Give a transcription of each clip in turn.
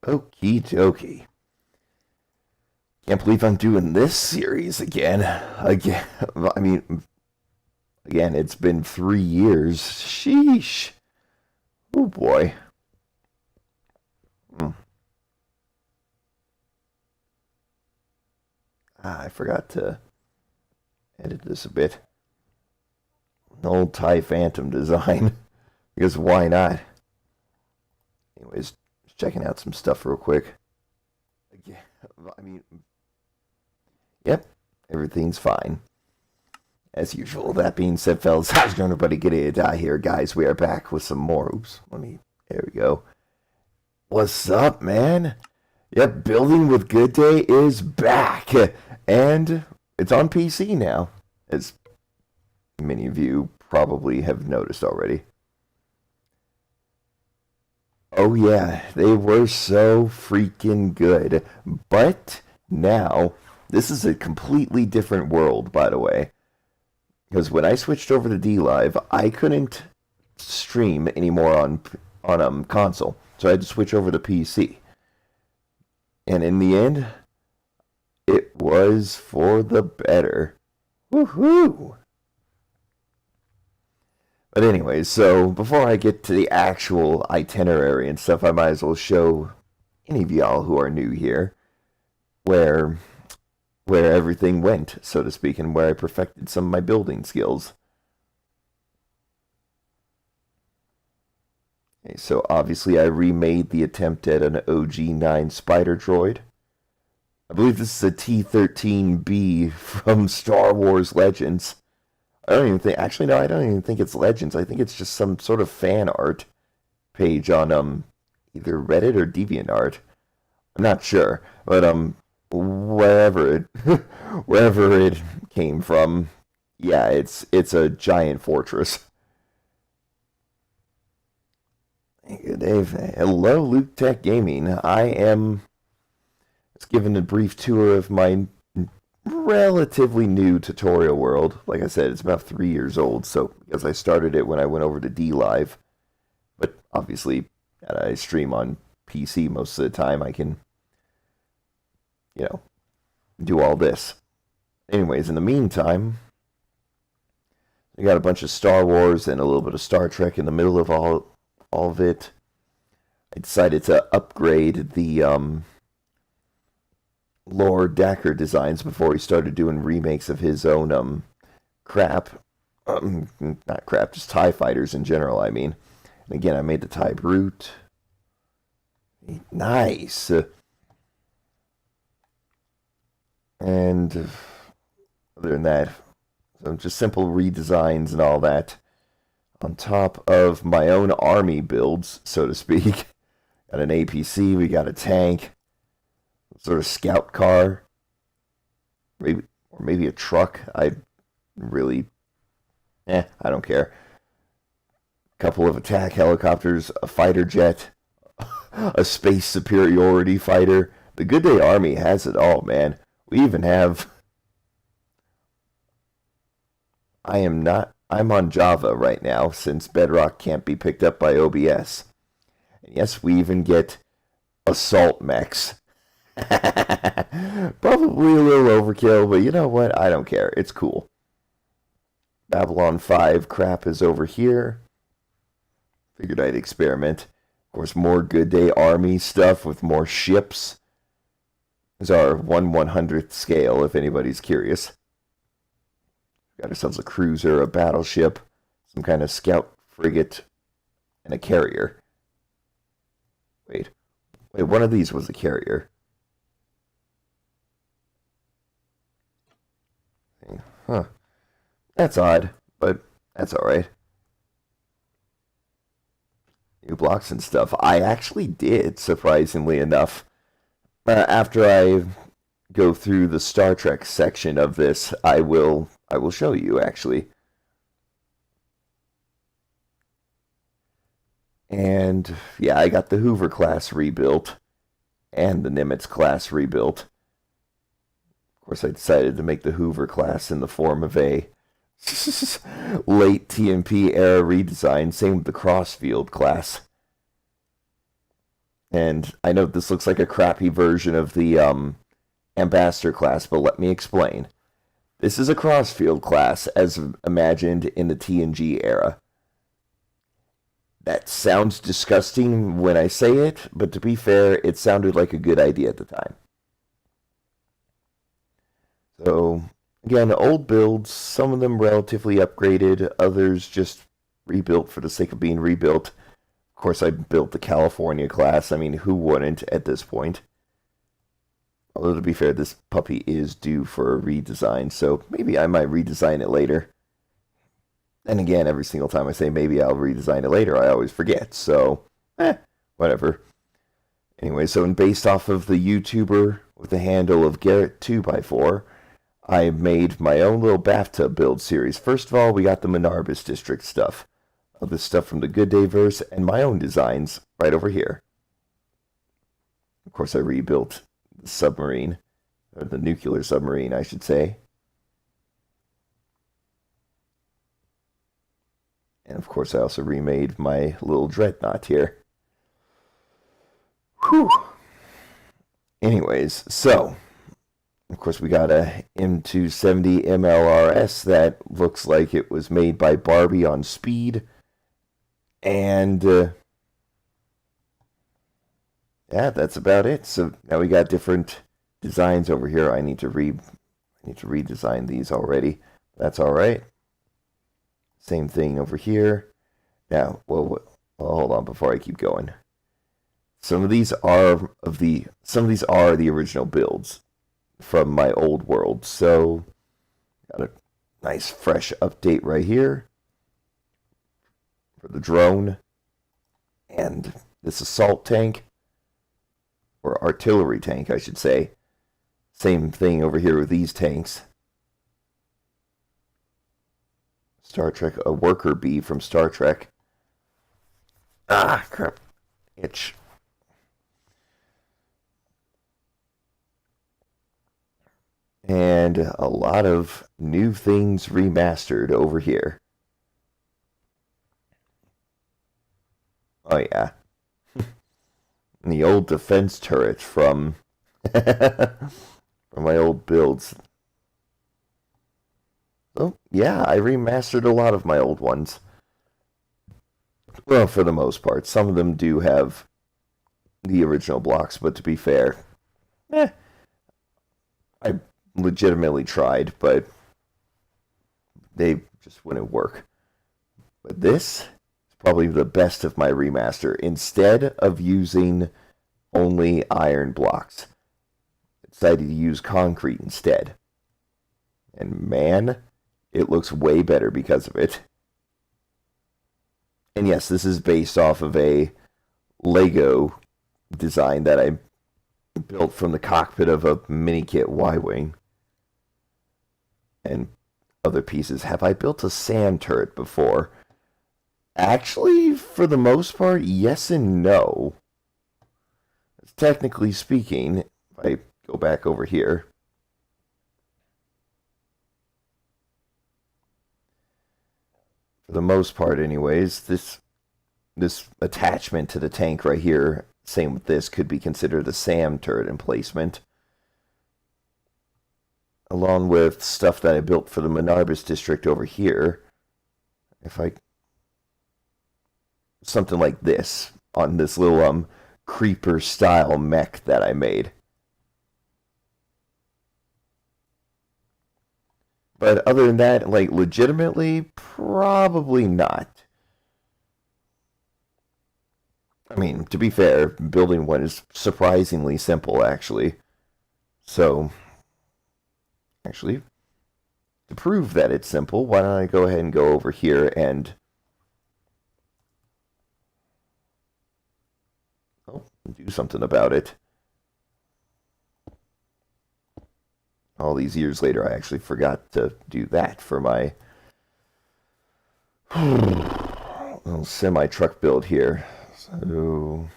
Okie dokie. Can't believe I'm doing this series again. Again, I mean, again, it's been 3 years. Sheesh. Oh boy. Hmm. I forgot to edit this a bit. An old TIE Phantom design. Because why not? Anyways, just checking out some stuff real quick. Again, I mean, yep, everything's fine. As usual. That being said, fellas, how's it going, everybody? Goodday here, guys. We are back with some more. Oops, there we go. What's up, man? Yep, Building with Goodday is back. And it's on PC now, as many of you probably have noticed already. Oh, yeah, they were so freaking good. But now, this is a completely different world, by the way. Because when I switched over to D Live, I couldn't stream anymore on console, so I had to switch over to PC. And in the end, it was for the better. Woohoo! But anyways, so before I get to the actual itinerary and stuff, I might as well show any of y'all who are new here where everything went, so to speak, and where I perfected some of my building skills. Okay, so obviously I remade the attempt at an OG-9 spider droid. I believe this is a T-13B from Star Wars Legends. I don't even think, actually no, I don't even think it's Legends. I think it's just some sort of fan art page on either Reddit or DeviantArt. I'm not sure, but wherever it wherever it came from, yeah, it's a giant fortress. Hey, Dave, hello, Luke Tech Gaming. I am just giving a brief tour of my relatively new tutorial world. Like I said, it's about 3 years old, so because I started it when I went over to D Live, but obviously I stream on PC most of the time. I can, you know, do all this. Anyways, in the meantime, we got a bunch of Star Wars and a little bit of Star Trek in the middle of all of it. I decided to upgrade the Lord Dacker designs before he started doing remakes of his own crap. Not crap, just TIE fighters in general, I mean. And again, I made the TIE Brute. Nice. And other than that, so just simple redesigns and all that. On top of my own army builds, so to speak. Got an APC, we got a tank, sort of scout car, maybe a truck. I really, I don't care. A couple of attack helicopters, a fighter jet, a space superiority fighter. The Goodday Army has it all, man. We even have... I'm on Java right now, since Bedrock can't be picked up by OBS. And yes, we even get assault mechs. Probably a little overkill, but you know what? I don't care. It's cool. Babylon 5 crap is over here. Figured I'd experiment. Of course, more Goodday Army stuff with more ships. This is our 1/100th scale, if anybody's curious. Got ourselves a cruiser, a battleship, some kind of scout frigate, and a carrier. Wait, one of these was a carrier. Huh. That's odd, but that's alright. New blocks and stuff. I actually did, surprisingly enough. After I go through the Star Trek section of this, I will show you, actually. And yeah, I got the Hoover class rebuilt and the Nimitz class rebuilt. Of course, I decided to make the Hoover class in the form of a late TMP era redesign. Same with the Crossfield class. And I know this looks like a crappy version of the Ambassador class, but let me explain. This is a crossfield class as imagined in the TNG era. That sounds disgusting when I say it, but to be fair, it sounded like a good idea at the time. So, again, old builds, some of them relatively upgraded, others just rebuilt for the sake of being rebuilt. Of course, I built the California class. I mean, who wouldn't at this point? Although, to be fair, this puppy is due for a redesign, so maybe I might redesign it later. And again, every single time I say maybe I'll redesign it later, I always forget. So, whatever. Anyway, so based off of the YouTuber with the handle of Garrett2x4, I made my own little bathtub build series. First of all, we got the Monarbus District stuff. This stuff from the Goodday verse and my own designs right over here. Of course, I rebuilt the submarine, or the nuclear submarine, I should say. And of course, I also remade my little dreadnought here. Whew. Anyways, so, of course, we got a M270 MLRS that looks like it was made by Barbie on speed. And, yeah, that's about it. So now we got different designs over here. I need to redesign these already. That's all right. Same thing over here. Now, well, hold on before I keep going. Some of these are the original builds from my old world. So, got a nice fresh update right here for the drone and this assault tank, or artillery tank, I should say. Same thing over here with these tanks. Star Trek, a worker bee from Star Trek. Ah, crap. Itch. And a lot of new things remastered over here. Oh, yeah. The old defense turret from my old builds. Oh, yeah, I remastered a lot of my old ones. Well, for the most part. Some of them do have the original blocks, but to be fair, I legitimately tried, but they just wouldn't work. But this is probably the best of my remaster. Instead of using only iron blocks, I decided to use concrete instead. And man, it looks way better because of it. And yes, this is based off of a Lego design that I built from the cockpit of a mini-kit Y-Wing. And other pieces. Have I built a sand turret before? Actually, for the most part, yes and no. Technically speaking, if I go back over here, for the most part anyways, this attachment to the tank right here, same with this, could be considered a SAM turret emplacement. Along with stuff that I built for the Monarbus district over here. Something like this, on this little creeper style mech that I made. But other than that, like, legitimately, probably not. I mean, to be fair, building one is surprisingly simple, actually. So, actually, to prove that it's simple, why don't I go ahead and go over here and do something about it. All these years later, I actually forgot to do that for my little semi-truck build here. So, there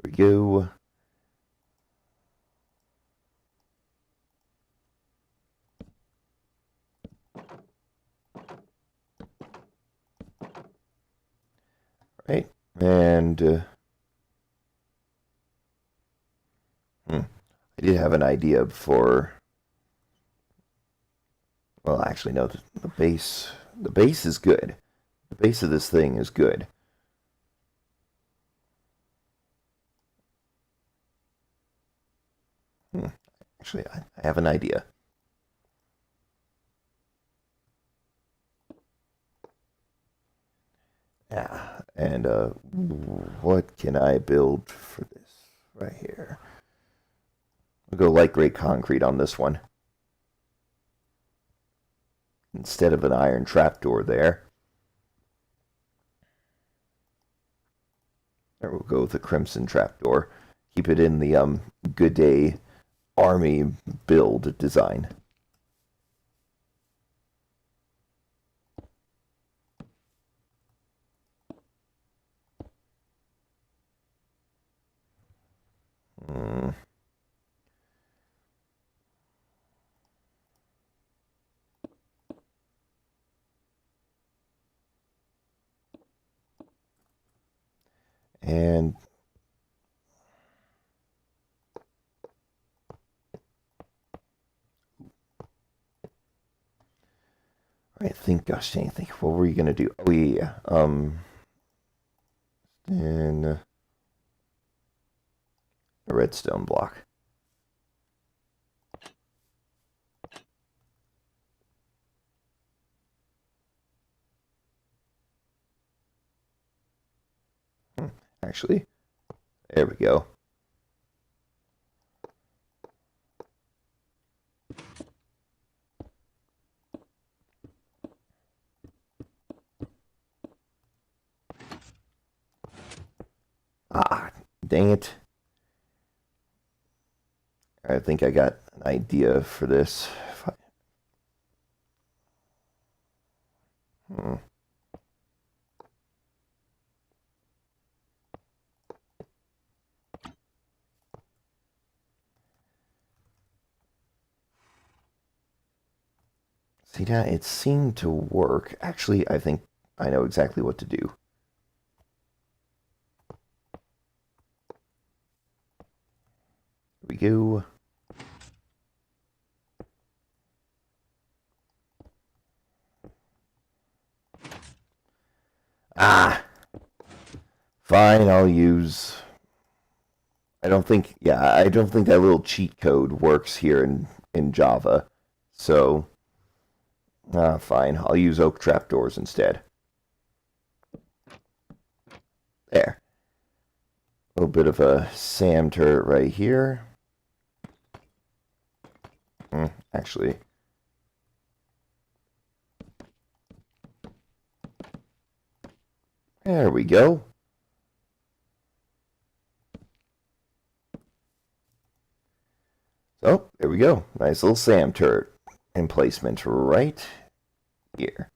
we go. And I did have an idea for. Well, actually, no. The base. The base is good. The base of this thing is good. Actually, I have an idea. Yeah, and what can I build for this right here? I'll go light gray concrete on this one instead of an iron trapdoor there. There we'll go with the crimson trapdoor. Keep it in the Goodday army build design. And I think, gosh dang, think what were you gonna do? Oh yeah, and a redstone block. Actually, there we go. Ah, dang it. I think I got an idea for this. See, now it seemed to work. Actually, I think I know exactly what to do. Here we go. Ah! Fine, I'll use... I don't think that little cheat code works here in Java. So, fine, I'll use oak trapdoors instead. There. A little bit of a SAM turret right here. Actually... There we go. So, there we go. Nice little SAM turret emplacement right here.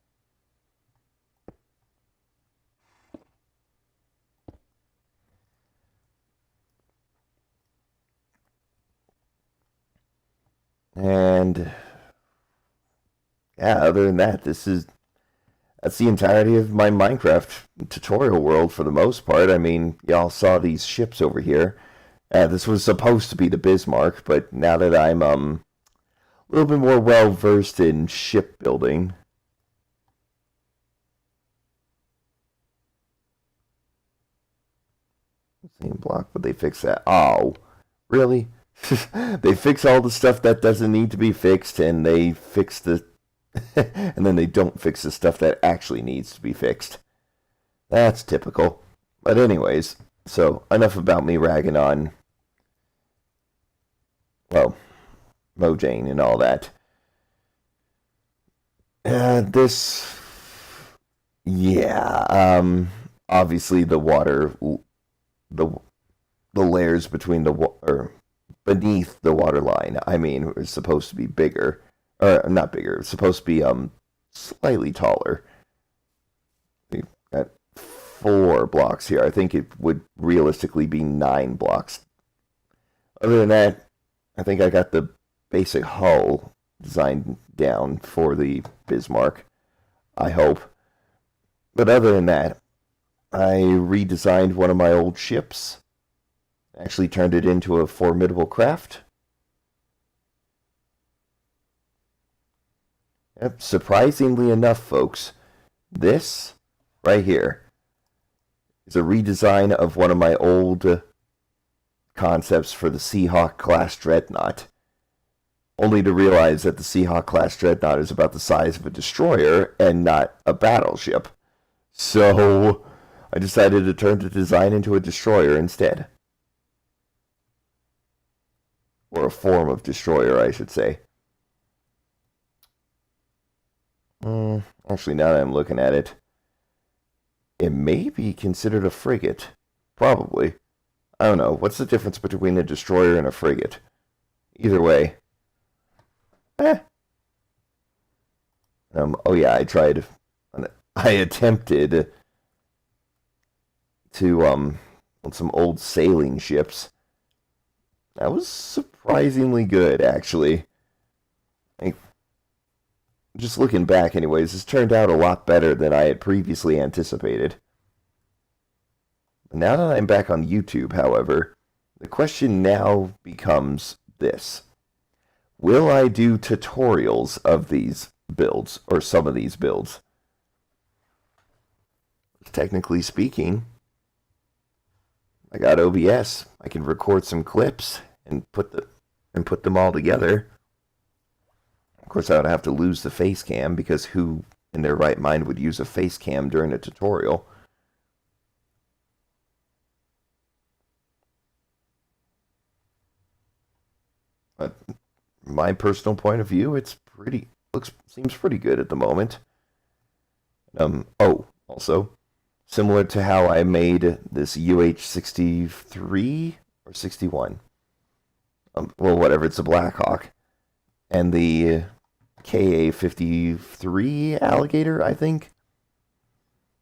And yeah, other than that, that's the entirety of my Minecraft tutorial world for the most part. I mean, y'all saw these ships over here. This was supposed to be the Bismarck, but now that I'm a little bit more well versed in shipbuilding. Same block, but they fix that. Oh, really? They fix all the stuff that doesn't need to be fixed, and they fix the and then they don't fix the stuff that actually needs to be fixed. That's typical. But anyways, so enough about me ragging on, well, Mojang and all that. This, yeah, obviously the water, the the layers between or beneath the water line. I mean, it's supposed to be bigger, or not bigger. It's supposed to be slightly taller. We've got 4 blocks here. I think it would realistically be 9 blocks. Other than that, I think I got the basic hull designed down for the Bismarck. I hope. But other than that, I redesigned one of my old ships. Actually turned it into a formidable craft. Yep, surprisingly enough, folks, this right here is a redesign of one of my old concepts for the Seahawk class dreadnought. Only to realize that the Seahawk class dreadnought is about the size of a destroyer and not a battleship. So I decided to turn the design into a destroyer instead. Or a form of destroyer, I should say. Actually, now that I'm looking at it, it may be considered a frigate. Probably. I don't know. What's the difference between a destroyer and a frigate? Either way. Oh yeah, I attempted to, on some old sailing ships. That was surprisingly good, actually. Just looking back, anyways, this turned out a lot better than I had previously anticipated. Now that I'm back on YouTube, however, the question now becomes this. Will I do tutorials of these builds, or some of these builds? Technically speaking, I got OBS. I can record some clips and put them all together. Of course, I would have to lose the face cam, because who in their right mind would use a face cam during a tutorial? But my personal point of view, seems pretty good at the moment. Also, similar to how I made this UH-63 or 61. Well, whatever, it's a Black Hawk. And the KA-53 Alligator, I think.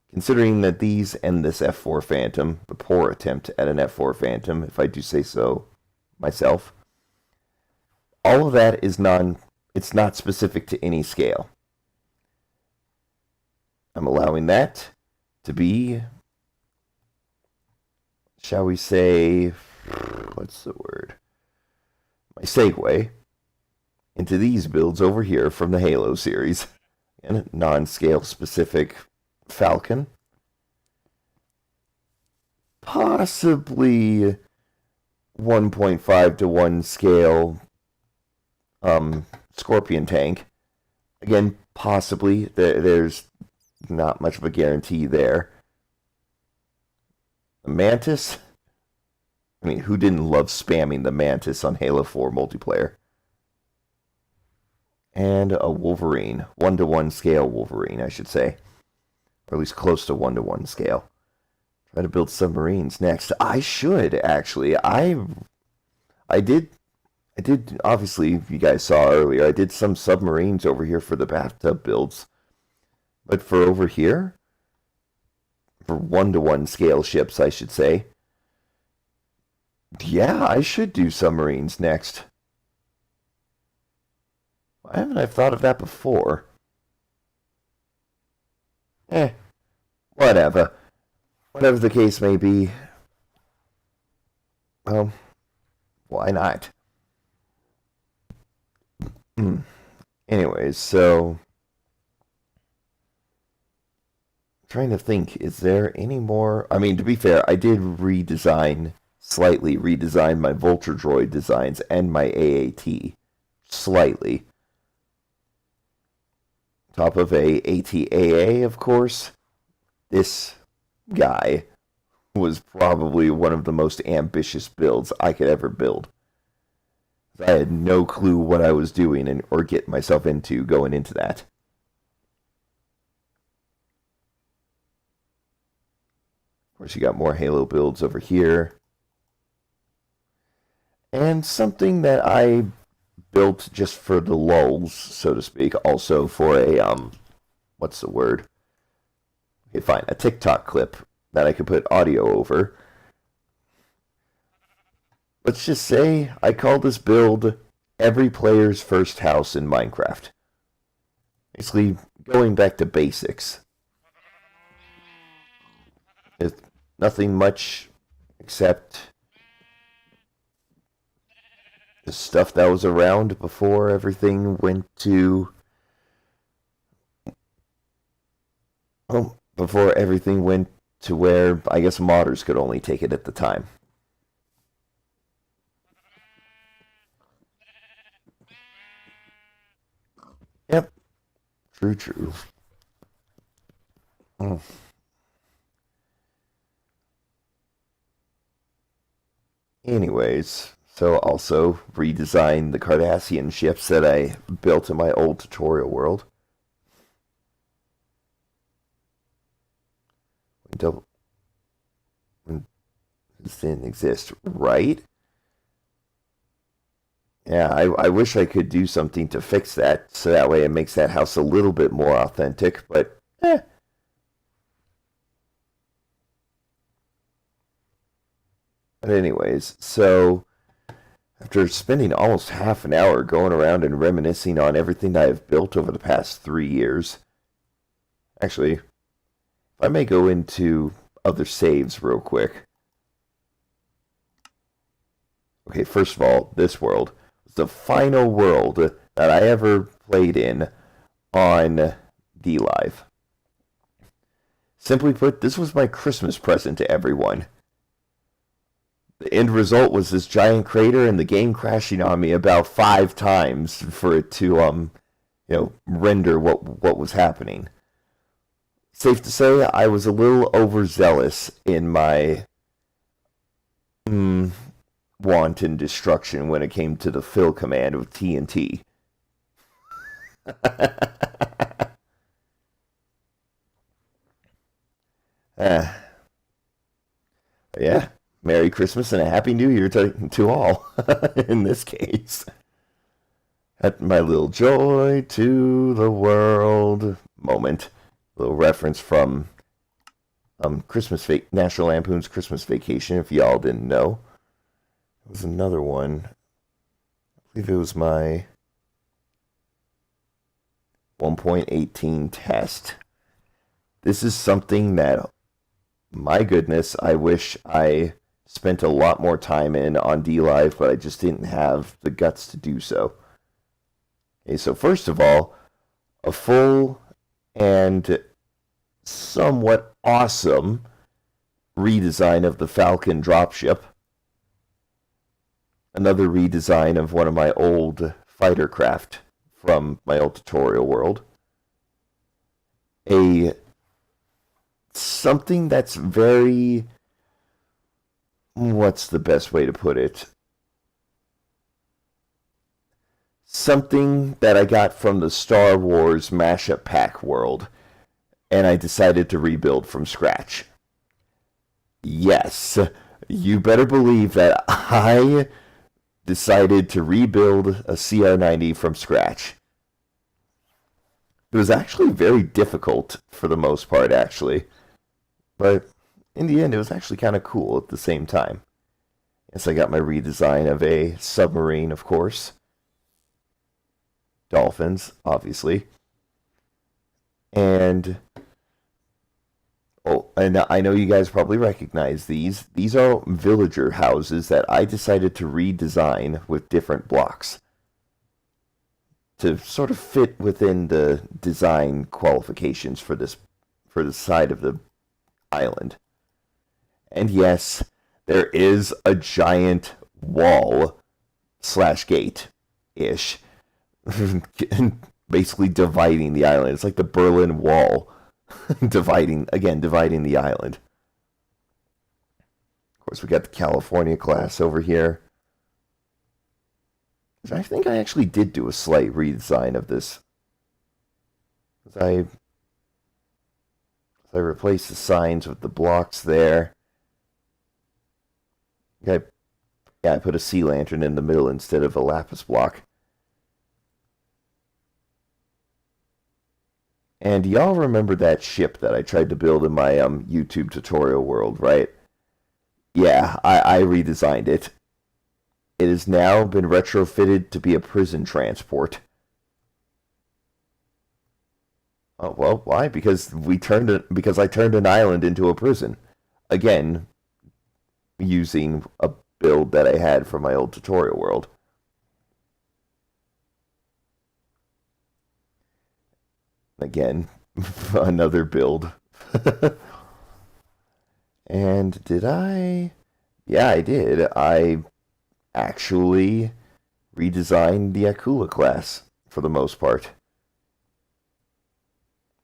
Considering that these and this F4 Phantom, the poor attempt at an F4 Phantom, if I do say so myself, all of that is it's not specific to any scale. I'm allowing that to be, shall we say, what's the word? My segue into these builds over here from the Halo series. And a non-scale specific Falcon. Possibly 1.5 to 1 scale Scorpion tank. Again, possibly. There's not much of a guarantee there. The Mantis. I mean, who didn't love spamming the Mantis on Halo 4 multiplayer? And a Wolverine. 1-to-1 scale Wolverine, I should say. Or at least close to 1-to-1 scale. Try to build submarines next. I should, actually. I did, obviously, you guys saw earlier, I did some submarines over here for the bathtub builds. But for over here, for 1-to-1 scale ships, I should say, yeah, I should do submarines next. Why haven't I thought of that before? Whatever. Whatever the case may be. Well, why not? Anyways, so trying to think, is there any more? I mean, to be fair, I did slightly redesign my Vulture Droid designs and my AAT. Slightly. Top of a ATAA, of course. This guy was probably one of the most ambitious builds I could ever build. I had no clue what I was doing or get myself into going into that. Of course, you got more Halo builds over here. And something that I built just for the lulz, so to speak, also for a, what's the word? Okay, fine, a TikTok clip that I could put audio over. Let's just say I call this build Every Player's First House in Minecraft. Basically, going back to basics. nothing much except the stuff that was around before everything went to... Oh, before everything went to where, I guess, modders could only take it at the time. Yep. True, true. Mm. Anyways, so also redesigned the Cardassian ships that I built in my old tutorial world. When this didn't exist, right? Yeah, I wish I could do something to fix that, so that way it makes that house a little bit more authentic, but But anyways, so after spending almost half an hour going around and reminiscing on everything I have built over the past 3 years, actually, if I may go into other saves real quick. Okay, first of all, this world was the final world that I ever played in on DLive. Simply put, this was my Christmas present to everyone. The end result was this giant crater and the game crashing on me about 5 times for it to, render what was happening. Safe to say, I was a little overzealous in my wanton destruction when it came to the fill command of TNT. Yeah. Merry Christmas and a Happy New Year to all, in this case. At my little joy to the world moment. A little reference from National Lampoon's Christmas Vacation, if y'all didn't know. There was another one. I believe it was my 1.18 test. This is something that, my goodness, I wish I spent a lot more time in on DLive, but I just didn't have the guts to do so. Okay, so first of all, a full and somewhat awesome redesign of the Falcon dropship. Another redesign of one of my old fighter craft from my old tutorial world. Something that's very... What's the best way to put it? Something that I got from the Star Wars Mashup Pack world, and I decided to rebuild from scratch. Yes, you better believe that I decided to rebuild a CR90 from scratch. It was actually very difficult for the most part, actually. But in the end, it was actually kind of cool at the same time. Yes, I got my redesign of a submarine, of course. Dolphins, obviously. And I know you guys probably recognize these. These are villager houses that I decided to redesign with different blocks to sort of fit within the design qualifications for the side of the island. And yes, there is a giant wall / gate-ish basically dividing the island. It's like the Berlin Wall dividing the island. Of course, we got the California class over here. I think I actually did do a slight redesign of this. I replaced the signs with the blocks there. I put a sea lantern in the middle instead of a lapis block. And y'all remember that ship that I tried to build in my YouTube tutorial world, right? Yeah, I redesigned it. It has now been retrofitted to be a prison transport. Oh, well, why? Because I turned an island into a prison. again, using a build that I had from my old tutorial world. Again, another build. And did I? Yeah, I did. I actually redesigned the Akula class for the most part.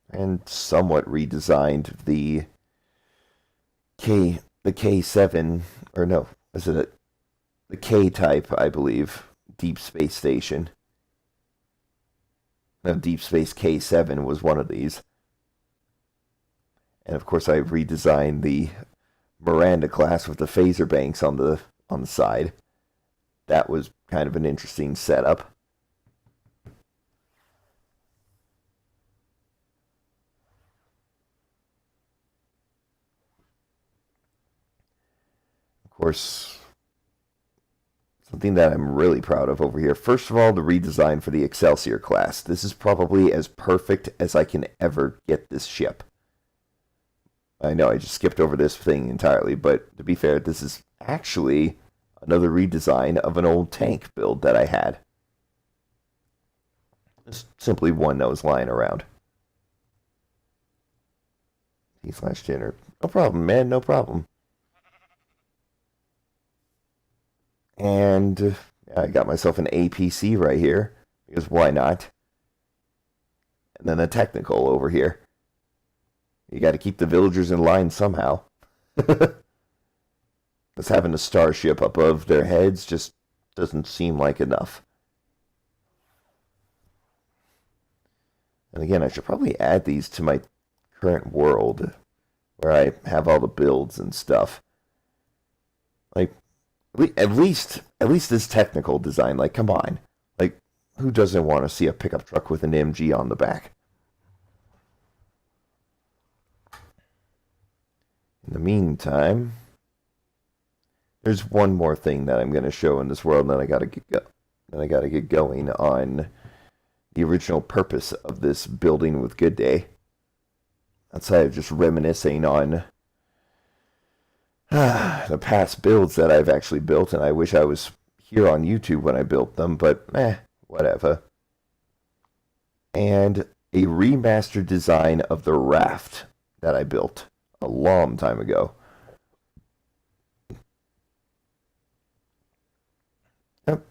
And somewhat redesigned the K7, or no, is it the K type, I believe, Deep Space Station. No, Deep Space K7 was one of these. And of course I redesigned the Miranda class with the phaser banks on the side. That was kind of an interesting setup. Of course, something that I'm really proud of over here. First of all, the redesign for the Excelsior class. This is probably as perfect as I can ever get this ship. I know I just skipped over this thing entirely, but to be fair, this is actually another redesign of an old tank build that I had. Just simply one that was lying around. T/Jenner. No problem, man, no problem. And I got myself an APC right here, because why not? And then a technical over here. You got to keep the villagers in line somehow. Because having a starship above their heads just doesn't seem like enough. And again, I should probably add these to my current world, where I have all the builds and stuff. Like, at least this technical design, like, come on. Like, who doesn't want to see a pickup truck with an MG on the back? In the meantime, there's one more thing that I'm going to show in this world, and then I got to get going on the original purpose of this building with Goodday. Outside of just reminiscing on the past builds that I've actually built, and I wish I was here on YouTube when I built them, but whatever. And a remastered design of the raft that I built a long time ago. Yep.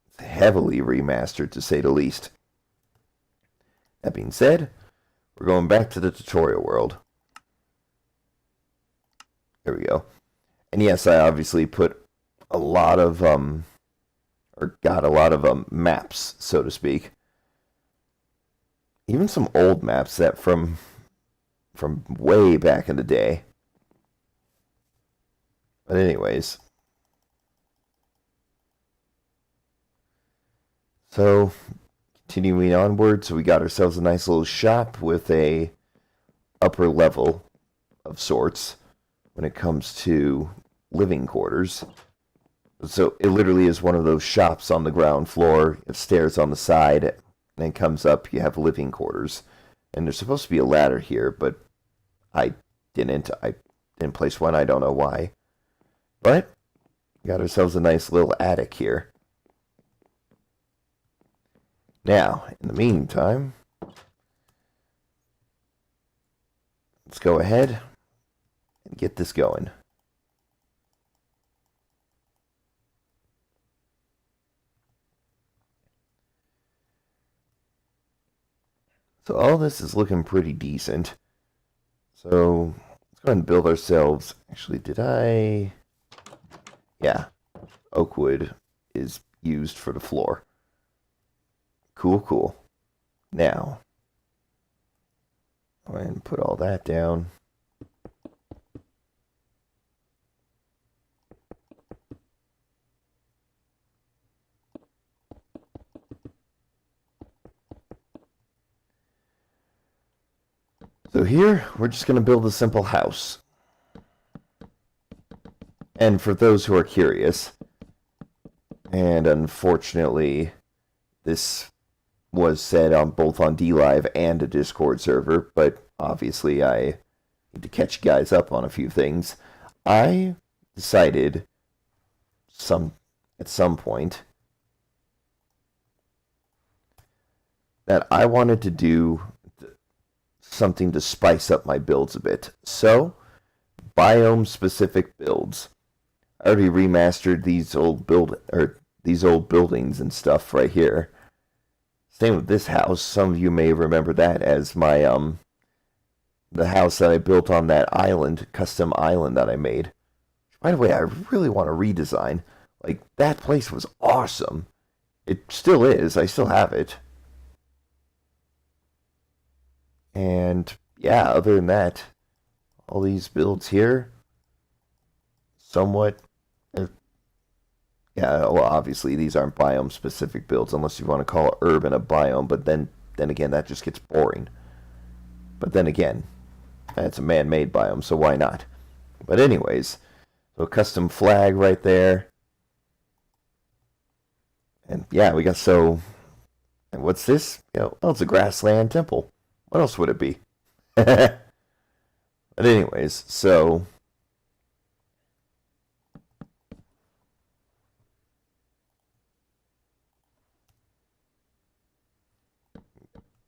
It's heavily remastered, to say the least. That being said, we're going back to the tutorial world. There we go. And yes, I obviously put a lot of, got a lot of maps, so to speak. Even some old maps that from way back in the day. But anyways. So, continuing onward, so we got ourselves a nice little shop with a upper level of sorts when it comes to living quarters. So it literally is one of those shops on the ground floor, you have stairs on the side, and then comes up, you have living quarters. And there's supposed to be a ladder here, but I didn't place one, I don't know why. But, got ourselves a nice little attic here. Now, in the meantime, let's go ahead and get this going. So all this is looking pretty decent. So let's go ahead and build ourselves. Actually, did I? Yeah, oak wood is used for the floor. Cool, cool. Now, go ahead and put all that down. So here, we're just going to build a simple house. And for those who are curious, and unfortunately, this was said on both on DLive and a Discord server, but obviously I, to catch you guys up on a few things. I decided at some point that I wanted to do something to spice up my builds a bit. So, biome specific builds. I already remastered these old buildings and stuff right here. Same with this house. Some of you may remember that as my the house that I built on that island, custom island that I made. By the way, I really want to redesign. Like, that place was awesome. It still is. I still have it. And yeah, other than that, all these builds here, somewhat. Yeah, well, obviously these aren't biome specific builds unless you want to call urban a biome, but then again, that just gets boring. But then again, that's a man-made biome, so why not? But anyways, so custom flag right there. And yeah, we got and what's this? Well, it's a grassland temple. What else would it be? But anyways, so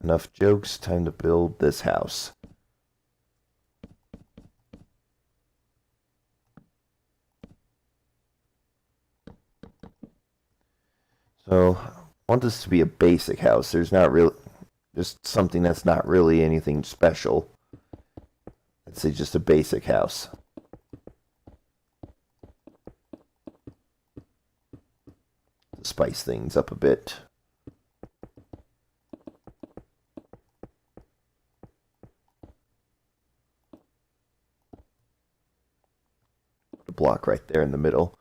enough jokes, time to build this house. So, I want this to be a basic house. There's not really, just something that's not really anything special. Let's say just a basic house. To spice things up a bit. Put a block right there in the middle.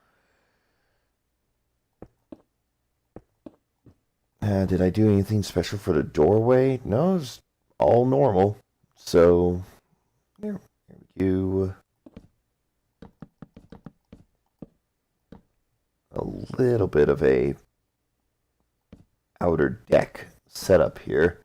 Did I do anything special for the doorway? No, it's all normal. So, here we go. A little bit of a outer deck setup here.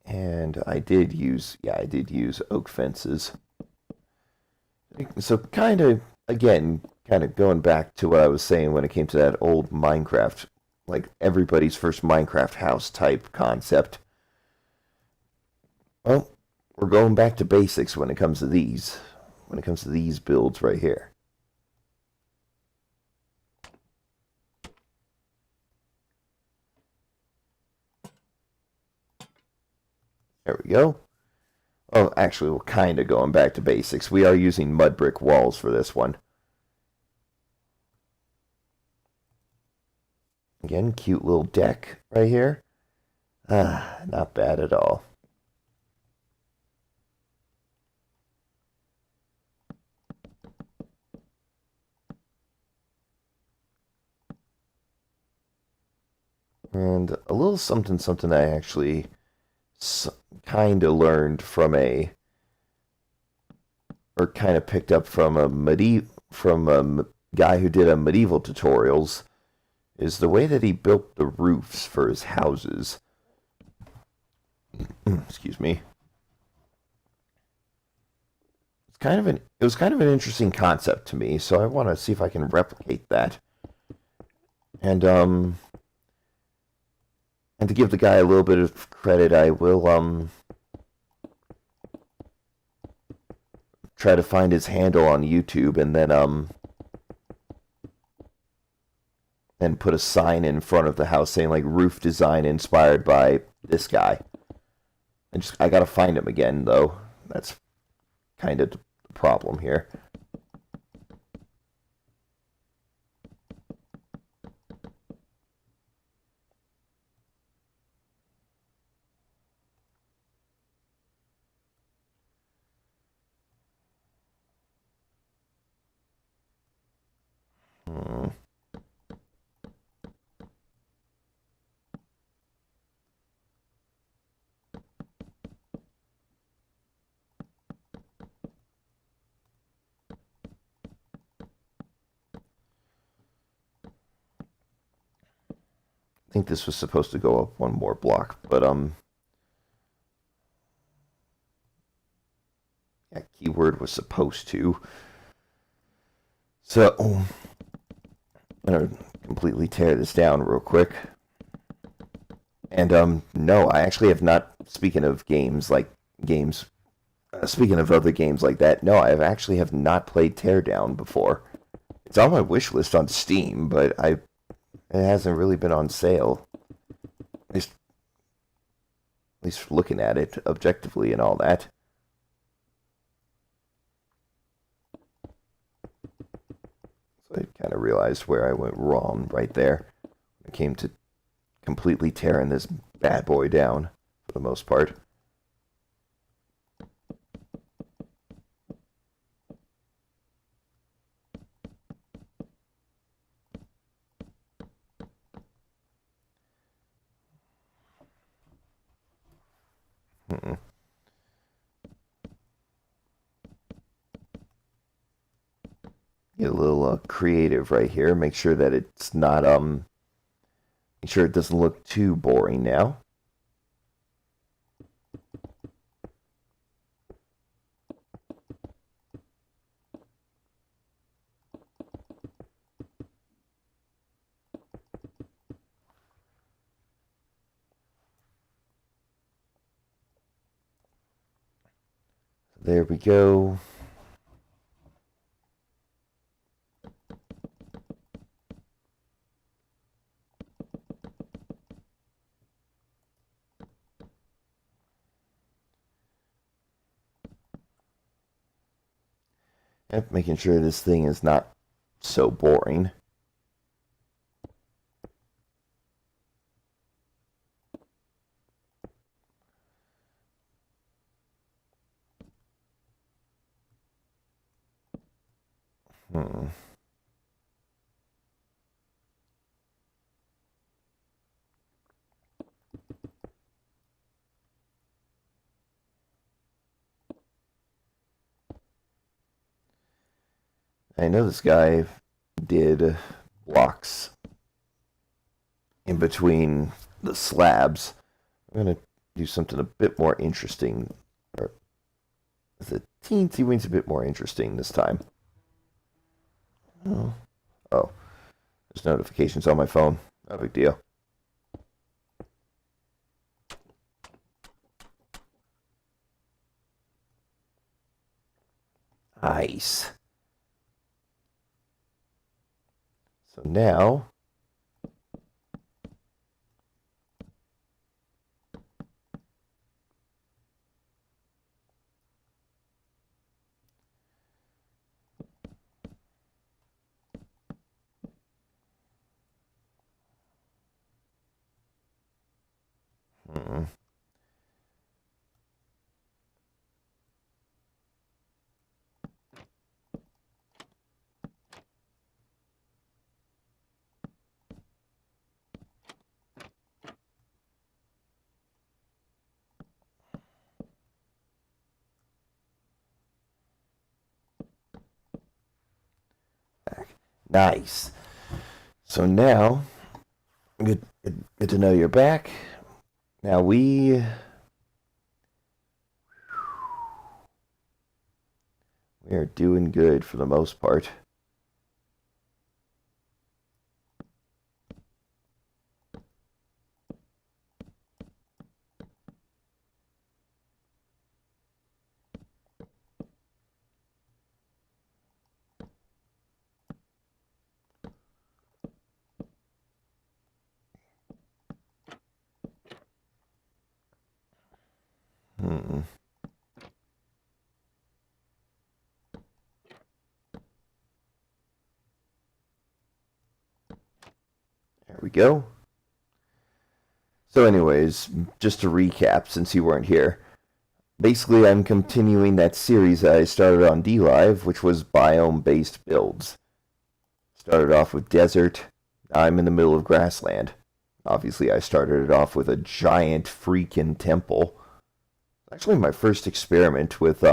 And I did use oak fences. So kind of, again, kind of going back to what I was saying when it came to that old Minecraft, like everybody's first Minecraft house type concept. Well, we're going back to basics when it comes to these builds right here. There we go. Oh, actually, we're kind of going back to basics. We are using mud brick walls for this one. Again, cute little deck right here. Not bad at all. And a little something I actually kind of learned from or kind of picked up from a guy who did a medieval tutorials, is the way that he built the roofs for his houses. Excuse me. It was kind of an interesting concept to me, so I want to see if I can replicate that. And to give the guy a little bit of credit, I will try to find his handle on YouTube and put a sign in front of the house saying like roof design inspired by this guy. I gotta find him again though. That's kind of the problem here. think this was supposed to go up one more block, but yeah, keyword was supposed to. So I'm gonna completely tear this down real quick. And no, I actually have not. Speaking of games like games, speaking of other games like that, no, I actually have not played Teardown before. It's on my wish list on Steam, but it hasn't really been on sale. At least looking at it objectively and all that. So I kind of realized where I went wrong right there. I came to completely tearing this bad boy down for the most part. Get a little creative right here. Make sure that it's not make sure it doesn't look too boring now. There we go. Yep, making sure this thing is not so boring. I know this guy did blocks in between the slabs. I'm going to do something a bit more interesting. Or the teensy weensy bit more interesting this time. Oh, there's notifications on my phone. No big deal. Nice. So now, nice. So now, good to know you're back. Now we are doing good for the most part. There we go. So anyways, just to recap, since you weren't here, basically I'm continuing that series that I started on DLive, which was biome-based builds. Started off with desert, now I'm in the middle of grassland. Obviously I started it off with a giant freaking temple. Actually my first experiment with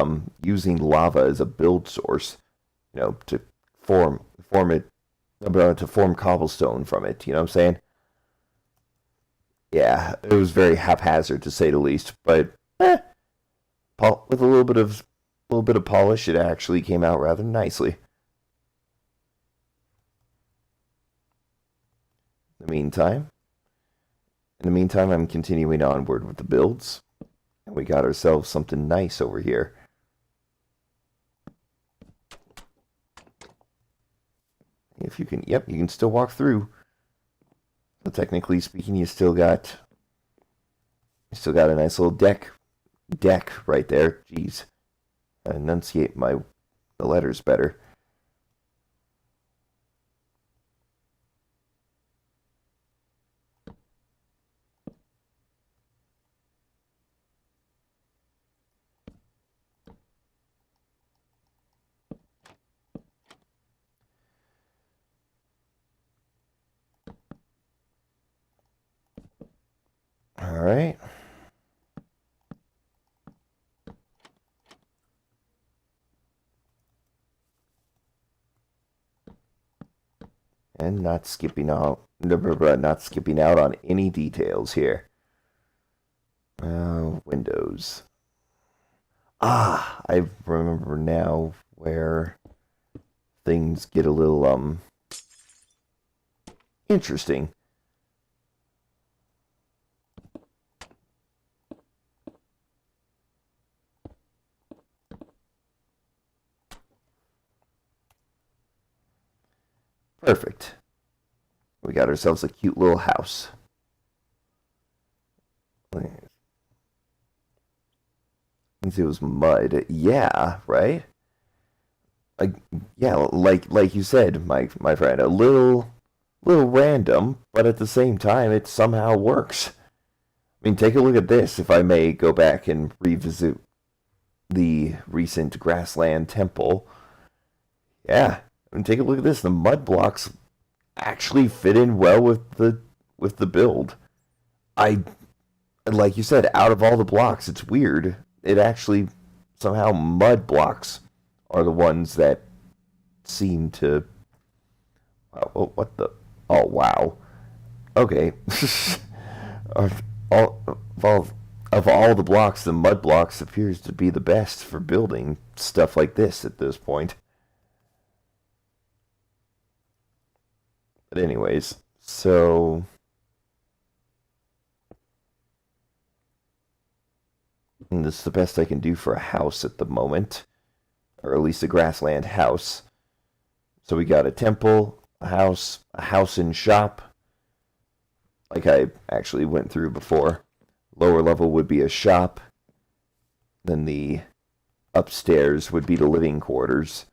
using lava as a build source, to form cobblestone from it, you know what I'm saying? Yeah, it was very haphazard to say the least, but with a little bit of polish, it actually came out rather nicely. In the meantime, I'm continuing onward with the builds, and we got ourselves something nice over here. If you can, yep, you can still walk through. So technically speaking, you still got a nice little deck right there. Jeez, I enunciate the letters better. All right. And not skipping out on any details here. Windows. I remember now where things get a little interesting. Perfect. We got ourselves a cute little house. It was mud. Yeah, right? Like, yeah, like you said, my friend, a little random, but at the same time it somehow works. I mean, take a look at this, if I may go back and revisit the recent grassland temple. Yeah, I mean, take a look at this. The mud blocks actually fit in well with the build. I like you said, out of all the blocks, it's weird. It actually somehow mud blocks are the ones that seem to. Oh, what the? Oh wow. Okay. of all the blocks, the mud blocks appears to be the best for building stuff like this at this point. But anyways, so this is the best I can do for a house at the moment, or at least a grassland house. So we got a temple, a house and shop, like I actually went through before. Lower level would be a shop. Then the upstairs would be the living quarters.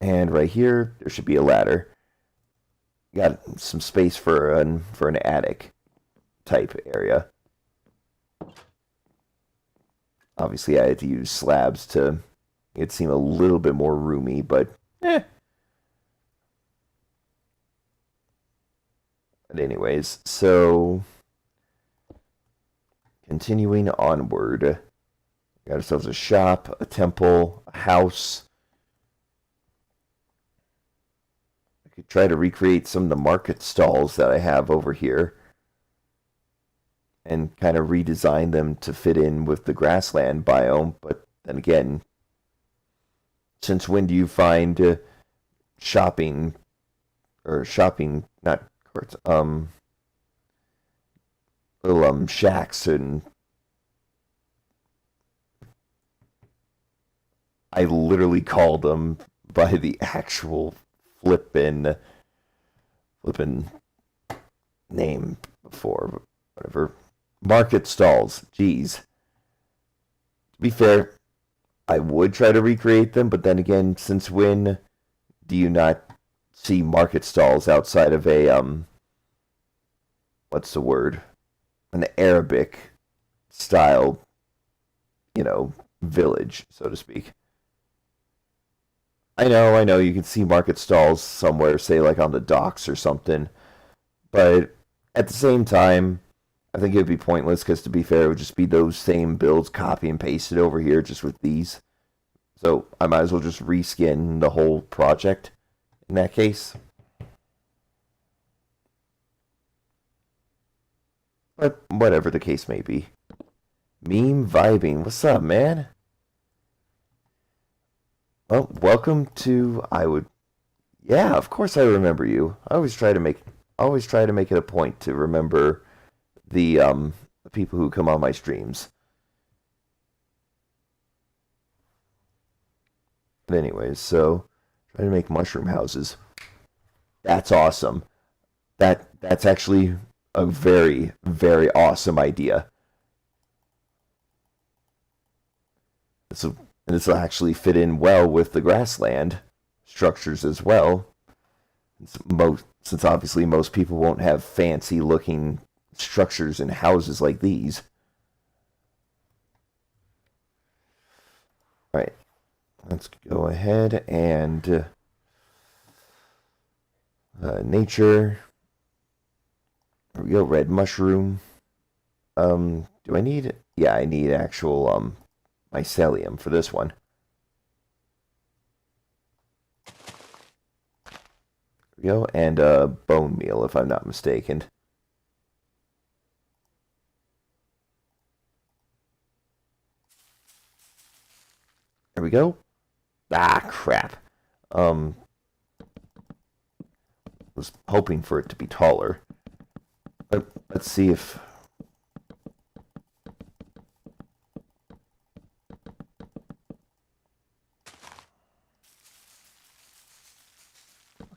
And right here, there should be a ladder. Got some space for an attic type area. Obviously, I had to use slabs to make it seem a little bit more roomy, but But anyways, so continuing onward, got ourselves a shop, a temple, a house. I could try to recreate some of the market stalls that I have over here and kind of redesign them to fit in with the grassland biome. But then again, since when do you find shopping or shopping, not courts, little shacks, and I literally called them by the actual flippin' name before, but whatever. Market stalls. Jeez. To be fair, I would try to recreate them, but then again, since when do you not see market stalls outside of a what's the word? An Arabic style, village, so to speak. I know, you can see market stalls somewhere, say like on the docks or something, but at the same time, I think it would be pointless because, to be fair, it would just be those same builds copy and pasted over here just with these. So I might as well just reskin the whole project in that case. But whatever the case may be. Meme vibing. What's up, man? Well, welcome to Yeah, of course I remember you. I always try to make it a point to remember the people who come on my streams. But anyways, so try to make mushroom houses. That's awesome. That's actually a very, very awesome idea. This will, and this will actually fit in well with the grassland structures as well. Since obviously most people won't have fancy looking structures and houses like these. All right, let's go ahead and nature. There we go, red mushroom. Do I need? Yeah, I need actual mycelium for this one. There we go, and bone meal, if I'm not mistaken. There we go. Ah, crap. Was hoping for it to be taller. But let's see if...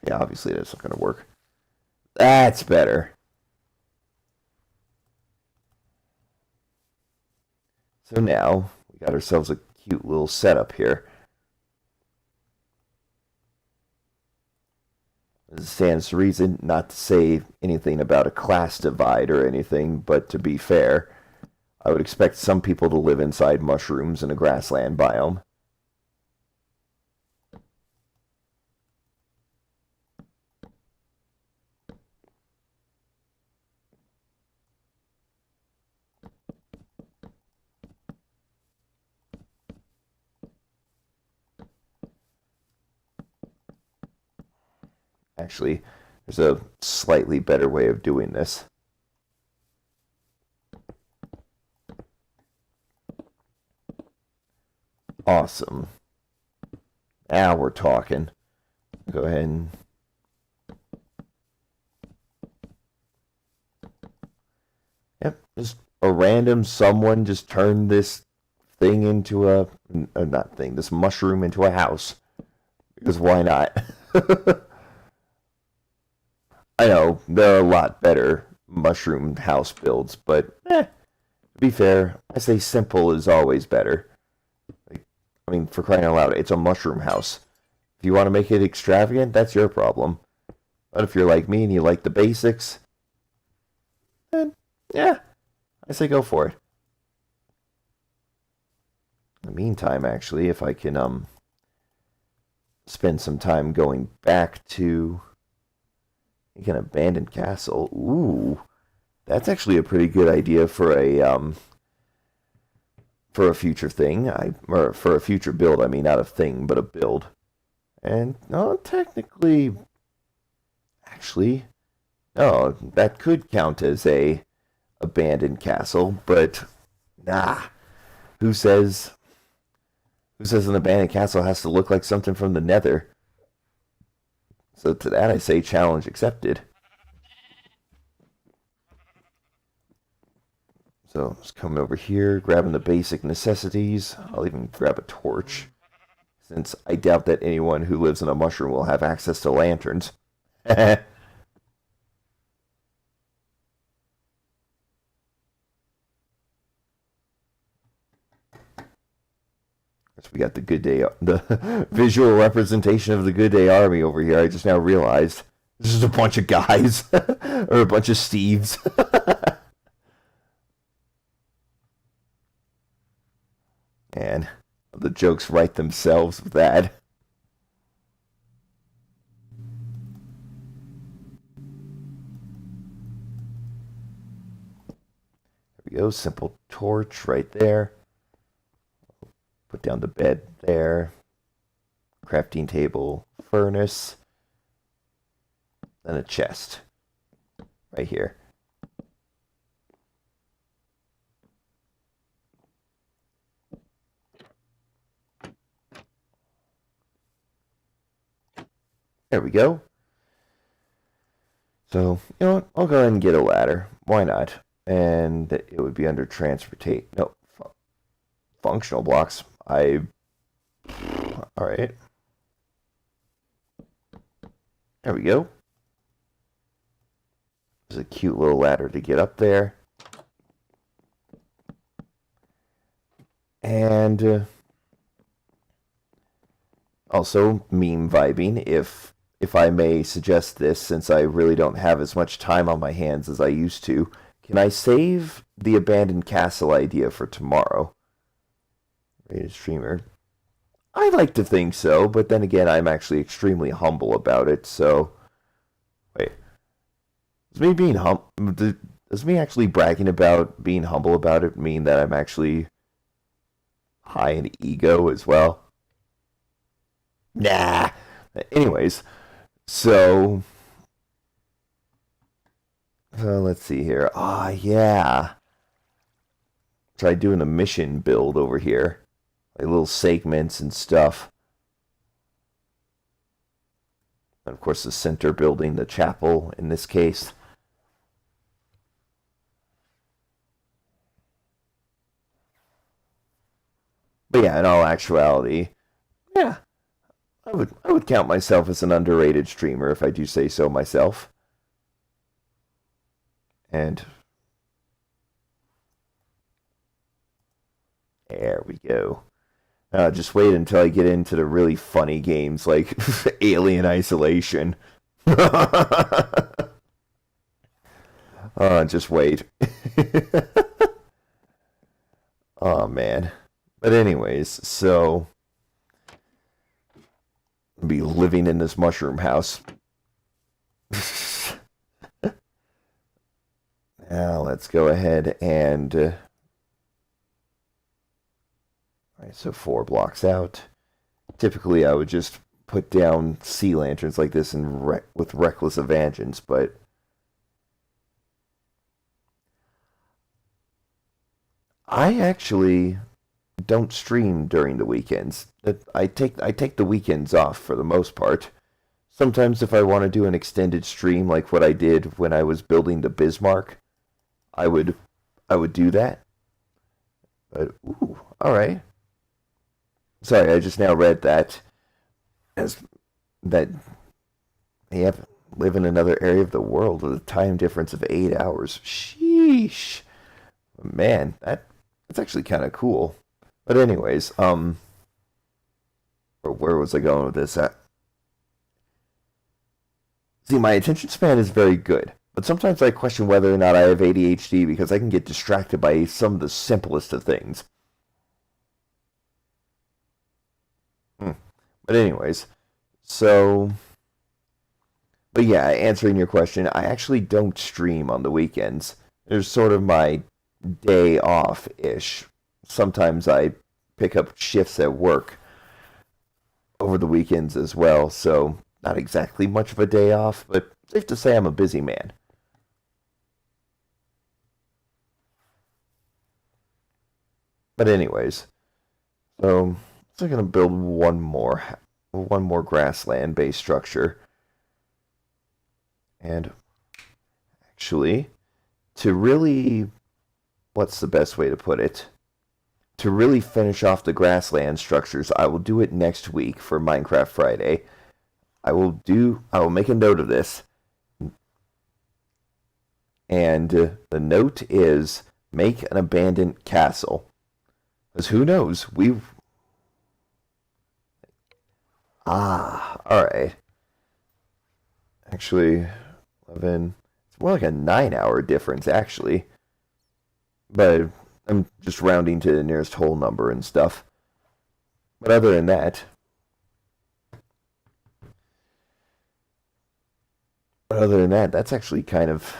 Yeah, obviously that's not going to work. That's better. So now, we got ourselves a cute little setup here. It stands to reason not to say anything about a class divide or anything, but to be fair, I would expect some people to live inside mushrooms in a grassland biome. Actually, there's a slightly better way of doing this. Awesome. Now we're talking. Go ahead and... Yep, just a random someone just turned this thing into not thing, this mushroom into a house. Because why not? I know, there are a lot better mushroom house builds, but to be fair, I say simple is always better. Like, I mean, for crying out loud, it's a mushroom house. If you want to make it extravagant, that's your problem. But if you're like me and you like the basics, then yeah, I say go for it. In the meantime, actually, if I can spend some time going back to an abandoned castle. Ooh, that's actually a pretty good idea for a future thing. Or for a future build. I mean, not a thing, but a build. And no, technically, actually, no, that could count as a abandoned castle. But nah, who says an abandoned castle has to look like something from the Nether? So to that I say challenge accepted. So just coming over here, grabbing the basic necessities. I'll even grab a torch, since I doubt that anyone who lives in a mushroom will have access to lanterns. We got the Goodday, the visual representation of the Goodday army over here. I just now realized this is a bunch of guys, or a bunch of Steves. And the jokes write themselves with that. There we go, simple torch right there. Put down the bed there. Crafting table, furnace. Then a chest. Right here. There we go. So, you know what? I'll go ahead and get a ladder. Why not? And it would be under transportate. No, functional blocks. Alright. There we go. There's a cute little ladder to get up there. And also meme vibing, if I may suggest this, since I really don't have as much time on my hands as I used to. Can I save the abandoned castle idea for tomorrow? Rated streamer. I like to think so, but then again, I'm actually extremely humble about it, so... Wait. Does me actually bragging about being humble about it mean that I'm actually high in ego as well? Nah. Anyways, so let's see here. Yeah. Try doing a mission build over here. Like little segments and stuff. And of course the center building, the chapel in this case. But yeah, in all actuality, yeah, I would count myself as an underrated streamer if I do say so myself. And there we go. Just wait until I get into the really funny games like Alien Isolation. Just wait. Oh man. But anyways, so I'll be living in this mushroom house. Now let's go ahead and all right, so 4 blocks out. Typically, I would just put down sea lanterns like this with reckless abandons, but I actually don't stream during the weekends. I take the weekends off for the most part. Sometimes if I want to do an extended stream like what I did when I was building the Bismarck, I would do that. But ooh, all right. Sorry, I just now read that that they live in another area of the world with a time difference of 8 hours. Sheesh. Man, that's actually kind of cool. But anyways, where was I going with this? See, my attention span is very good, but sometimes I question whether or not I have ADHD because I can get distracted by some of the simplest of things. But anyways, so... But yeah, answering your question, I actually don't stream on the weekends. There's sort of my day off-ish. Sometimes I pick up shifts at work over the weekends as well, so not exactly much of a day off, but safe to say I'm a busy man. But anyways, so I'm going to build one more grassland-based structure. And actually, to really, what's the best way to put it? To really finish off the grassland structures, I will do it next week for Minecraft Friday. I will make a note of this. And the note is, make an abandoned castle. Because who knows, alright. Actually, 11, it's more like a 9-hour difference, actually. But I'm just rounding to the nearest whole number and stuff. But other than that, that's actually kind of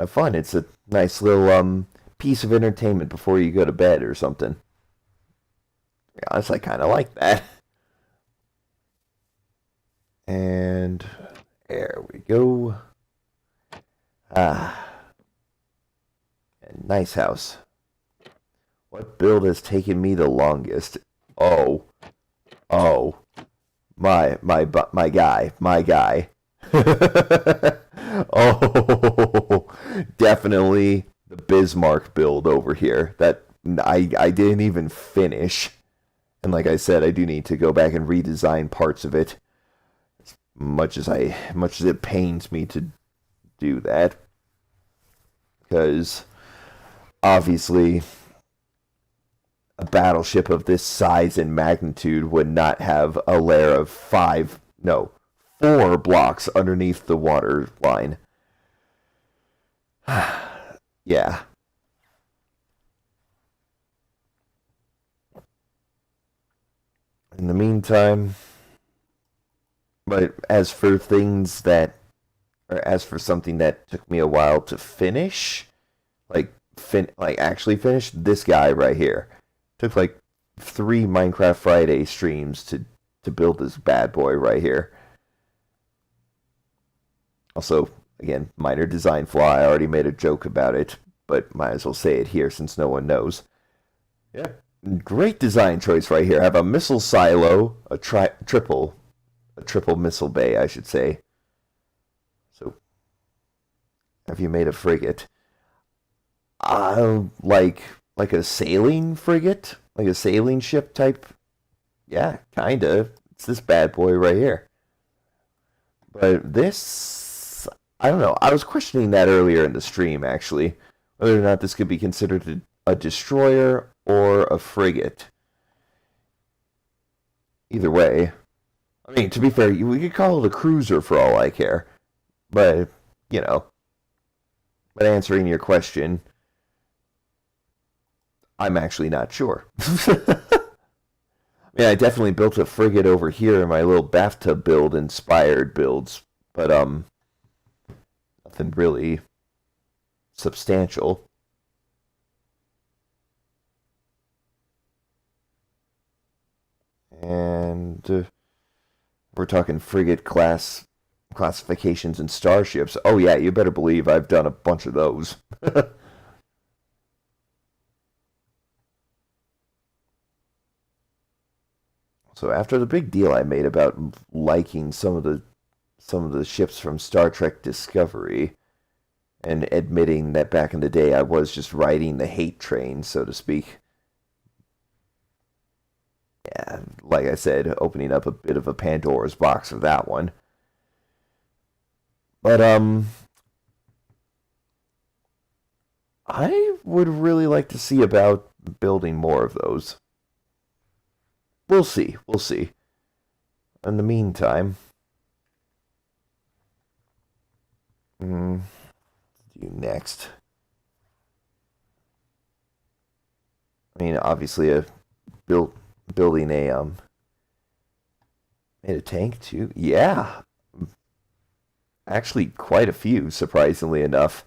fun. It's a nice little piece of entertainment before you go to bed or something. To be honest, I kind of like that. And there we go. A nice house. What build has taken me the longest? Oh. my guy, my guy. Oh, definitely the Bismarck build over here that I didn't even finish. And like I said, I do need to go back and redesign parts of it. Much as it pains me to do that, because obviously a battleship of this size and magnitude would not have a layer of four blocks underneath the water line. Yeah. In the meantime, but as for something that took me a while to finish, like actually finish, this guy right here took like 3 Minecraft Friday streams to build this bad boy right here. Also, again, minor design flaw. I already made a joke about it, but might as well say it here since no one knows. Yeah, great design choice right here. I have a missile silo, a triple missile bay, I should say. So, have you made a frigate? Like a sailing frigate, like a sailing ship type. Yeah, kinda. It's this bad boy right here. But this, I don't know. I was questioning that earlier in the stream, actually, whether or not this could be considered a destroyer or a frigate. Either way, I mean, to be fair, we could call it a cruiser for all I care. But, you know, but answering your question, I'm actually not sure. Yeah, I definitely built a frigate over here in my little bathtub build, inspired builds, but nothing really substantial. And we're talking frigate classifications and starships. Oh yeah, you better believe I've done a bunch of those. So after the big deal I made about liking some of the ships from Star Trek Discovery and admitting that back in the day I was just riding the hate train, so to speak. Yeah, like I said, opening up a bit of a Pandora's box of that one. But I would really like to see about building more of those. We'll see. We'll see. In the meantime, mm, do next. I mean, obviously, built building a tank too. Yeah, actually, quite a few. Surprisingly enough,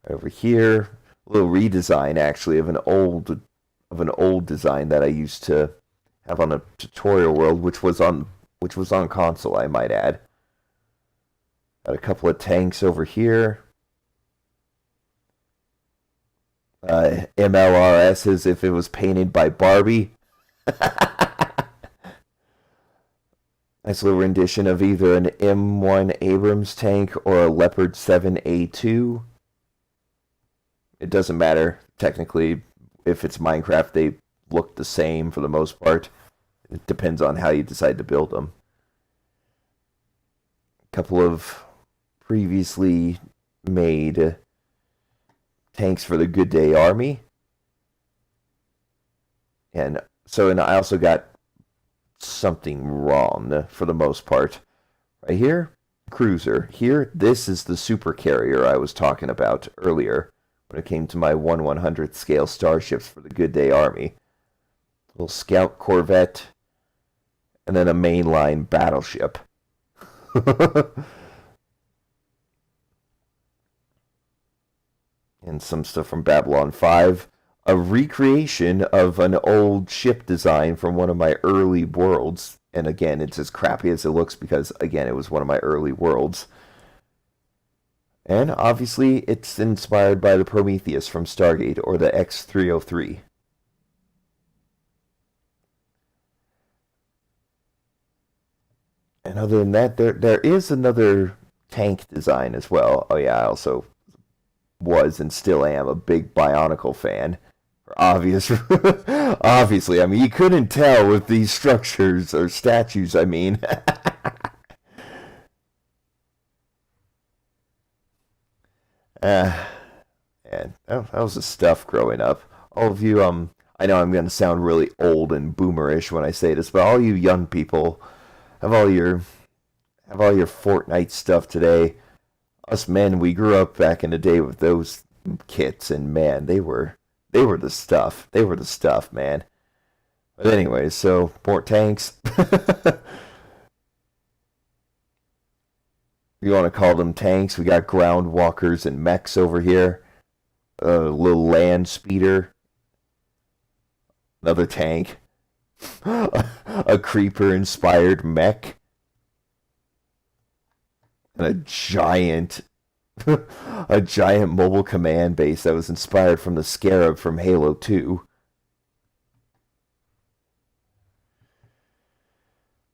over here, a little redesign actually of an old design that I used to have on a tutorial world, which was on console, I might add. Got a couple of tanks over here. MLRS as if it was painted by Barbie. Nice little rendition of either an M1 Abrams tank or a Leopard 7A2. It doesn't matter, technically, if it's Minecraft, they look the same for the most part. It depends on how you decide to build them. A couple of previously made tanks for the Goodday army. And I also got something wrong for the most part. Right here, cruiser. Here, this is the super carrier I was talking about earlier when it came to my 1/100th scale starships for the Goodday army. Little scout corvette, and then a mainline battleship. And some stuff from Babylon 5. A recreation of an old ship design from one of my early worlds. And again, it's as crappy as it looks because, again, it was one of my early worlds. And obviously, it's inspired by the Prometheus from Stargate, or the X-303. And other than that, there is another tank design as well. Oh yeah, I also was and still am a big Bionicle fan. For obvious, obviously, I mean, you couldn't tell with these structures or statues. I mean, uh, and that was the stuff growing up. All of you, I know I'm gonna sound really old and boomerish when I say this, but all you young people have all your have all your Fortnite stuff today. Us men, we grew up back in the day with those kits, and man, they were the stuff. They were the stuff, man. But anyways, so more tanks. You want to call them tanks? We got ground walkers and mechs over here. A little land speeder, another tank, a creeper inspired mech, and a giant mobile command base that was inspired from the Scarab from Halo 2.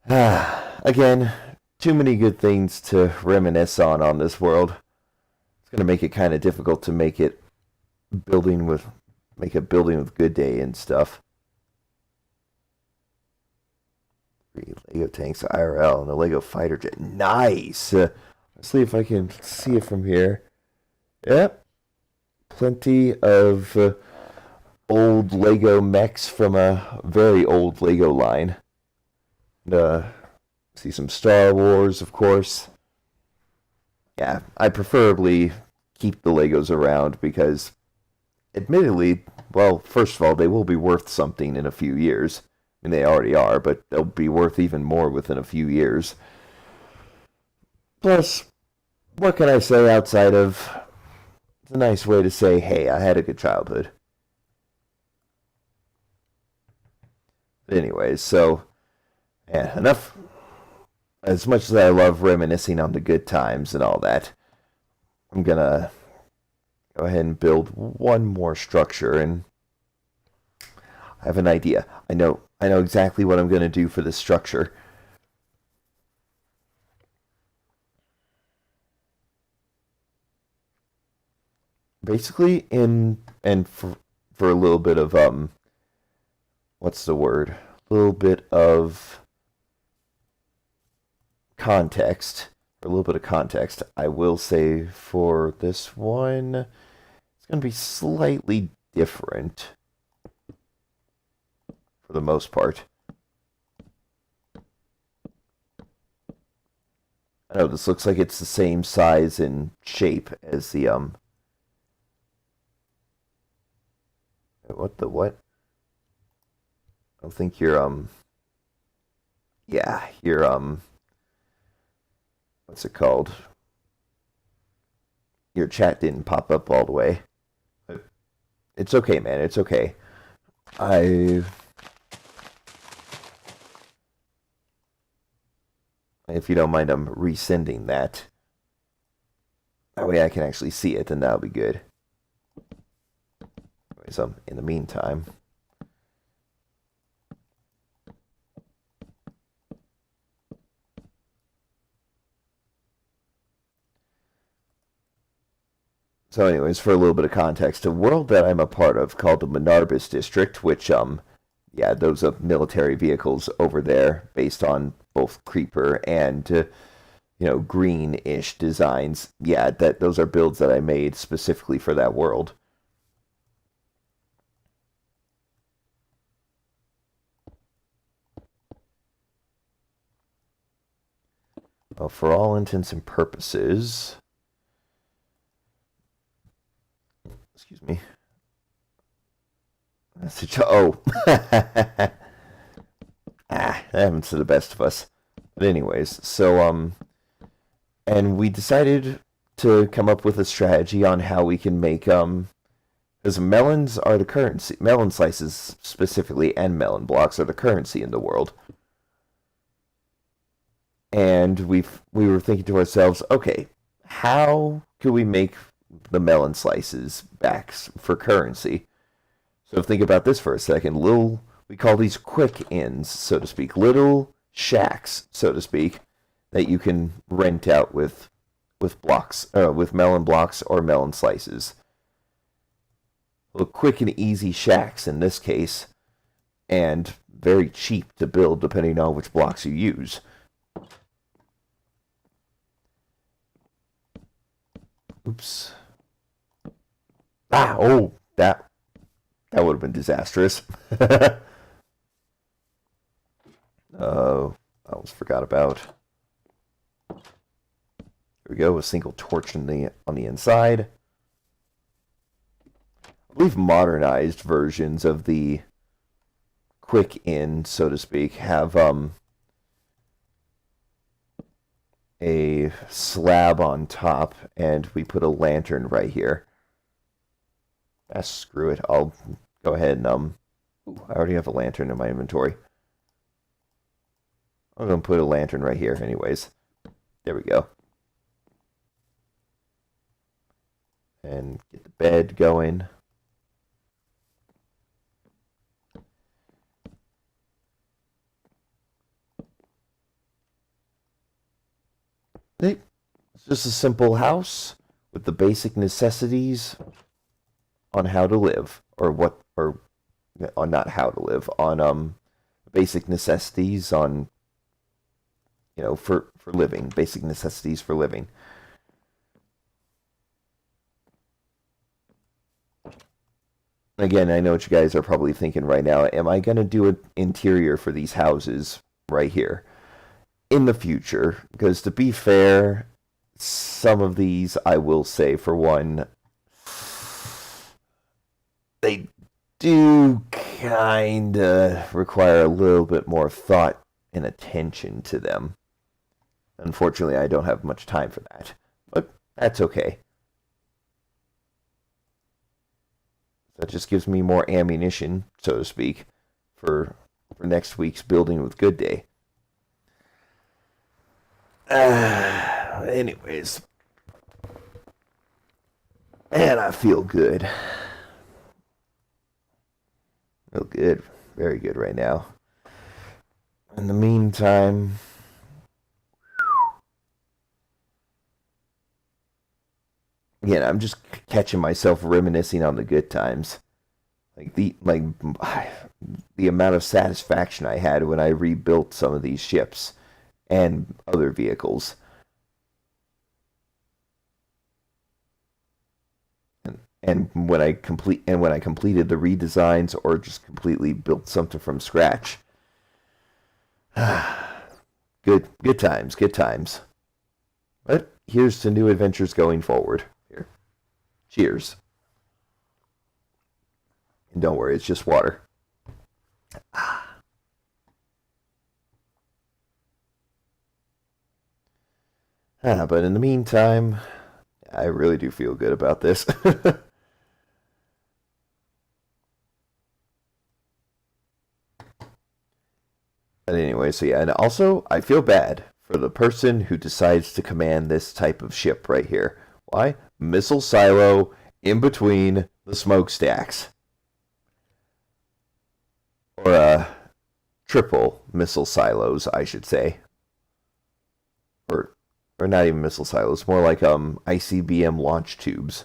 Again, too many good things to reminisce on this world. It's going to make it kind of difficult to building with make a building with Goodday and stuff. Three Lego tanks IRL and a Lego fighter jet. Nice. Let's see if I can see it from here. Yep. Plenty of old Lego mechs from a very old Lego line. And, see some Star Wars, of course. Yeah, I preferably keep the Legos around because, admittedly, well, first of all, they will be worth something in a few years. I mean, they already are, but they'll be worth even more within a few years. Plus, what can I say outside of it's a nice way to say, hey, I had a good childhood. But anyways, so, yeah, enough. As much as I love reminiscing on the good times and all that, I'm gonna go ahead and build one more structure, and I have an idea. I know exactly what I'm gonna do for this structure. Basically, for a little bit of what's the word? A little bit of context. For a little bit of context, I will say for this one, it's going to be slightly different for the most part. I know this looks like it's the same size and shape as the what the what? I don't think your what's it called? Your chat didn't pop up all the way. It's okay, man. It's okay. I If you don't mind, I'm resending that. That way I can actually see it, and that'll be good. So, in the meantime, so anyways, for a little bit of context, a world that I'm a part of called the Monarbis District, which, yeah, those are military vehicles over there based on both creeper and, greenish designs. Yeah, those are builds that I made specifically for that world. Well, for all intents and purposes, excuse me. Oh, that happens to the best of us. But anyways, so and we decided to come up with a strategy on how we can make because melons are the currency. Melon slices specifically and melon blocks are the currency in the world. And we were thinking to ourselves, okay, how can we make the melon slices back for currency? So think about this for a second. We call these quick inns, so to speak, little shacks, so to speak. that you can rent out with blocks, with melon blocks or melon slices. Little quick and easy shacks in this case, and very cheap to build depending on which blocks you use. Oops. Oh, that would have been disastrous. I almost forgot about. Here we go, a single torch on the inside. I believe modernized versions of the quick inn, so to speak, have a slab on top, and we put a lantern right here. Screw it. I'll go ahead and I already have a lantern in my inventory. I'm gonna put a lantern right here, anyways. There we go. And get the bed going. It's just a simple house with the basic necessities on how to live, or on not how to live, on basic necessities on, for living, basic necessities for living. Again, I know what you guys are probably thinking right now. Am I going to do an interior for these houses right here in the future? Because to be fair, some of these, I will say, for one, they do kind of require a little bit more thought and attention to them. Unfortunately, I don't have much time for that, but that's okay. That just gives me more ammunition, so to speak, for next week's building with Goodday. Anyways. And I feel good. Feel good. Very good right now. In the meantime, again, I'm just catching myself reminiscing on the good times. Like the amount of satisfaction I had when I rebuilt some of these ships and other vehicles. And when I completed the redesigns or just completely built something from scratch. Good times. But here's to new adventures going forward. Here. Cheers. And don't worry, it's just water. But in the meantime, I really do feel good about this. But anyway, so yeah, and also I feel bad for the person who decides to command this type of ship right here. Why? Missile silo in between the smokestacks. Or triple missile silos, I should say. Or not even missile silos, more like ICBM launch tubes.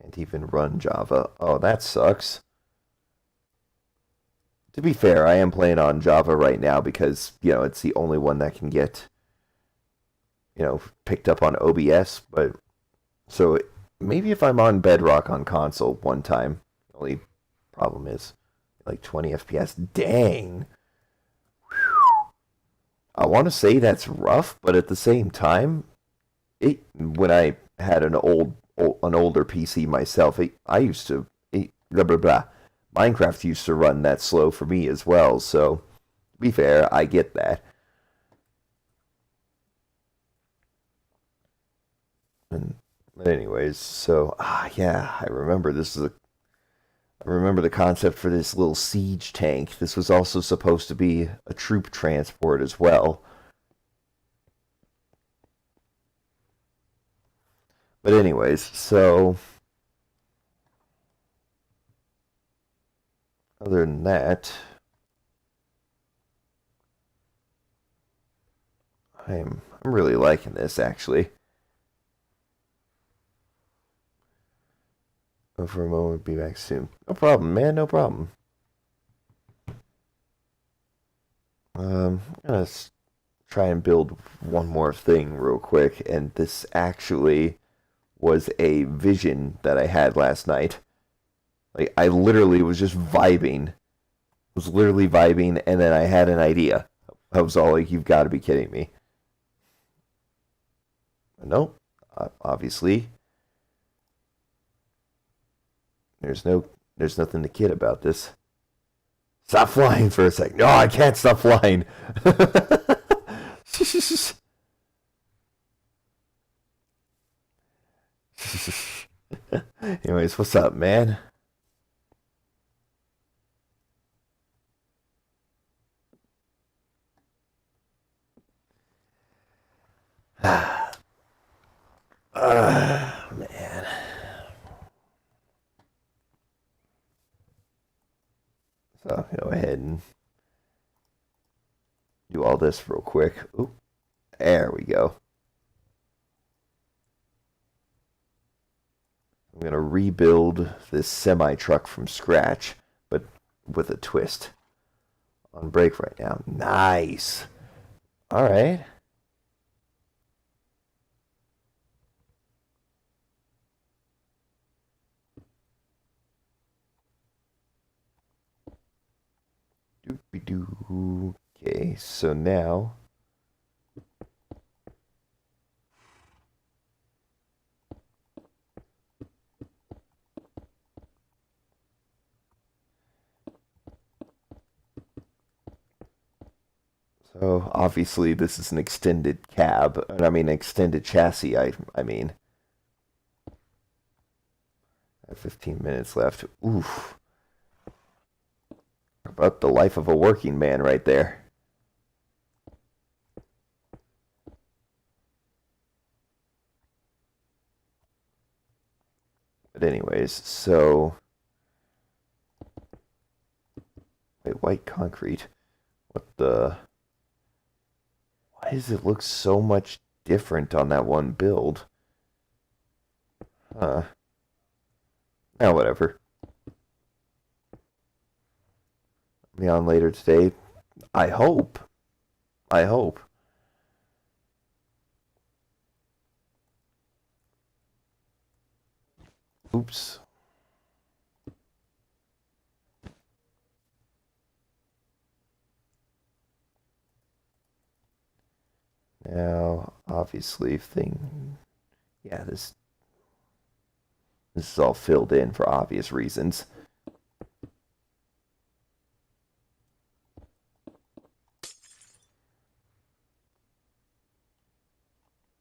Can't even run Java. Oh, that sucks. To be fair, I am playing on Java right now because, it's the only one that can get, picked up on OBS. But so maybe if I'm on Bedrock on console one time, the only problem is like 20 FPS. Dang. I want to say that's rough, but at the same time, when I had an older PC myself, I used to blah blah blah. Minecraft used to run that slow for me as well. So, to be fair, I get that. But anyways, so yeah, I remember I remember the concept for this little siege tank. This was also supposed to be a troop transport as well. But anyways, so other than that, I'm really liking this actually. For a moment, be back soon. No problem, man. No problem. I'm gonna try and build one more thing real quick, and this actually was a vision that I had last night. Like I literally was just vibing, and then I had an idea. I was all like, "You've got to be kidding me!" Nope. Obviously, there's nothing to kid about this. Stop flying for a sec. No, I can't stop flying. Anyways, what's up, man? Man. So go ahead and do all this real quick. Oop, there we go. I'm gonna rebuild this semi truck from scratch, but with a twist. On break right now. Nice. All right. Doopy-doo. Okay, so now so obviously this is an extended cab, I mean extended chassis. I mean, I have 15 minutes left. Oof, about the life of a working man right there. But anyways, so wait, white concrete. What the? Why does it look so much different on that one build? Huh. Now whatever. Me on later today. I hope. I hope. Oops. Now, obviously, yeah, this is all filled in for obvious reasons.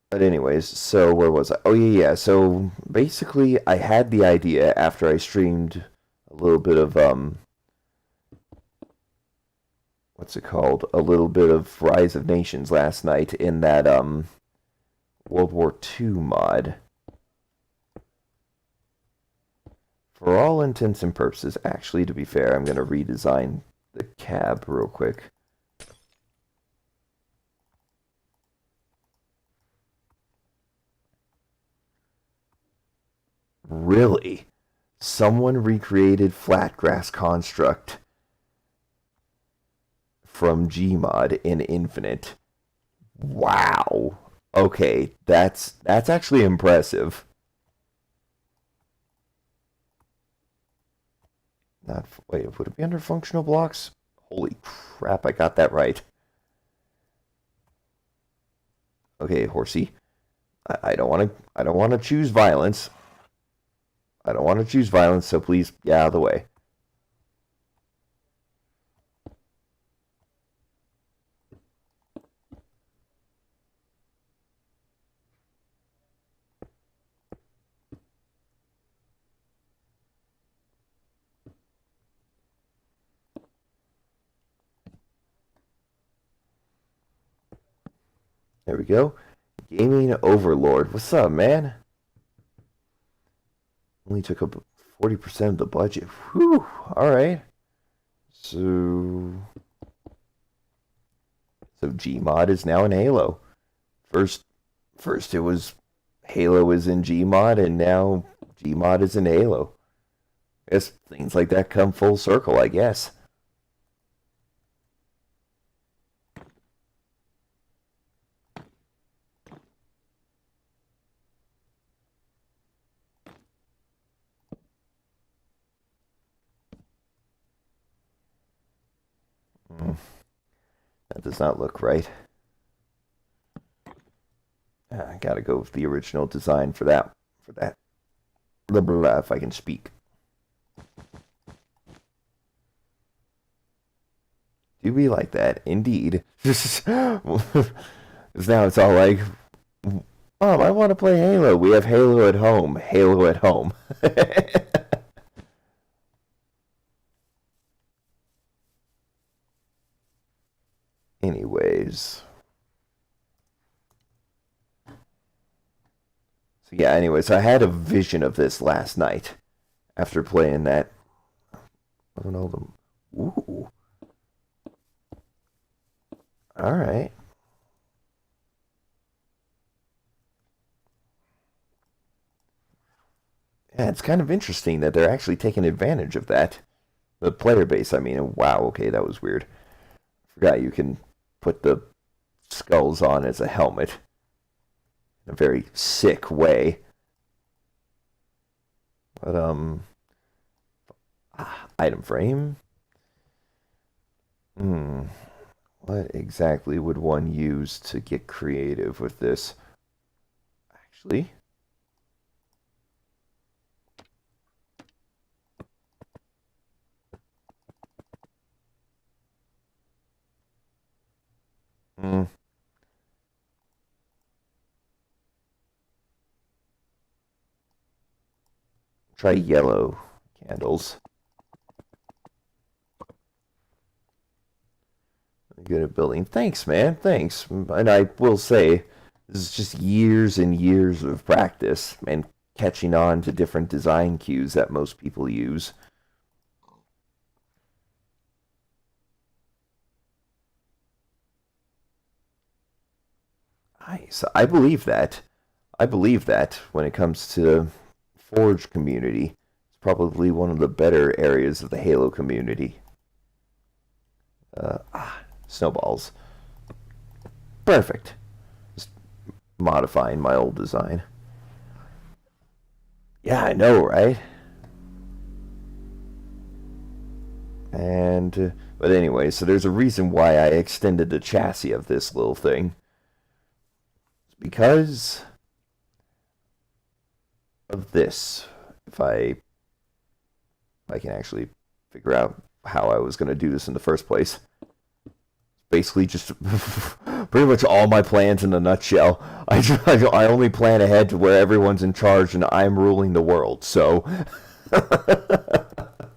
But anyways, so where was I? Oh yeah, yeah. So basically, I had the idea after I streamed a little bit of what's it called? A little bit of Rise of Nations last night in that World War II mod. For all intents and purposes, actually, to be fair, I'm gonna redesign the cab real quick. Really? Someone recreated Flatgrass Construct from Gmod in Infinite. Wow. Okay, that's actually impressive. Not wait, would it be under functional blocks? Holy crap, I got that right. Okay, horsey. I don't want to. I don't want to choose violence. I don't want to choose violence, so please get out of the way. There we go. Gaming Overlord. What's up, man? Only took up 40% of the budget. Whew. All right. So Gmod is now in Halo. First it was Halo is in Gmod, and now Gmod is in Halo. I guess things like that come full circle, I guess. That does not look right. I gotta go with the original design for that. Blah, blah, blah, if I can speak. Do be like that, indeed. Because now it's all like, Mom, I want to play Halo. We have Halo at home. Halo at home. Anyways. So yeah, anyways, I had a vision of this last night after playing that. I don't know them. Ooh. Alright. Yeah, it's kind of interesting that they're actually taking advantage of that. The player base, I mean, wow, okay, that was weird. Forgot you can put the skulls on as a helmet in a very sick way. But, item frame? What exactly would one use to get creative with this? Actually, try yellow candles. Good at building. Thanks, man. Thanks. And I will say, this is just years and years of practice and catching on to different design cues that most people use. Nice. I believe that. I believe that when it comes to Forge community, it's probably one of the better areas of the Halo community. Snowballs. Perfect. Just modifying my old design. Yeah, I know, right? And, but anyway, so there's a reason why I extended the chassis of this little thing. It's because of this. If I can actually figure out how I was going to do this in the first place. Basically just pretty much all my plans in a nutshell. I only plan ahead to where everyone's in charge and I'm ruling the world. So, but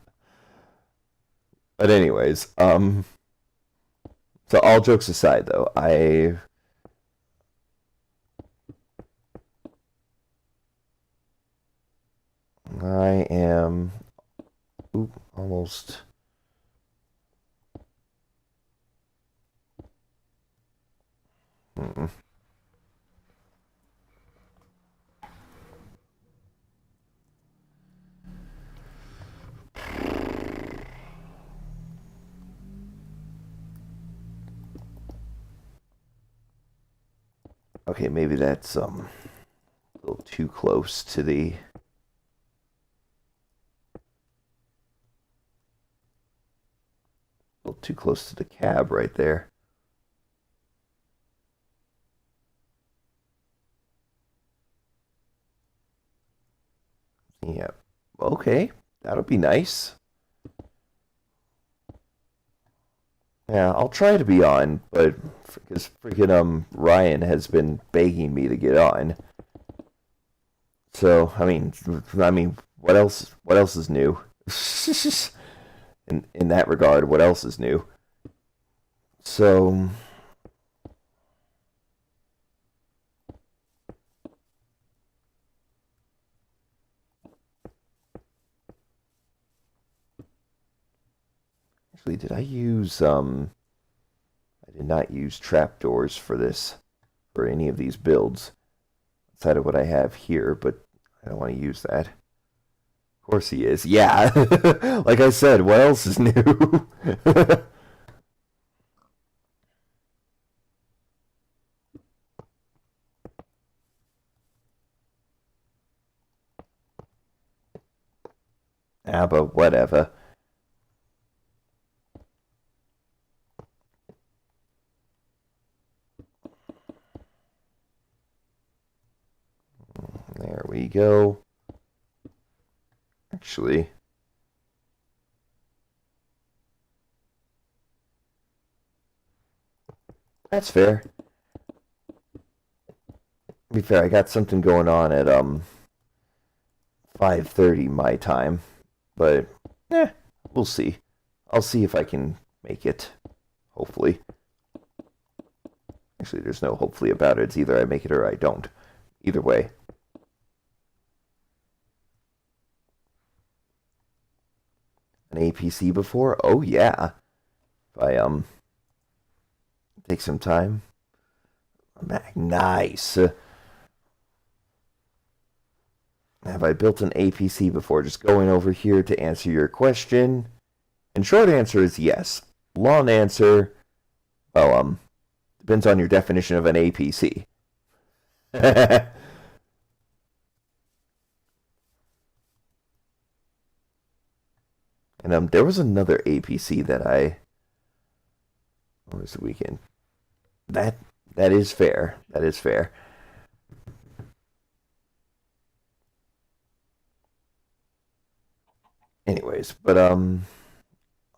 anyways, so all jokes aside, though, I am almost. Okay, maybe that's a little too close to the. A little too close to the cab right there. Yeah. Okay, that'll be nice. Yeah, I'll try to be on, but because freaking Ryan has been begging me to get on. So I mean, what else? What else is new? In that regard, what else is new? So actually, did I use, I did not use trapdoors for this, for any of these builds, outside of what I have here, but I don't want to use that. Of course he is. Yeah, like I said, what else is new? Ah, but whatever. There we go. Actually, that's fair. To be fair, I got something going on at 5:30 my time, but we'll see. I'll see if I can make it. Hopefully. Actually, there's no hopefully about it. It's either I make it or I don't. Either way. An APC before? Oh yeah. If I take some time. I'm back. Nice. Have I built an APC before? Just going over here to answer your question. And short answer is yes. Long answer, well, depends on your definition of an APC. And there was another APC that what was the weekend? That is fair. That is fair. Anyways, but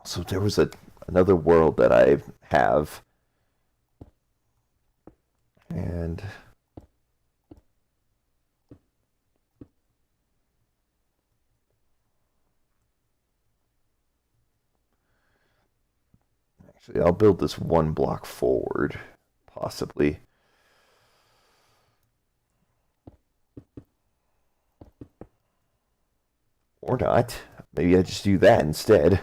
so there was another world that I have, and actually I'll build this one block forward, possibly. Or not. Maybe I just do that instead.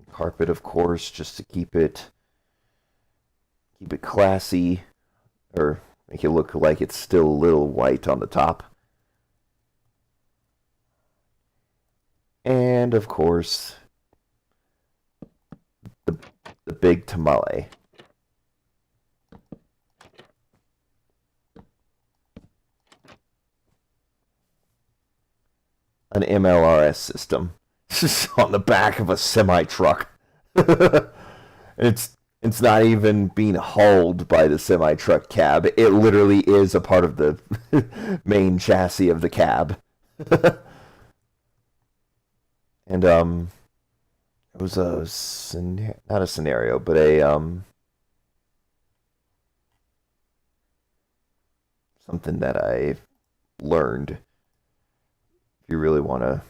Carpet, of course, just to keep it classy, or make it look like it's still a little white on the top. And of course, the big tamale. An MLRS system. On the back of a semi truck. It's not even being hauled by the semi truck cab. It literally is a part of the main chassis of the cab. And it was not a scenario, but a something that I learned. If you really want to,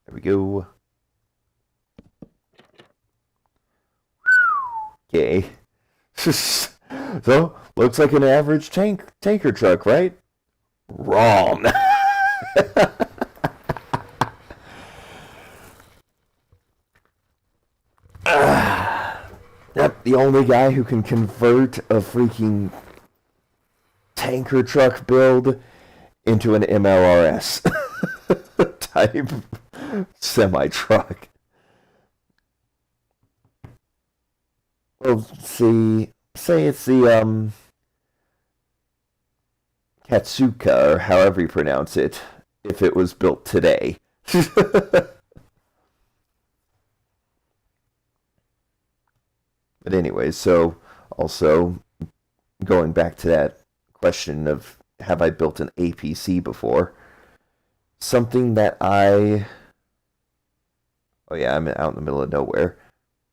there we go. Okay. So looks like an average tanker truck, right? Wrong. Yep, the only guy who can convert a freaking tanker truck build into an MLRS type semi truck. Well, see, say it's the Katsuka, or however you pronounce it, if it was built today. But anyways, so also going back to that question of have I built an APC before? Something that oh yeah, I'm out in the middle of nowhere.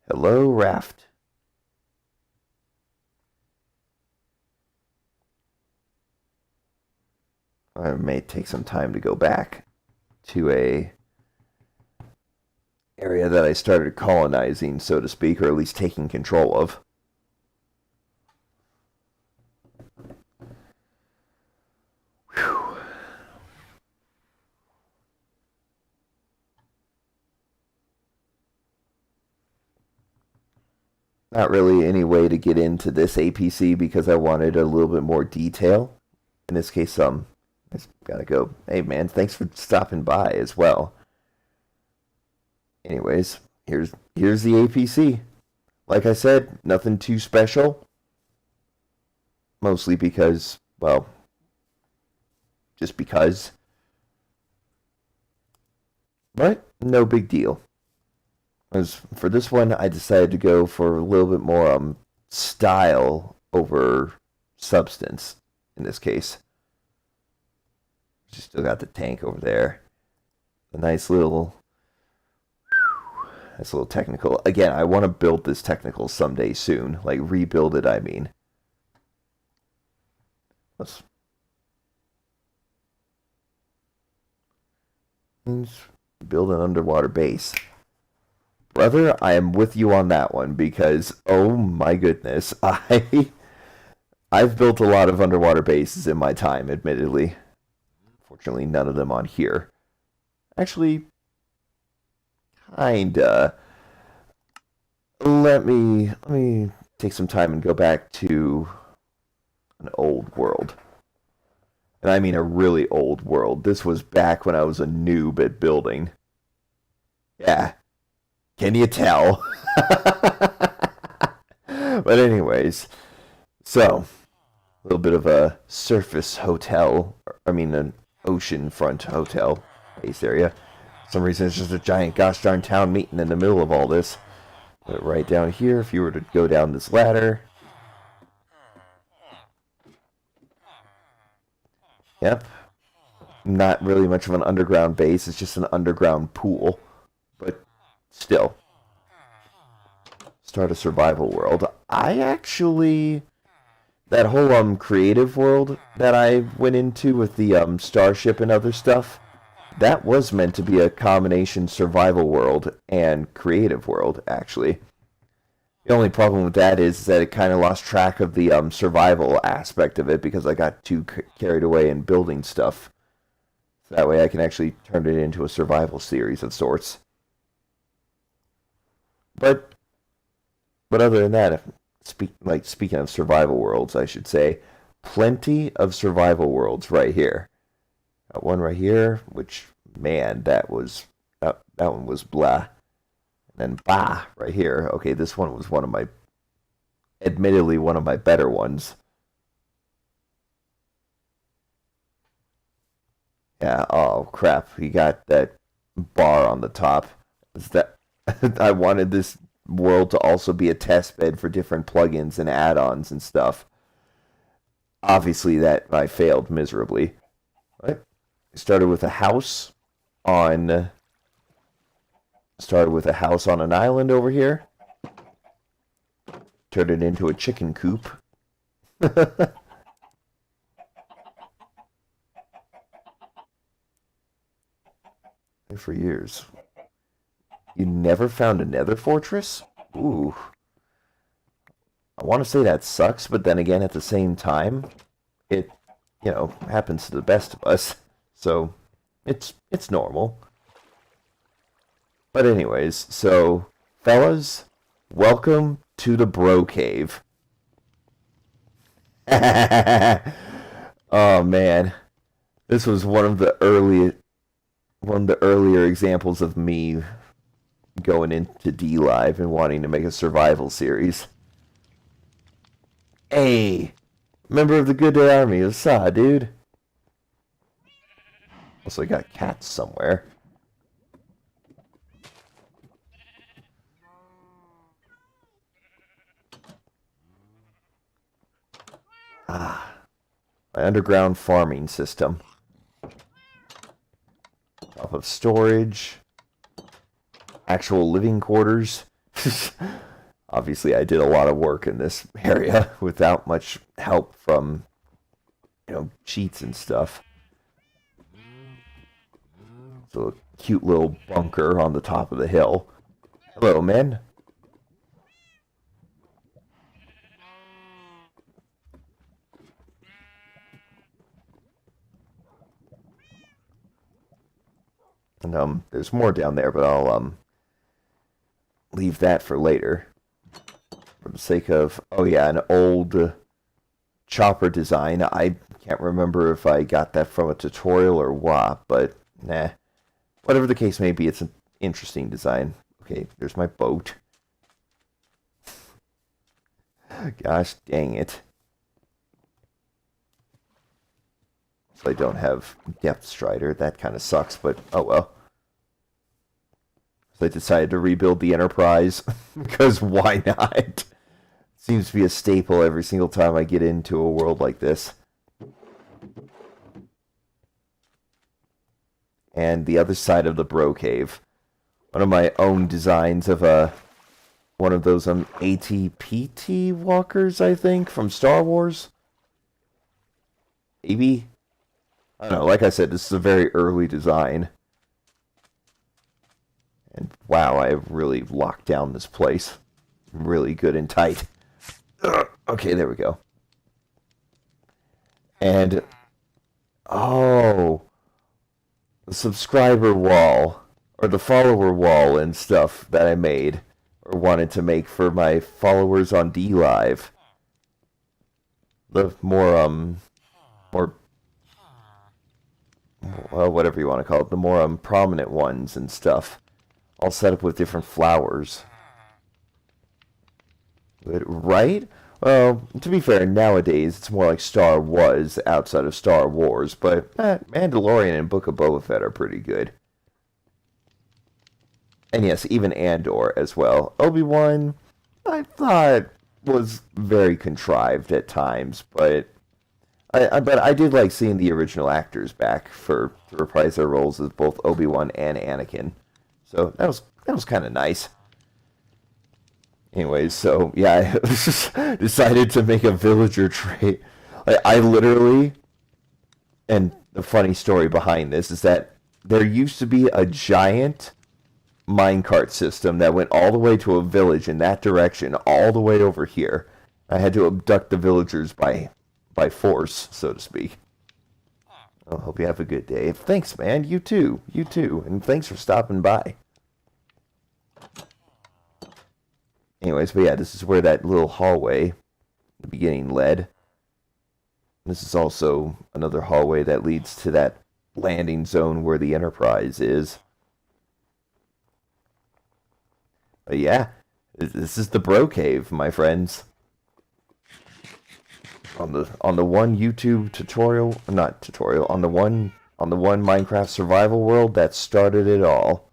Hello, Raft. I may take some time to go back to a area that I started colonizing, so to speak, or at least taking control of. Whew. Not really any way to get into this APC because I wanted a little bit more detail. In this case, I just gotta go. Hey man, thanks for stopping by as well. Anyways, here's the APC. Like I said, nothing too special. Mostly because, well, just because. But no big deal. As for this one, I decided to go for a little bit more style over substance in this case. She still got the tank over there. A nice little technical. Again, I want to build this technical someday soon. Like, rebuild it, I mean. Let's build an underwater base. Brother, I am with you on that one because, oh my goodness, I've built a lot of underwater bases in my time, admittedly. Fortunately, none of them on here. Actually, kinda. Let me take some time and go back to an old world. And I mean a really old world. This was back when I was a noob at building. Yeah. Can you tell? But anyways, so a little bit of a surface hotel. I mean, an oceanfront hotel base area. For some reason, it's just a giant gosh darn town meeting in the middle of all this. But right down here, if you were to go down this ladder. Yep. Not really much of an underground base. It's just an underground pool. But still. Start a survival world. I actually... That whole creative world that I went into with the starship and other stuff, that was meant to be a combination survival world and creative world, actually. The only problem with that is that it kind of lost track of the survival aspect of it because I got too carried away in building stuff. So that way I can actually turn it into a survival series of sorts. But other than that, speaking of survival worlds, I should say, plenty of survival worlds right here. Got one right here, which, man, that one was blah. And then bah, right here. Okay, this one was admittedly one of my better ones. Yeah, oh crap, he got that bar on the top. I wanted this world to also be a test bed for different plugins and add-ons and stuff. Obviously, that I failed miserably. Right? Started with a house on an island over here. Turned it into a chicken coop. For years. You never found a nether fortress? Ooh. I want to say that sucks, but then again, at the same time, it, happens to the best of us. So, it's normal. But anyways, so, fellas, welcome to the Bro Cave. Oh, man. This was one of the earlier examples of me going into D-Live and wanting to make a survival series. Hey, member of the Goodday Army, what's up, dude? Also, I got cats somewhere. Ah, my underground farming system. Top of storage. Actual living quarters. Obviously, I did a lot of work in this area without much help from, cheats and stuff. So cute little bunker on the top of the hill. Hello, man. And there's more down there, but I'll leave that for later. For the sake of, oh yeah, an old chopper design. I can't remember if I got that from a tutorial or what, but nah. Whatever the case may be, it's an interesting design. Okay, there's my boat. Gosh dang it. So I don't have Depth Strider. That kind of sucks, but oh well. So I decided to rebuild the Enterprise, because why not? Seems to be a staple every single time I get into a world like this. And the other side of the Bro Cave. One of my own designs of one of those ATPT walkers, I think, from Star Wars. Maybe? I don't know, like I said, this is a very early design. And wow, I have really locked down this place. Really good and tight. Okay, there we go. And, oh, the subscriber wall, or the follower wall and stuff that I made, or wanted to make for my followers on DLive. The more, well, whatever you want to call it, the more prominent ones and stuff, all set up with different flowers. Right? Well, to be fair, nowadays it's more like Star was outside of Star Wars, but Mandalorian and Book of Boba Fett are pretty good. And yes, even Andor as well. Obi-Wan, I thought, was very contrived at times, but I did like seeing the original actors back to reprise their roles as both Obi-Wan and Anakin. So that was kind of nice. Anyways, so yeah, I just decided to make a villager trait. I literally, and the funny story behind this is that there used to be a giant minecart system that went all the way to a village in that direction, all the way over here. I had to abduct the villagers by force, so to speak. I hope you have a good day. Thanks, man. You too. You too. And thanks for stopping by. Anyways, but yeah, this is where that little hallway in the beginning led. This is also another hallway that leads to that landing zone where the Enterprise is. But yeah, this is the Bro Cave, my friends. On the one YouTube tutorial, not tutorial, on the one Minecraft survival world that started it all.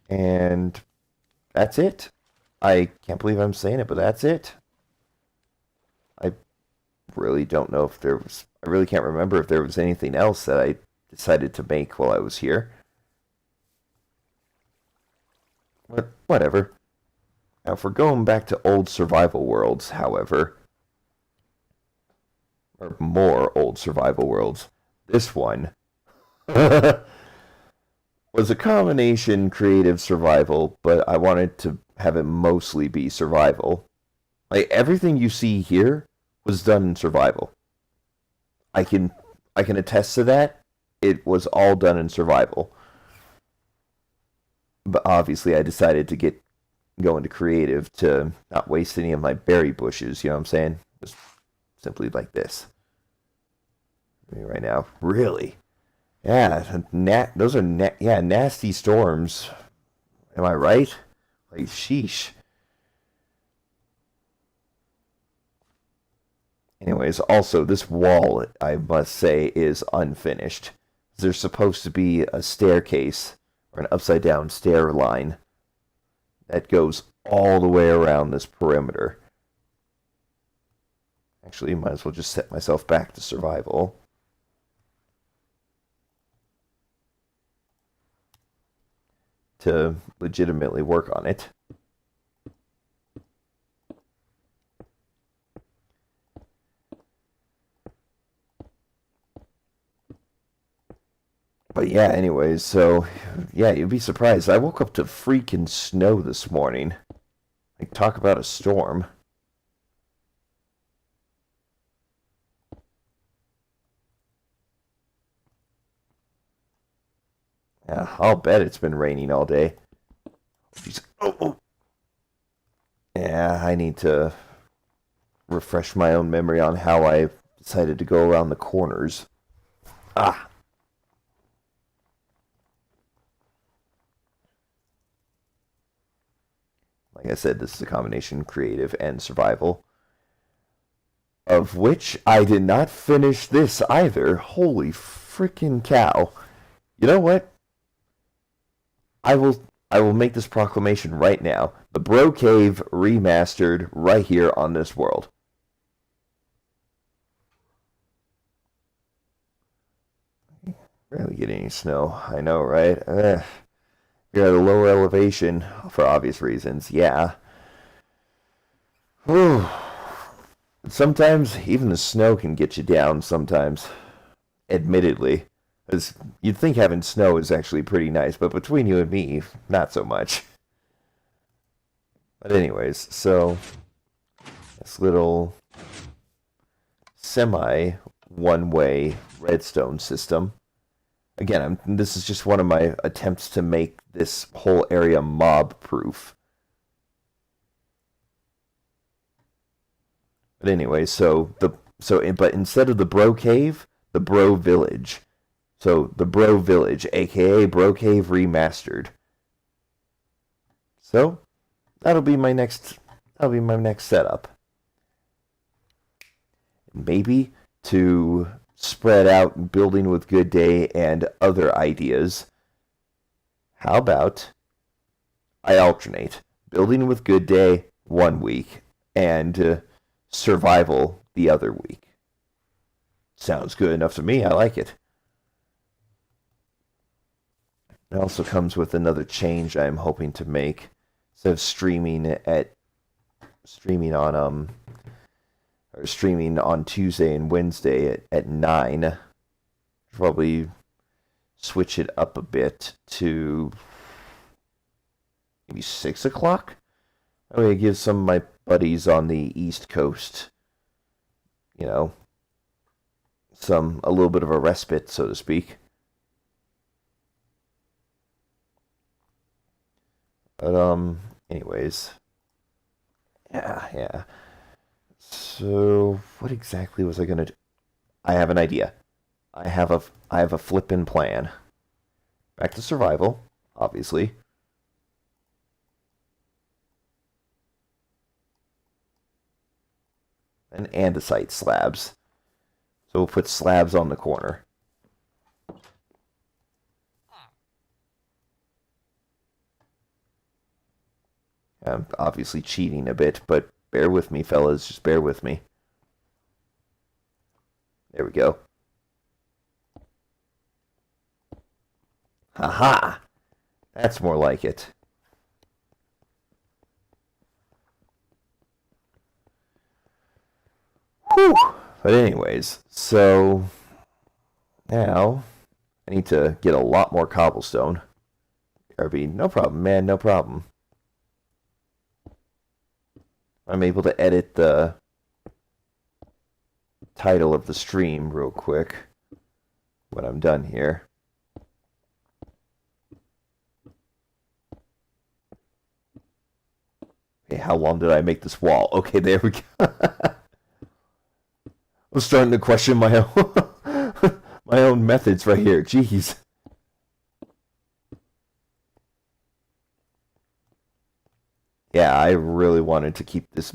And that's it. I can't believe I'm saying it, but that's it. I really don't know if there was... I really can't remember if there was anything else that I decided to make while I was here. But whatever. Now, if we're going back to old survival worlds, however, or more old survival worlds, this one was a combination creative survival, but I wanted to have it mostly be survival. Like, everything you see here was done in survival. I can attest to that. It was all done in survival. But obviously I decided to go into creative to not waste any of my berry bushes, you know what I'm saying? Just simply like this. Right now, really? Yeah, those are nasty storms. Am I right? Like, sheesh. Anyways, also, this wall, I must say, is unfinished. There's supposed to be a staircase, or an upside-down stair line, that goes all the way around this perimeter. Actually, might as well just set myself back to survival. To legitimately work on it. But yeah, anyways, so yeah, you'd be surprised. I woke up to freaking snow this morning. Like, talk about a storm. Yeah, I'll bet it's been raining all day. Oh, oh. Yeah, I need to refresh my own memory on how I decided to go around the corners. Ah, like I said, this is a combination creative and survival. Of which I did not finish this either. Holy freaking cow. You know what? I will make this proclamation right now. The Bro Cave remastered right here on this world. Barely getting any snow. I know, right? You're at a lower elevation for obvious reasons. Yeah. Whew. Sometimes even the snow can get you down sometimes. Admittedly. Because you'd think having snow is actually pretty nice, but between you and me, not so much. But anyways, so this little semi one-way redstone system. Again, this is just one of my attempts to make this whole area mob-proof. But anyway, but instead of the Bro Cave, the Bro Village. So the Bro Village, aka Bro Cave Remastered. So that'll be my next setup. Maybe to spread out building with Goodday and other ideas. How about I alternate building with Goodday one week and survival the other week? Sounds good enough to me. I like it. It also comes with another change I'm hoping to make. Instead of streaming on Tuesday and Wednesday at 9, probably switch it up a bit to maybe 6 o'clock. I'm going to give some of my buddies on the East Coast, a little bit of a respite, so to speak. But anyways, yeah. So what exactly was I gonna do? I have an idea. I have a flippin' plan. Back to survival, obviously. And andesite slabs. So we'll put slabs on the corner. I'm obviously cheating a bit, but bear with me, fellas. Just bear with me. There we go. Haha! That's more like it. Whew! But anyways, so now I need to get a lot more cobblestone. RB, no problem, man, no problem. I'm able to edit the title of the stream real quick when I'm done here. Okay, how long did I make this wall? Okay, there we go. I'm starting to question my own my own methods right here. Jeez. Yeah, I really wanted to keep this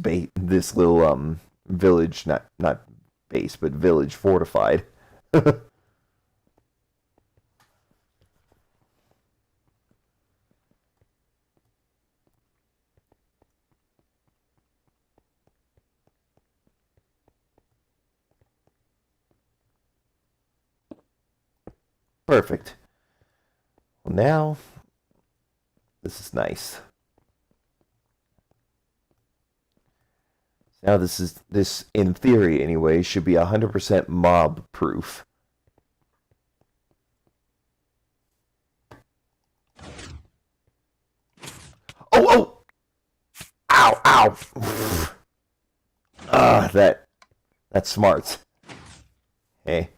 little village, not base, but village fortified. Perfect. Well, now this is nice. Now this in theory anyway should be 100% mob proof. Oh! Ow! Ow! That's smart. Hey.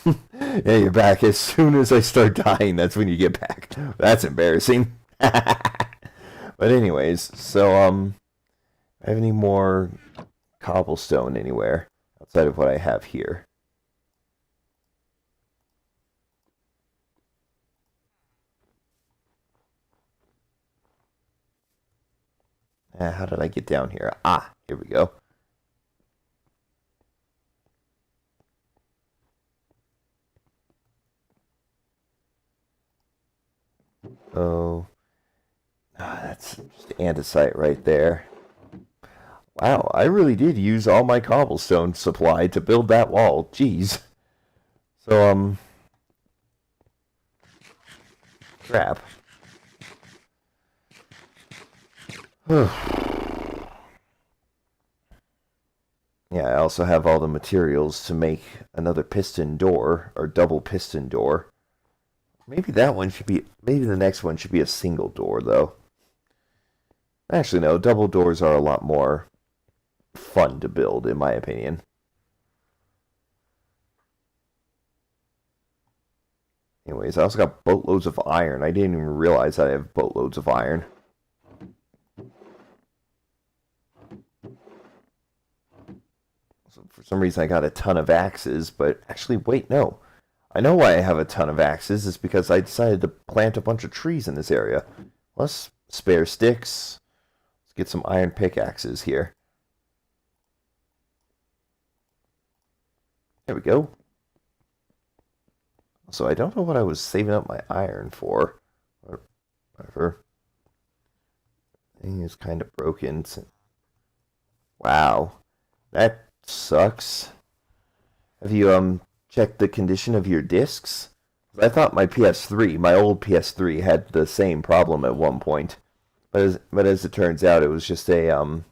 Yeah, you're back. As soon as I start dying, that's when you get back. That's embarrassing. But anyways, so, I have any more cobblestone anywhere outside of what I have here? How did I get down here? Ah, here we go. Oh, that's just andesite right there. Wow, I really did use all my cobblestone supply to build that wall. Jeez. So, crap. Yeah, I also have all the materials to make another piston door, or double piston door. Maybe that one should be, maybe the next one should be a single door, though. Actually, no, double doors are a lot more fun to build, in my opinion. Anyways, I also got boatloads of iron. I didn't even realize I have boatloads of iron. So for some reason, I got a ton of axes, but actually, wait, no. I know why I have a ton of axes. It's because I decided to plant a bunch of trees in this area. Plus, spare sticks. Let's get some iron pickaxes here. There we go. So I don't know what I was saving up my iron for. Whatever. Thing is kind of broken. Wow. That sucks. Have you checked the condition of your discs? I thought my PS3, my old PS3, had the same problem at one point, but as it turns out, it was just a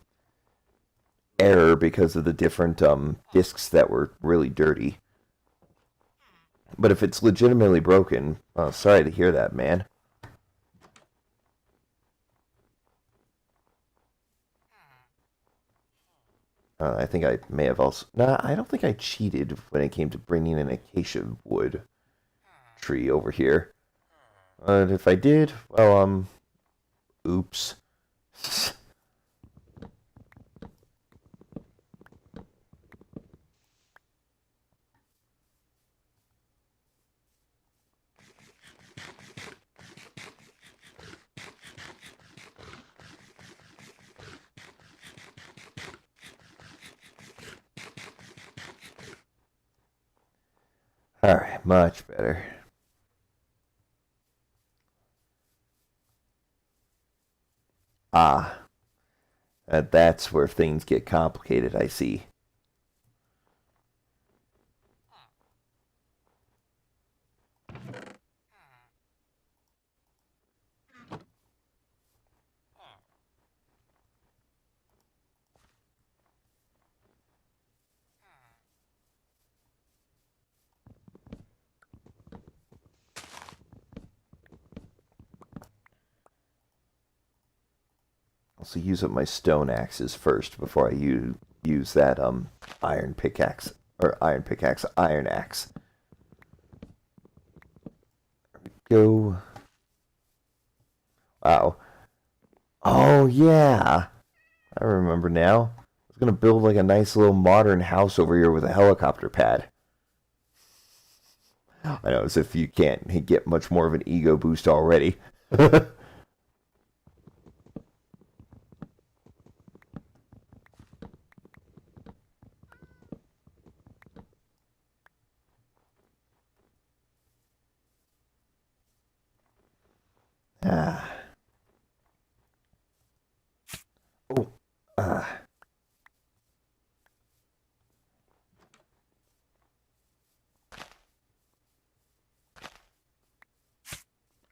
error because of the different discs that were really dirty. But if it's legitimately broken, oh, sorry to hear that, man. I think I may have also. Nah, I don't think I cheated when it came to bringing an acacia wood tree over here. If I did, well, oops. Alright, much better. Ah, that's where things get complicated, I see. Also use up my stone axes first before I use that iron pickaxe or iron axe. There we go. Wow. Oh yeah. I remember now. I was gonna build like a nice little modern house over here with a helicopter pad. I know, as if you can't get much more of an ego boost already. Ah. Oh. Ah.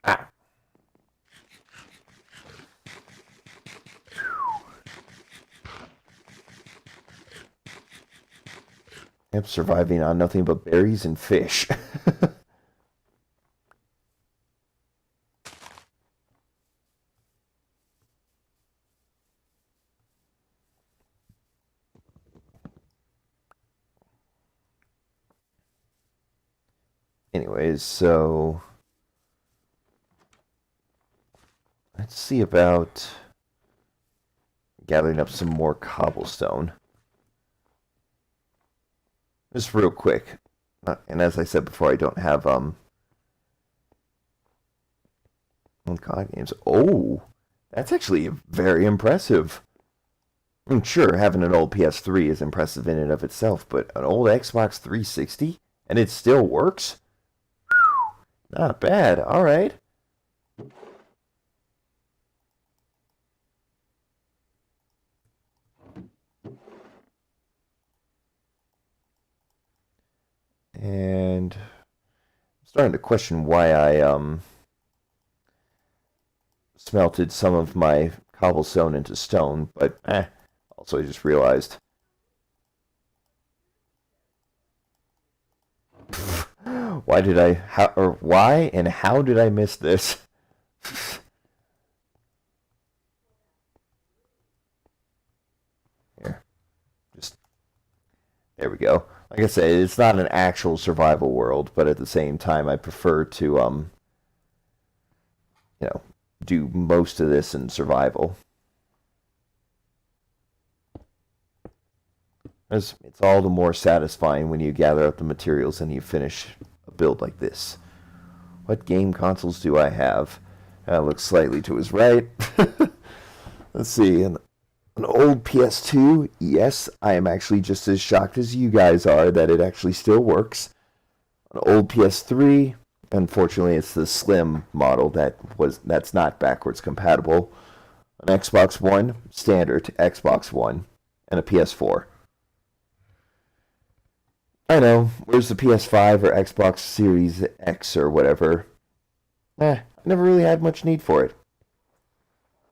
Ah. I'm surviving on nothing but berries and fish. anyways, so let's see about gathering up some more cobblestone. Just real quick. And as I said before, I don't have COD games. Oh, that's actually very impressive. I'm sure having an old PS3 is impressive in and of itself, but an old Xbox 360 and it still works? Not bad. All right. And I'm starting to question why I smelted some of my cobblestone into stone, but also I just realized. Why did I why and how did I miss this? Here. Just there we go. Like I said, it's not an actual survival world, but at the same time I prefer to you know, do most of this in survival. It's all the more satisfying when you gather up the materials and you finish a build like this. What game consoles do I have? I look slightly to his right. Let's see. An old PS2. Yes, I am actually just as shocked as you guys are that it actually still works. An old PS3. Unfortunately, it's the slim model that's not backwards compatible. An Xbox One, standard Xbox One, and a PS4. I know, where's the PS5 or Xbox Series X or whatever? I never really had much need for it.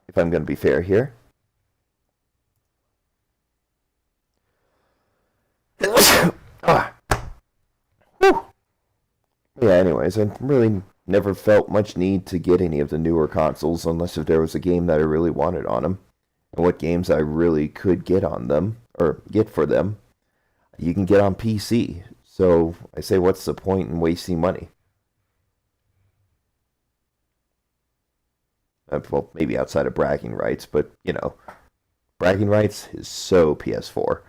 If I'm going to be fair here. Yeah, anyways, I really never felt much need to get any of the newer consoles unless if there was a game that I really wanted on them. And what games I really could get on them, or get for them, you can get on PC. So I say, what's the point in wasting money? Well, maybe outside of bragging rights, but, you know, bragging rights is so PS4.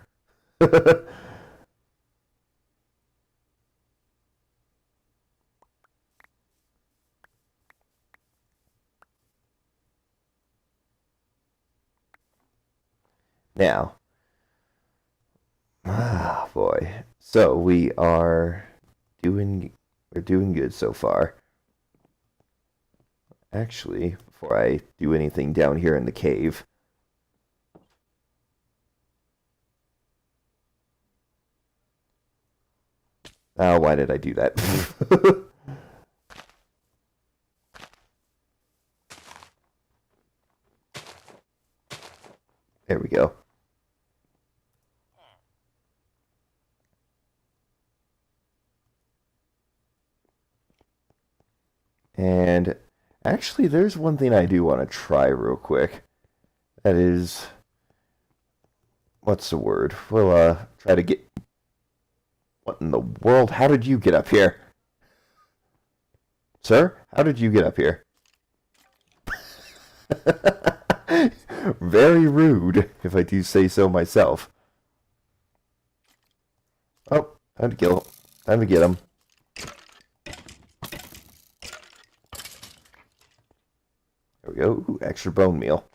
Now, boy. So we're doing good so far. Actually, before I do anything down here in the cave, why did I do that? There we go. And actually, there's one thing I do want to try real quick. That is, what's the word? We'll try to get. What in the world? How did you get up here? Sir, how did you get up here? Very rude, if I do say so myself. Oh, time to kill him. Time to get him. There we go. Ooh, extra bone meal.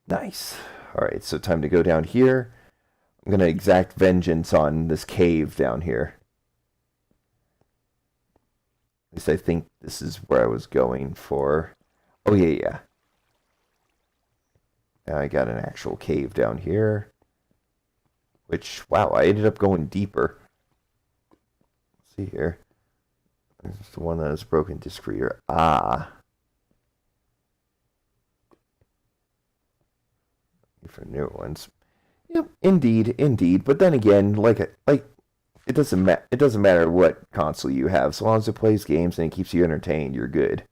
Nice. Alright, so time to go down here. I'm going to exact vengeance on this cave down here. At least I think this is where I was going for. Oh, yeah. Now I got an actual cave down here. Which, wow, I ended up going deeper. Let's see here. This is the one that is broken disc reader. For new ones. Yep, indeed. But then again, like it doesn't matter what console you have, so long as it plays games and it keeps you entertained, you're good.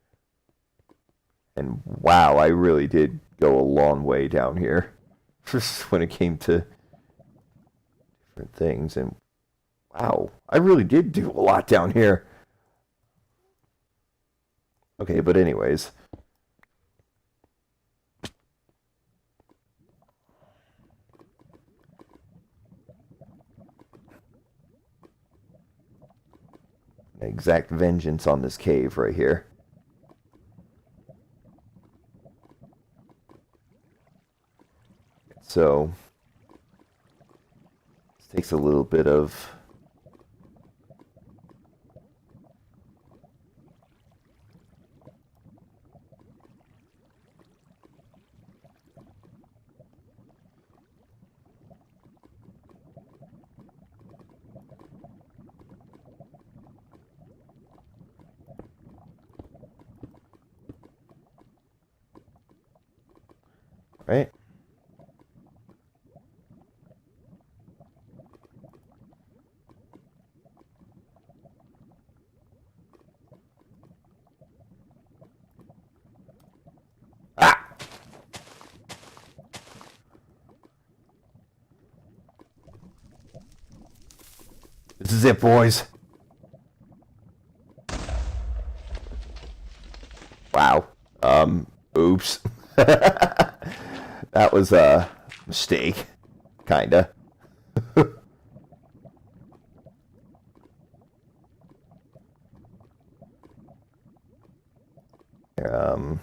And wow, I really did go a long way down here. Just when it came to different things. And wow, I really did do a lot down here. Okay, but anyways. Exact vengeance on this cave right here. So, this takes a little bit of right? Ah! This is it, boys. Wow. Oops. That was a mistake. Kinda. um...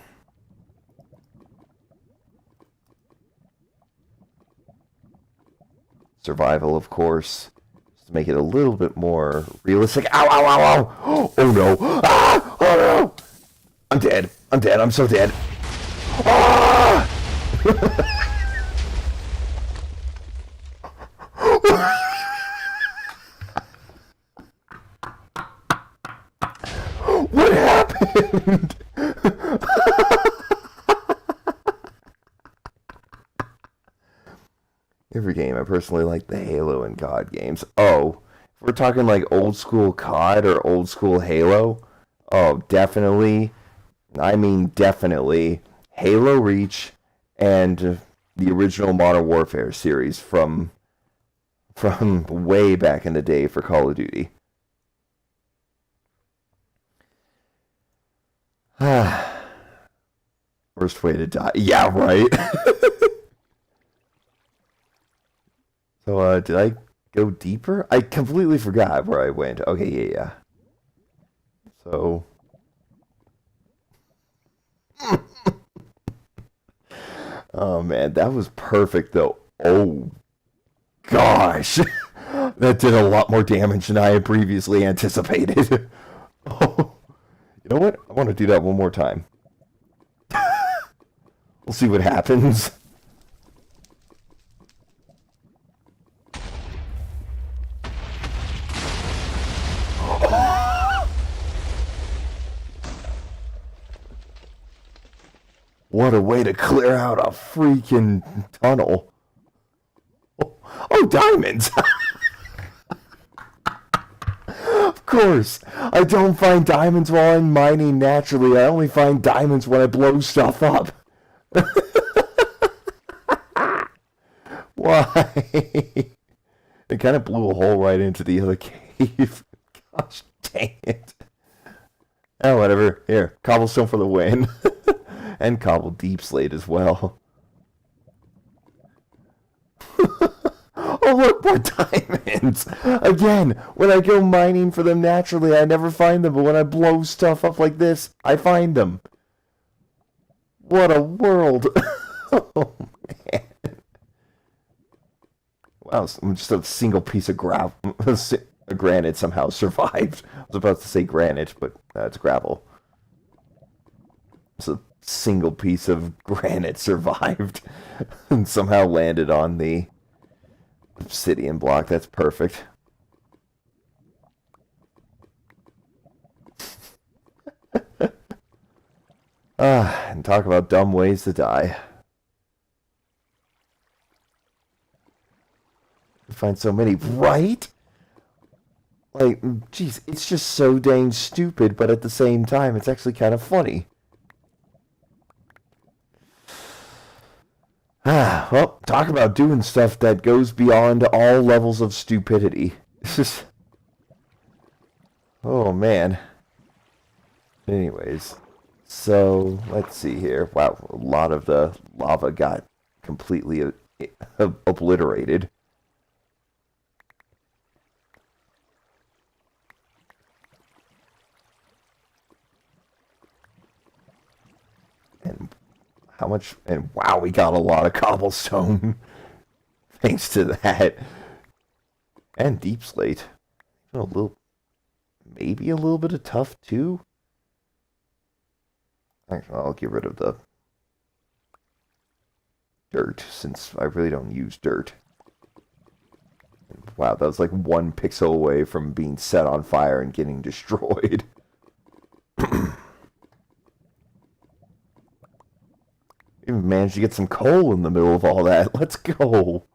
Survival, of course. Just to make it a little bit more realistic. Ow, ow, ow, ow! Oh no! Ah! Oh no! I'm dead. I'm dead. I'm so dead. Ah! What happened? Every game, I personally like the Halo and COD games. Oh, if we're talking like old school COD or old school Halo, oh, definitely. I mean, definitely. Halo Reach and the original Modern Warfare series from way back in the day for Call of Duty. Worst way to die. Yeah, right. So, did I go deeper? I completely forgot where I went. Okay, yeah, yeah. So, oh man, that was perfect though. Oh gosh, that did a lot more damage than I had previously anticipated. Oh, you know what? I want to do that one more time. We'll see what happens. What a way to clear out a freaking tunnel. Oh, diamonds! Of course. I don't find diamonds while I'm mining naturally. I only find diamonds when I blow stuff up. Why? It kind of blew a hole right into the other cave. Gosh dang it. Oh, whatever. Here, cobblestone for the win. And cobble deep slate as well. Oh, look, more diamonds! Again, when I go mining for them naturally, I never find them, but when I blow stuff up like this, I find them. What a world! Oh, man. Wow, just a single piece of granite somehow survived. I was about to say granite, but it's gravel. It's a single piece of granite survived and somehow landed on the obsidian block. That's perfect. And talk about dumb ways to die. You find so many, right? Like, jeez, it's just so dang stupid, but at the same time, it's actually kind of funny. Well, talk about doing stuff that goes beyond all levels of stupidity. This is... Oh, man. Anyways, so let's see here. Wow, a lot of the lava got completely obliterated. And how much? And wow, we got a lot of cobblestone thanks to that. And deep slate. A little, maybe a little bit of tough too. Actually, I'll get rid of the dirt since I really don't use dirt. Wow, that was like 1 pixel away from being set on fire and getting destroyed. Even managed to get some coal in the middle of all that. Let's go.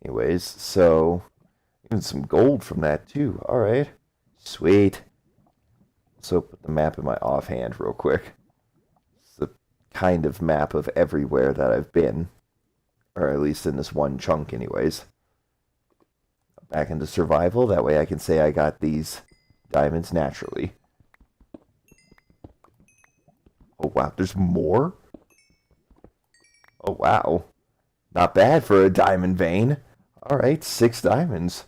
Anyways, so even some gold from that too. All right, sweet. So put the map in my offhand real quick. It's the kind of map of everywhere that I've been, or at least in this one chunk, anyways. Back into survival. That way I can say I got these diamonds naturally. Oh wow, there's more? Oh wow. Not bad for a diamond vein. Alright, 6 diamonds.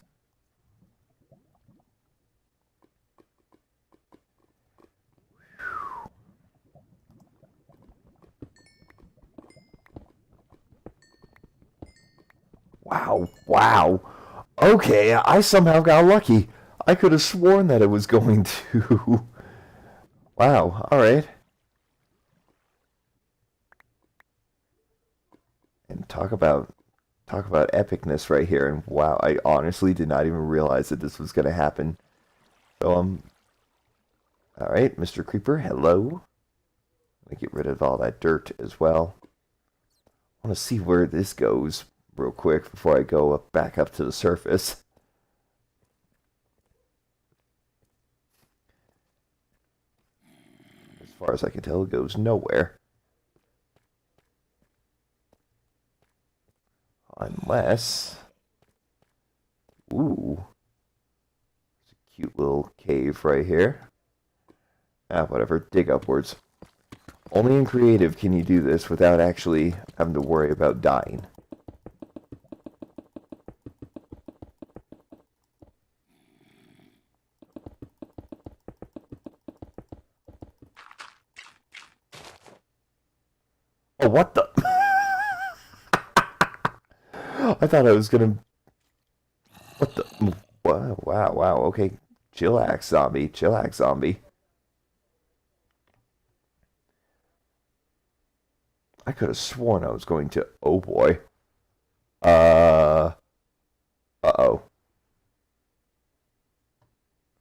Wow, wow. Okay, I somehow got lucky. I could have sworn that it was going to. Wow, alright. And talk about epicness right here. And wow, I honestly did not even realize that this was going to happen. So all right, Mr. Creeper, hello. Let me get rid of all that dirt as well. I want to see where this goes real quick before I go back up to the surface. As far as I can tell, it goes nowhere. Unless... Ooh. It's a cute little cave right here. Whatever. Dig upwards. Only in creative can you do this without actually having to worry about dying. Oh, what the... I thought I was gonna... What the... Wow, wow, wow. Okay. Chillax, zombie. Chillax, zombie. I could have sworn I was going to... Oh, boy. Uh-oh.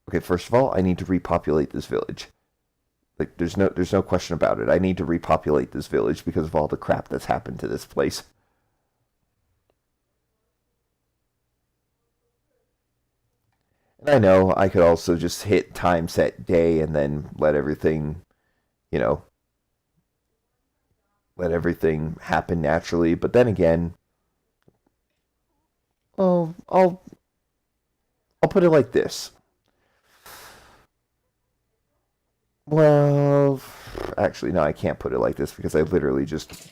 Okay, first of all, I need to repopulate this village. Like, there's no question about it. I need to repopulate this village because of all the crap that's happened to this place. And I know I could also just hit time set day and then let everything, you know, let everything happen naturally. But then again, oh, I'll put it like this. Well, actually, no, I can't put it like this because I literally just...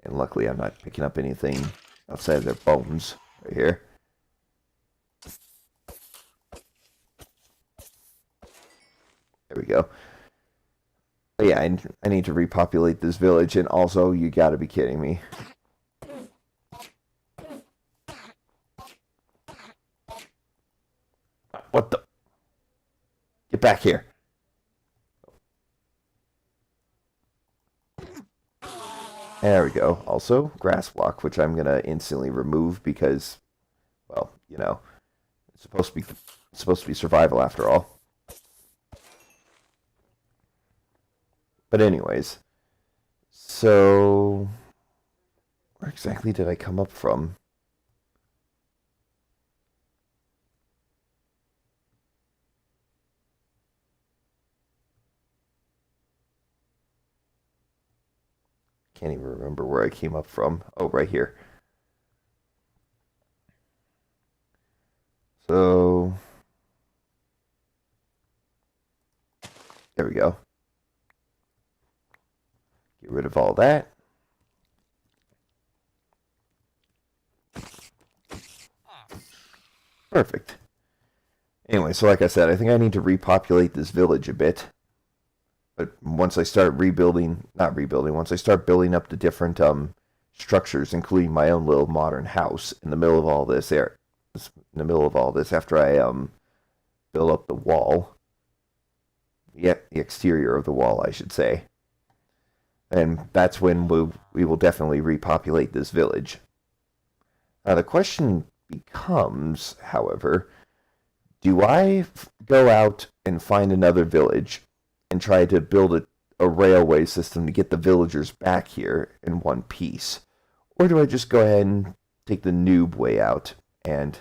And luckily I'm not picking up anything outside of their bones right here. There we go. But yeah, I need to repopulate this village, and also, you gotta be kidding me. What the? Get back here. There we go. Also, grass block, which I'm gonna instantly remove because, well, you know, it's supposed to be survival after all. But anyways, so Where exactly did I come up from? Can't even remember where I came up from. Oh, right here. So, there we go. Get rid of all that. Perfect. Anyway, so like I said, I think I need to repopulate this village a bit. But once I start once I start building up the different structures, including my own little modern house in the middle of all this after I build up the wall, the exterior of the wall, I should say, and that's when we will definitely repopulate this village. Now the question becomes, however, do I go out and find another village and try to build a railway system to get the villagers back here in one piece? Or do I just go ahead and take the noob way out? And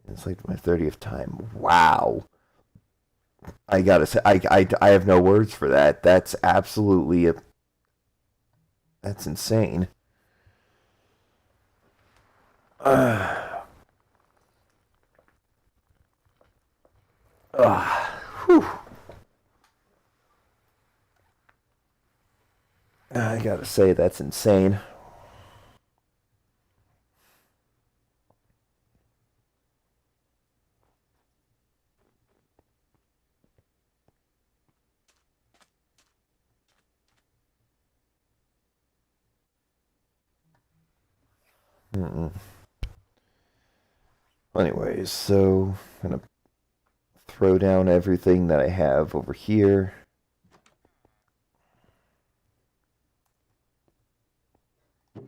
it's like my 30th time. Wow. I gotta say, I have no words for that. That's absolutely that's insane. Uh, whew. I gotta say, that's insane. Mm-mm. Anyways, so I'm gonna throw down everything that I have over here. At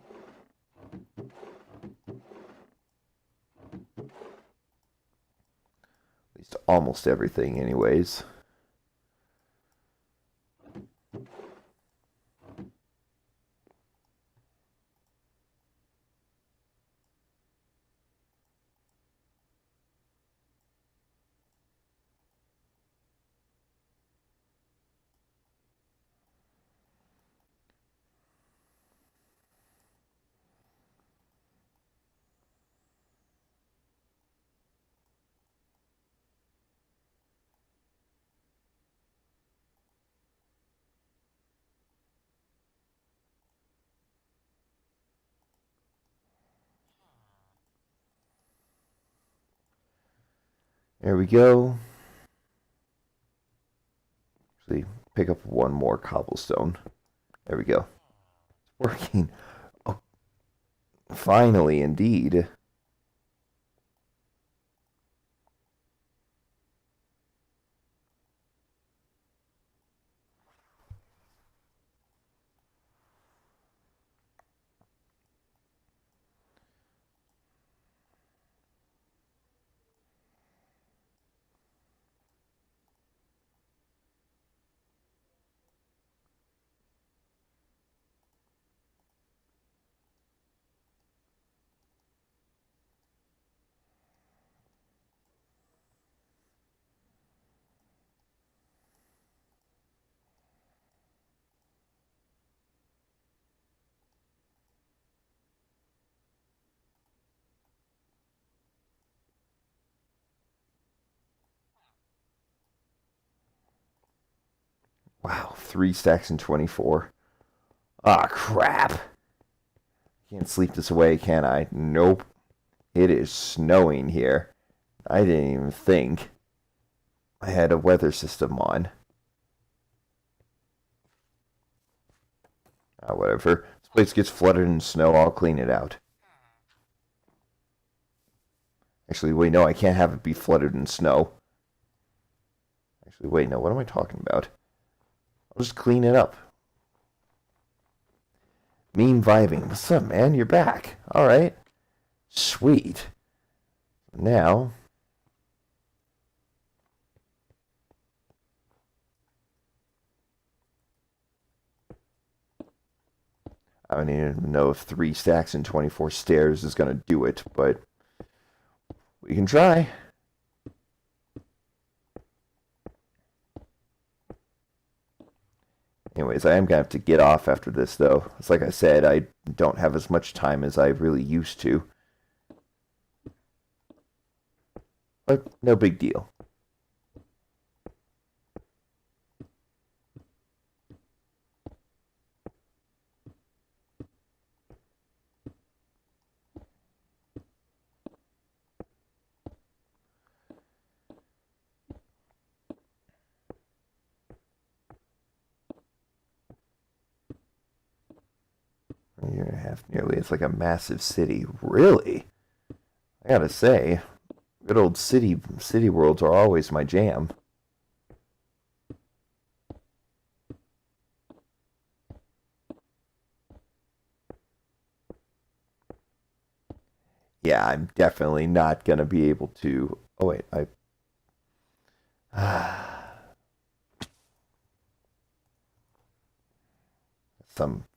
least almost everything, anyways. There we go. Actually, pick up one more cobblestone. There we go. It's working. Oh, finally, indeed. Wow, 3 stacks and 24. Ah, crap. Can't sleep this away, can I? Nope. It is snowing here. I didn't even think I had a weather system on. Ah, whatever. This place gets flooded in snow, I'll clean it out. Actually, wait, no, I can't have it be flooded in snow. Actually, wait, no, what am I talking about? I'll just clean it up. Meme vibing. What's up, man? You're back. All right. Sweet. Now, I don't even know if 3 stacks and 24 stairs is going to do it, but we can try. Anyways, I am going to have to get off after this, though. It's like I said, I don't have as much time as I really used to. But no big deal. A year and a half nearly. It's like a massive city. Really? I gotta say, good old city worlds are always my jam. Yeah, I'm definitely not gonna be able to. Oh wait, I.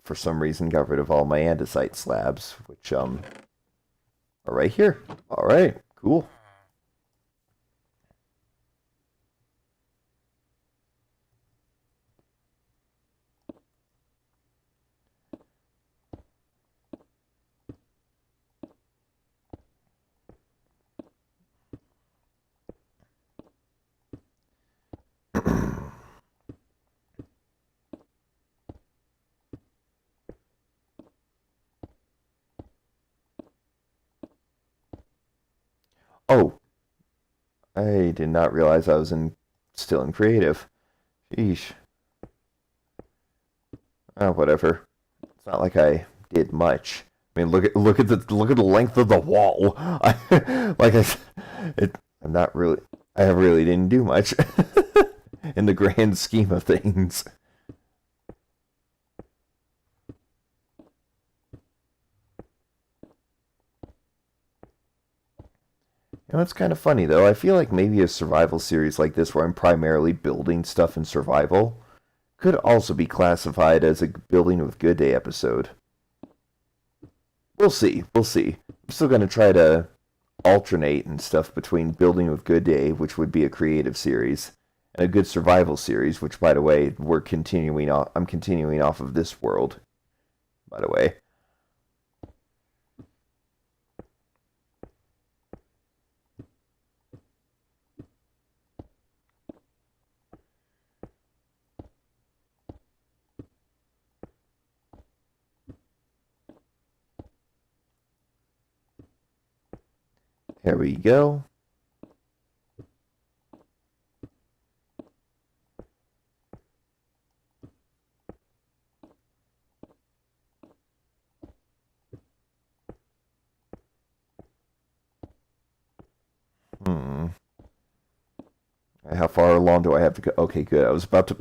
For some reason got rid of all my andesite slabs, which are right here. All right, cool. Oh, I did not realize I was still in creative. Sheesh. Oh, whatever. It's not like I did much. I mean, look at the length of the wall. Like I, I'm not really. I really didn't do much in the grand scheme of things. You know, it's kind of funny though. I feel like maybe a survival series like this, where I'm primarily building stuff in survival, could also be classified as a building with good day episode. We'll see. We'll see. I'm still gonna try to alternate and stuff between building with good day, which would be a creative series, and a good survival series, which, by the way, we're continuing off. I'm continuing off of this world, by the way. There we go. Hmm. How far along do I have to go? Okay, good. I was about to,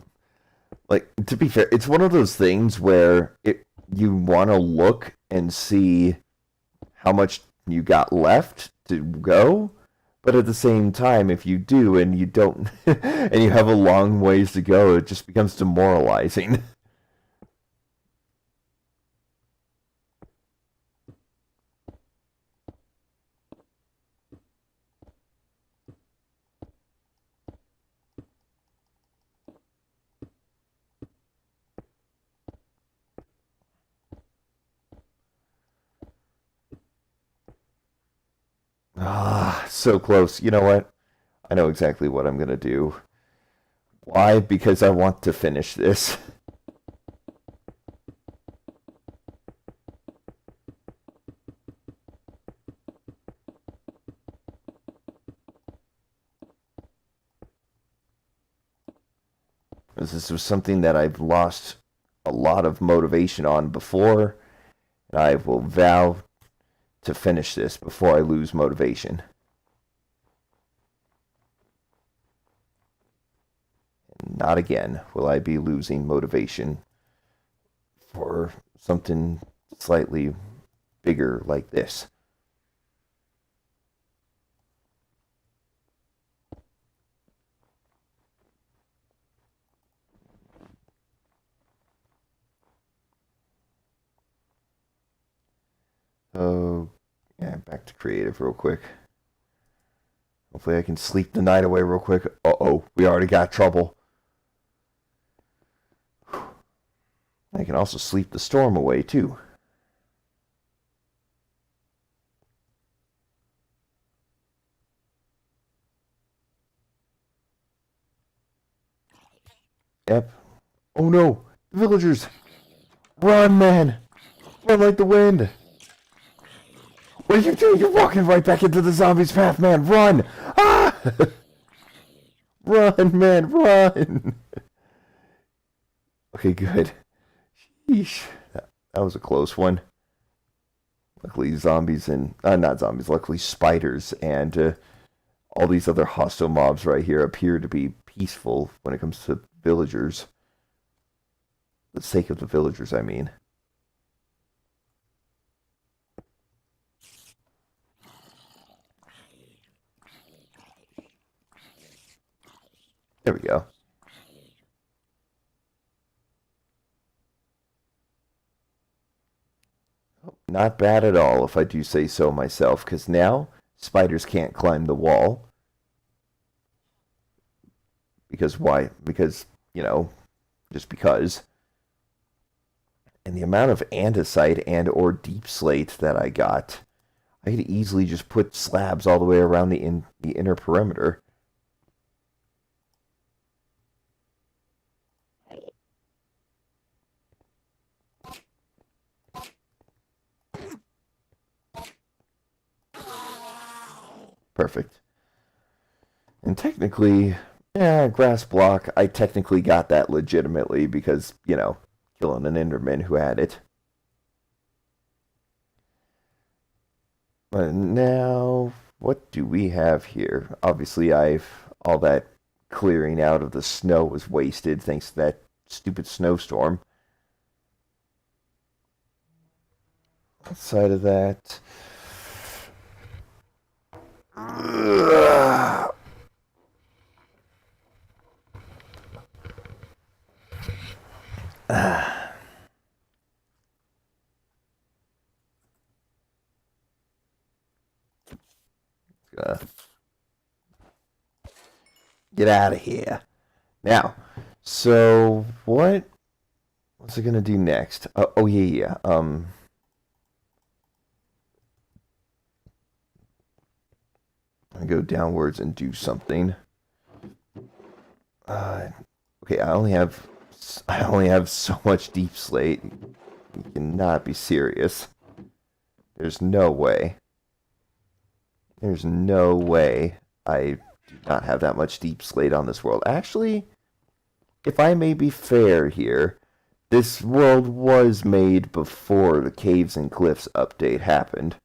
like, to be fair, it's one of those things where you want to look and see how much you got left to go, but at the same time, if you do and you don't, and you have a long ways to go, it just becomes demoralizing. Ah, so close. You know what? I know exactly what I'm gonna do. Why? Because I want to finish this. This was something that I've lost a lot of motivation on before, and I will vow to finish this before I lose motivation. Not again will I be losing motivation for something slightly bigger like this. Oh, yeah, back to creative real quick. Hopefully I can sleep the night away real quick. Uh-oh, we already got trouble. I can also sleep the storm away, too. Yep. Oh no! The villagers! Run, man! Run like the wind! What are you doing? You're walking right back into the zombies' path, man! Run! Ah! Run, man, run! Okay, good. Sheesh. That was a close one. Luckily, zombies and... not zombies, luckily spiders and all these other hostile mobs right here appear to be peaceful when it comes to villagers. For the sake of the villagers, I mean. There we go. Not bad at all, if I do say so myself, because now spiders can't climb the wall. Because why? Because, just because. And the amount of andesite and or deep slate that I got, I could easily just put slabs all the way around the inner perimeter. Perfect. And technically, grass block, I technically got that legitimately because, killing an Enderman who had it. But now, what do we have here? Obviously, all that clearing out of the snow was wasted thanks to that stupid snowstorm. Outside of that... Get out of here. Now, so what's it gonna do next? Oh yeah. I go downwards and do something. Okay, I only have so much deep slate. You cannot be serious. There's no way. There's no way I do not have that much deep slate on this world. Actually, if I may be fair here, this world was made before the Caves and Cliffs update happened.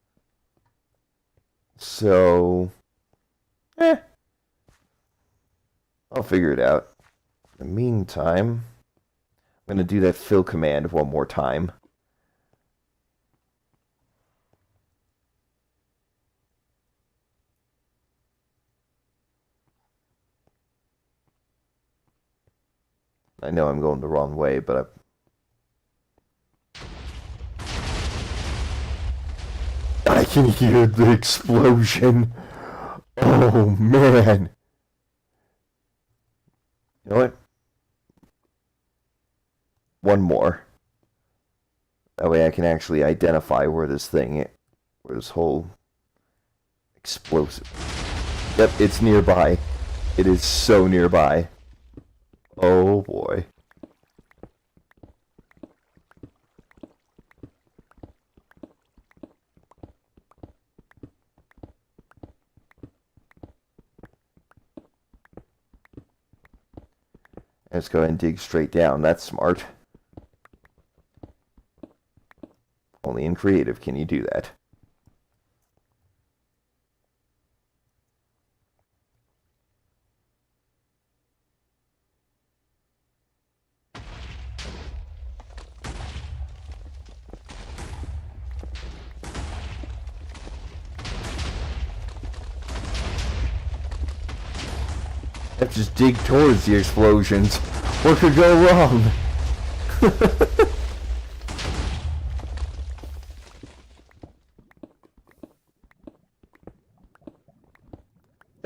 So, I'll figure it out. In the meantime, I'm going to do that fill command one more time. I know I'm going the wrong way, but I can hear the explosion. Oh, man. You know what? One more. That way I can actually identify where this whole explosive... Yep, it's nearby. It is so nearby. Oh boy. Let's go ahead and dig straight down. That's smart. Only in creative can you do that. Let's just dig towards the explosions. What could go wrong?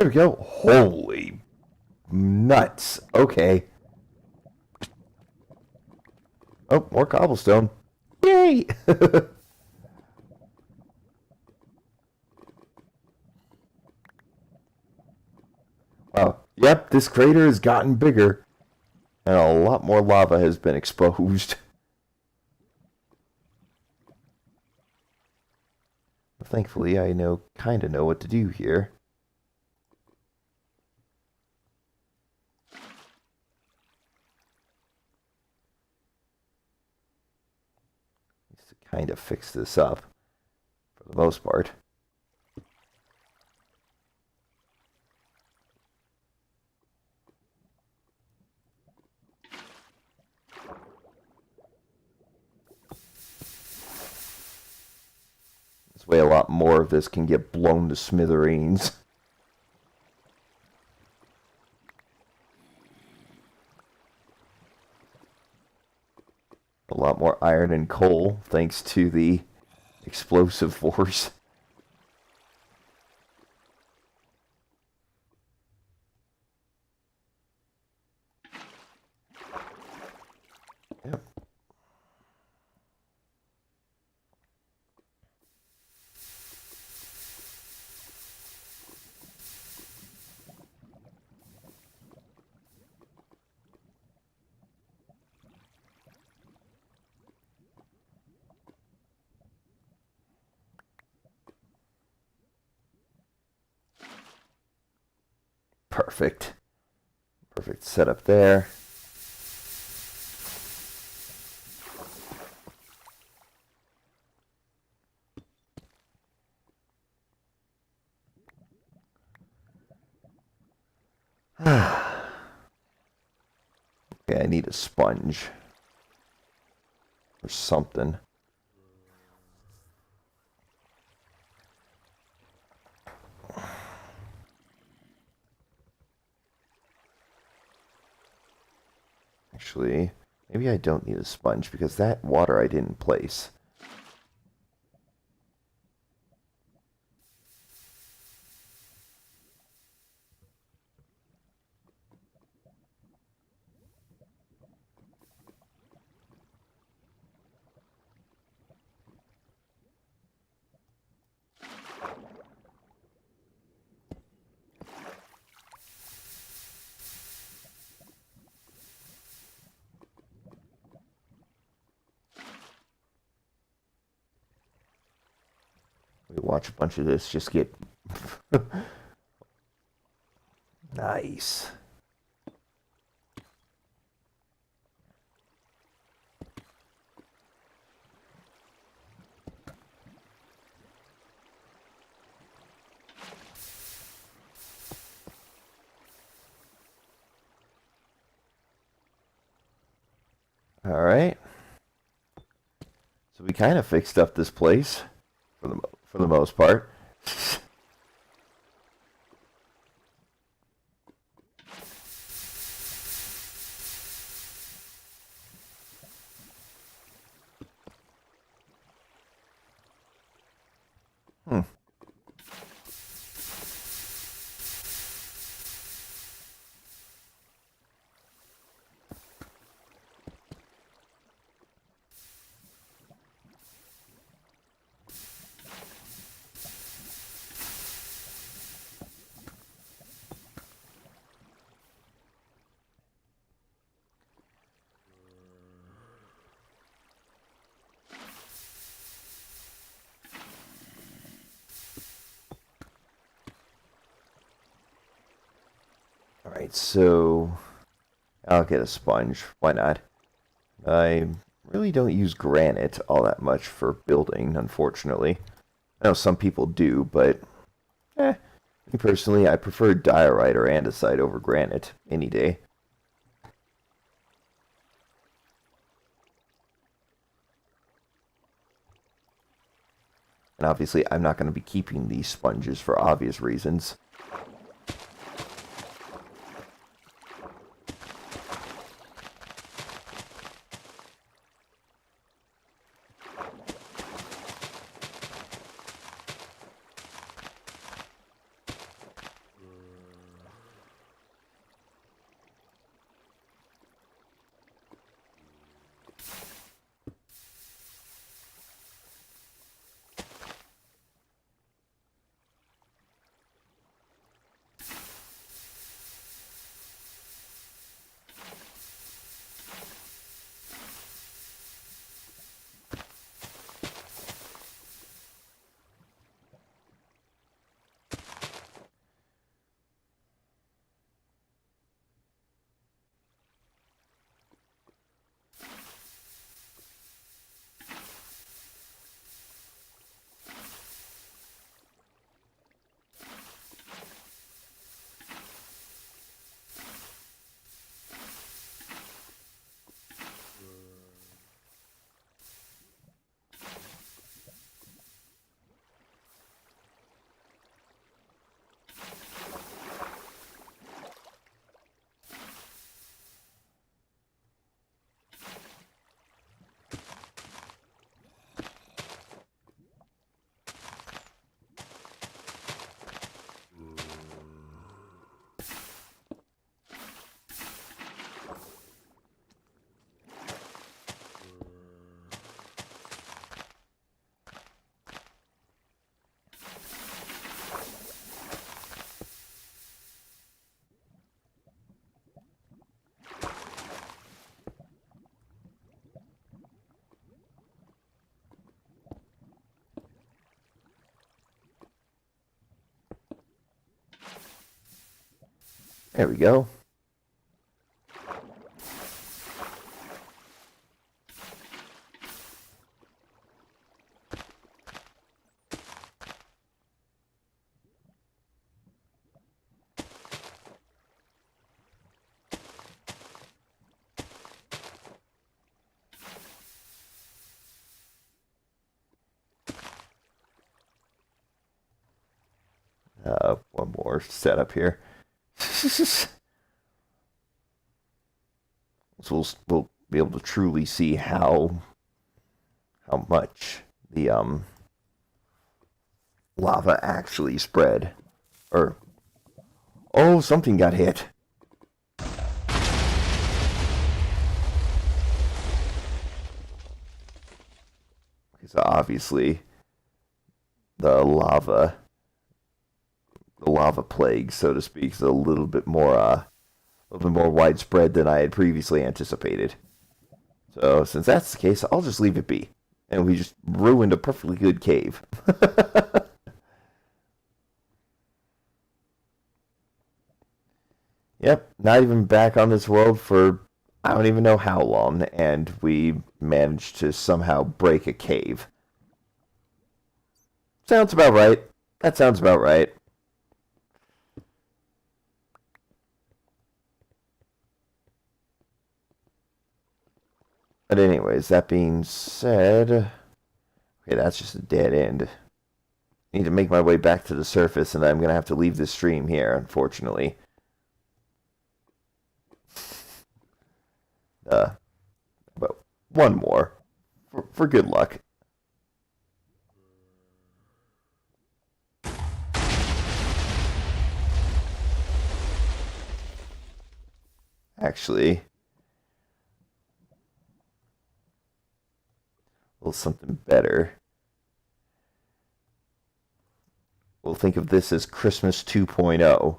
There we go. Holy nuts. Okay. Oh, more cobblestone. Yay! Wow. Yep, this crater has gotten bigger. And a lot more lava has been exposed. Thankfully, I kinda know what to do here. Just to kind of fix this up, for the most part. This way a lot more of this can get blown to smithereens. A lot more iron and coal, thanks to the explosive force. Yep. Perfect. Perfect setup there. Okay, I need a sponge. Or something. Actually, maybe I don't need a sponge because that water I didn't place. We watch a bunch of this just get nice. All right. So we kind of fixed up this place for the most part. Hmm. All right, so I'll get a sponge. Why not? I really don't use granite all that much for building, unfortunately. I know some people do, but me personally, I prefer diorite or andesite over granite any day. And obviously, I'm not going to be keeping these sponges for obvious reasons. There we go. One more setup here. So we'll be able to truly see how much the lava actually spread. Or oh, something got hit. So obviously the lava plague, so to speak, is a little bit more widespread than I had previously anticipated. So since that's the case, I'll just leave it be, and we just ruined a perfectly good cave. Yep, not even back on this world for I don't even know how long, and we managed to somehow break a cave. Sounds about right. That sounds about right. But anyways, that being said, okay, that's just a dead end. I need to make my way back to the surface, and I'm going to have to leave this stream here, unfortunately. But one more, for good luck. Actually, a little something better. We'll think of this as Christmas 2.0.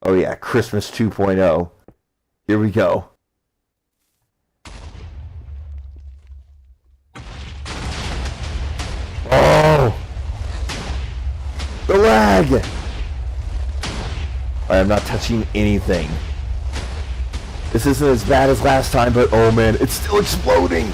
Oh yeah, Christmas 2.0. Here we go. Oh! The lag! I'm not touching anything. This isn't as bad as last time, but oh man, it's still exploding!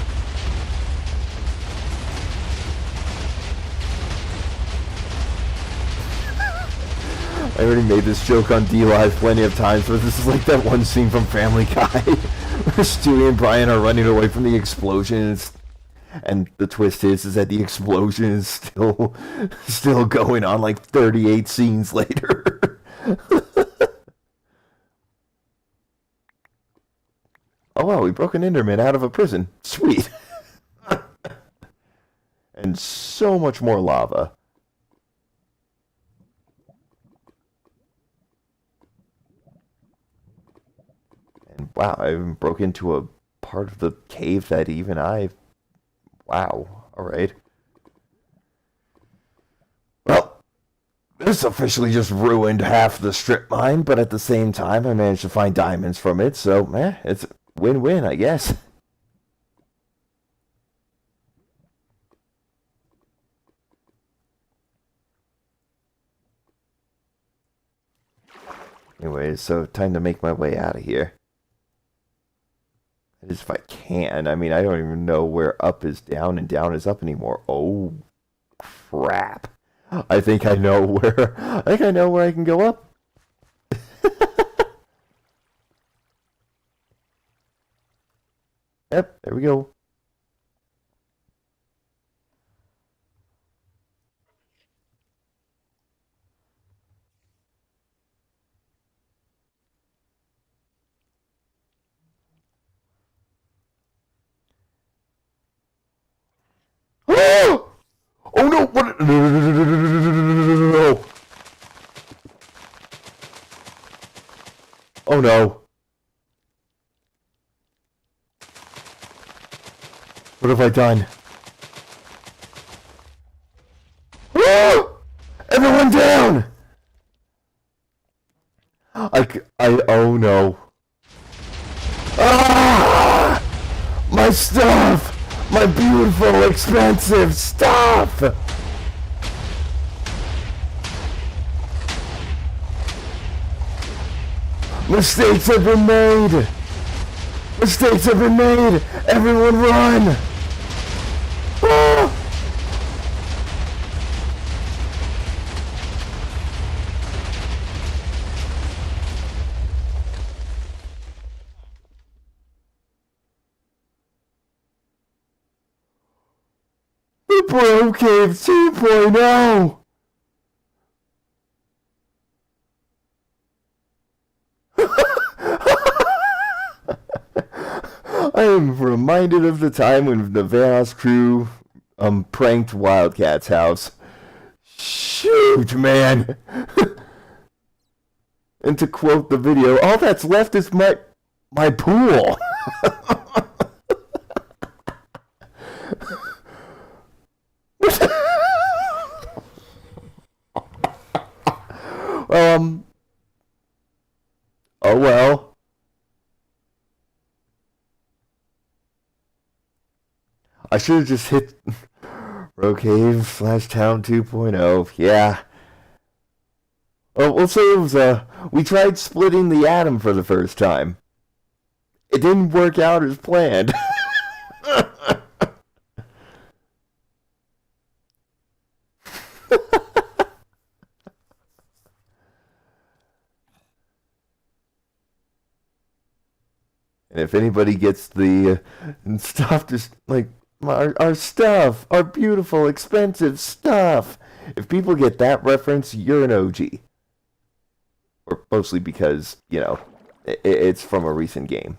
I already made this joke on D-Live plenty of times, but this is like that one scene from Family Guy where Stewie and Brian are running away from the explosion, and the twist is that the explosion is still going on like 38 scenes later. Oh wow, we broke an Enderman out of a prison. Sweet. And so much more lava. And wow, I even broke into a part of the cave that even I... Wow, alright. Well, this officially just ruined half the strip mine, but at the same time I managed to find diamonds from it, so it's win-win, I guess. Anyways, so time to make my way out of here. That is if I can. I mean, I don't even know where up is down and down is up anymore. Oh, crap. I think I know where I can go up. Yep, there we go. Oh! Oh no! What? No! Oh no! What have I done? Oh! Everyone down! Oh no. Ah! My stuff! My beautiful, expensive stuff! Mistakes have been made! Mistakes have been made! Everyone run! Ah! The Bro Cave 2.0! I am reminded of the time when the Vanos crew pranked Wildcat's house. Shoot, man! And to quote the video, all that's left is my pool. um. Oh well. I should have just hit Rocave / Town 2.0. Yeah. Oh, we'll say it was we tried splitting the atom for the first time. It didn't work out as planned. And if anybody gets the stuff, just like our stuff, our beautiful, expensive stuff. If people get that reference, you're an OG. Or mostly because, it's from a recent game.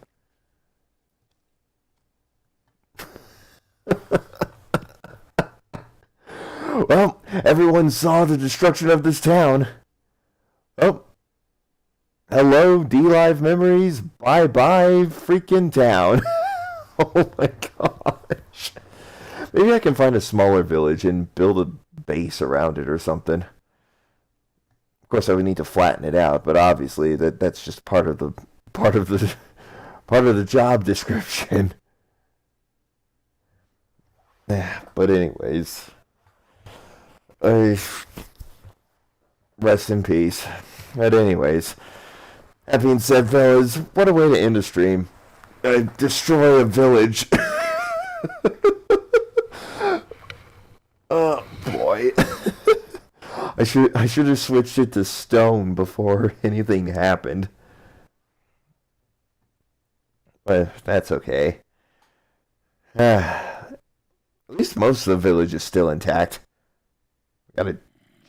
Well, everyone saw the destruction of this town. Oh, hello, D-Live memories. Bye-bye, freaking town. Oh my gosh. Maybe I can find a smaller village and build a base around it or something. Of course, I would need to flatten it out, but obviously that's just part of the part of the job description. But anyways, rest in peace. But anyways, that being said, fellas, what a way to end a stream. Destroy a village. Oh boy. I should have switched it to stone before anything happened. But that's okay. At least most of the village is still intact. Got a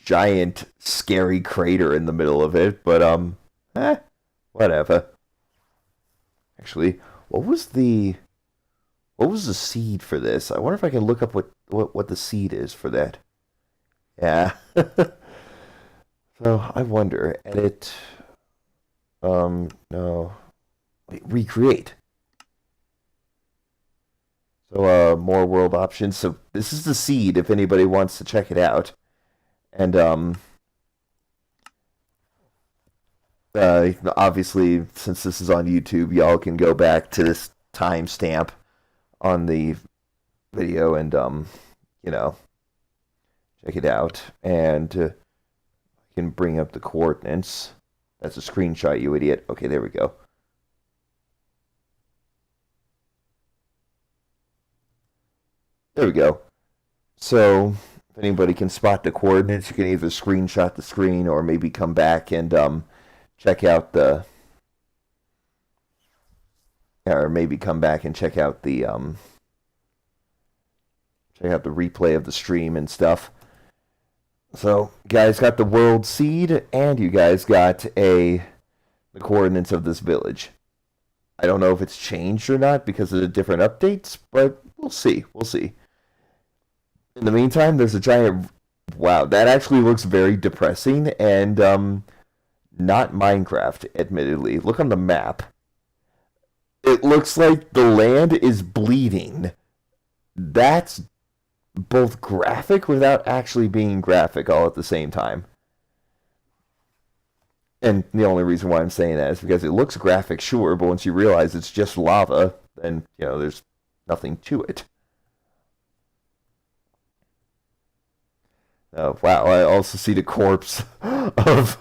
giant, scary crater in the middle of it, but whatever. Actually, what was the seed for this? I wonder if I can look up what the seed is for that. Yeah. So I wonder. Edit. No. Wait, recreate. So more world options. So this is the seed if anybody wants to check it out. And obviously, since this is on YouTube, y'all can go back to this timestamp on the video and check it out. And I can bring up the coordinates. That's a screenshot, you idiot. Okay, there we go. There we go. So if anybody can spot the coordinates, you can either screenshot the screen or maybe come back and check out the or maybe come back and check out the replay of the stream and stuff. So you guys got the world seed and you guys got the coordinates of this village. I don't know if it's changed or not because of the different updates, but we'll see. We'll see. In the meantime, there's a giant... Wow, that actually looks very depressing and not Minecraft, admittedly. Look on the map. It looks like the land is bleeding. That's both graphic without actually being graphic all at the same time. And the only reason why I'm saying that is because it looks graphic, sure, but once you realize it's just lava, then, there's nothing to it. Oh, wow, I also see the corpse of,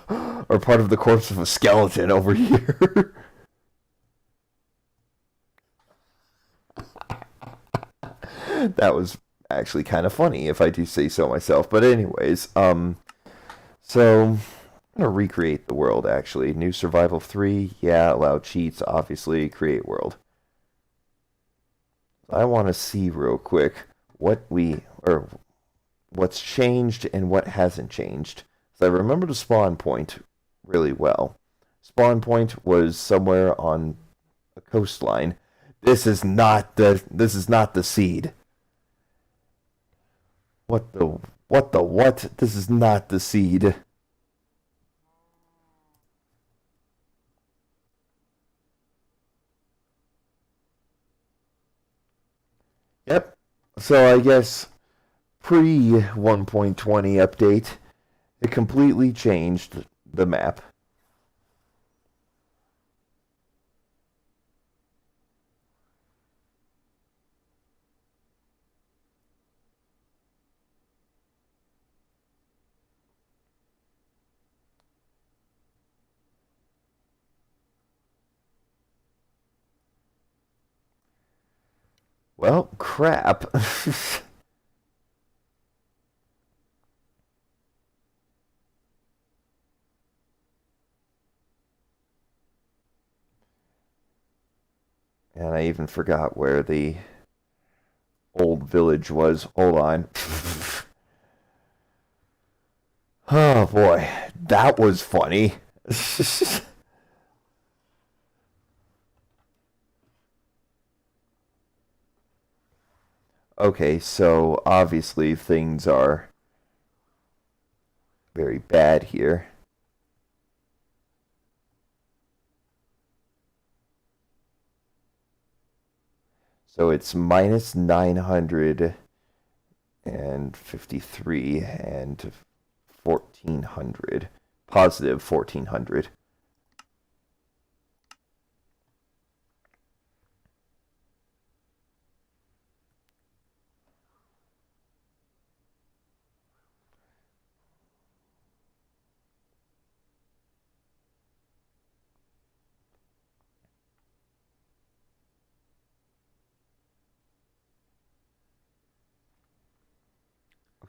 or part of the corpse of a skeleton over here. That was actually kind of funny, if I do say so myself. But anyways, so I'm gonna recreate the world actually. New survival 3, yeah, allow cheats, obviously, create world. I want to see real quick or what's changed and what hasn't changed. So I remember the spawn point really well. Spawn point was somewhere on a coastline. This is not the seed. What? This is not the seed. Yep. So I guess pre 1.20 update, it completely changed the map. Well, crap. And I even forgot where the old village was. Hold on. Oh boy, that was funny. Okay, so obviously things are very bad here. So it's minus 953 and 1400. Positive 1400.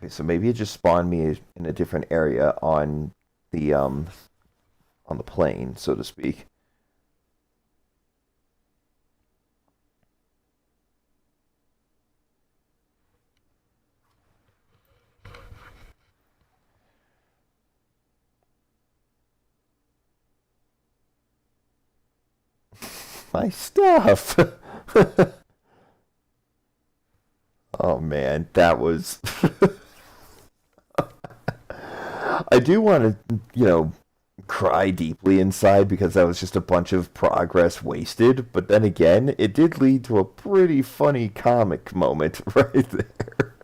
Okay, so maybe it just spawned me in a different area the um on the plane, so to speak. My stuff. Oh man, that was I do want to, cry deeply inside because that was just a bunch of progress wasted, but then again, it did lead to a pretty funny comic moment right there.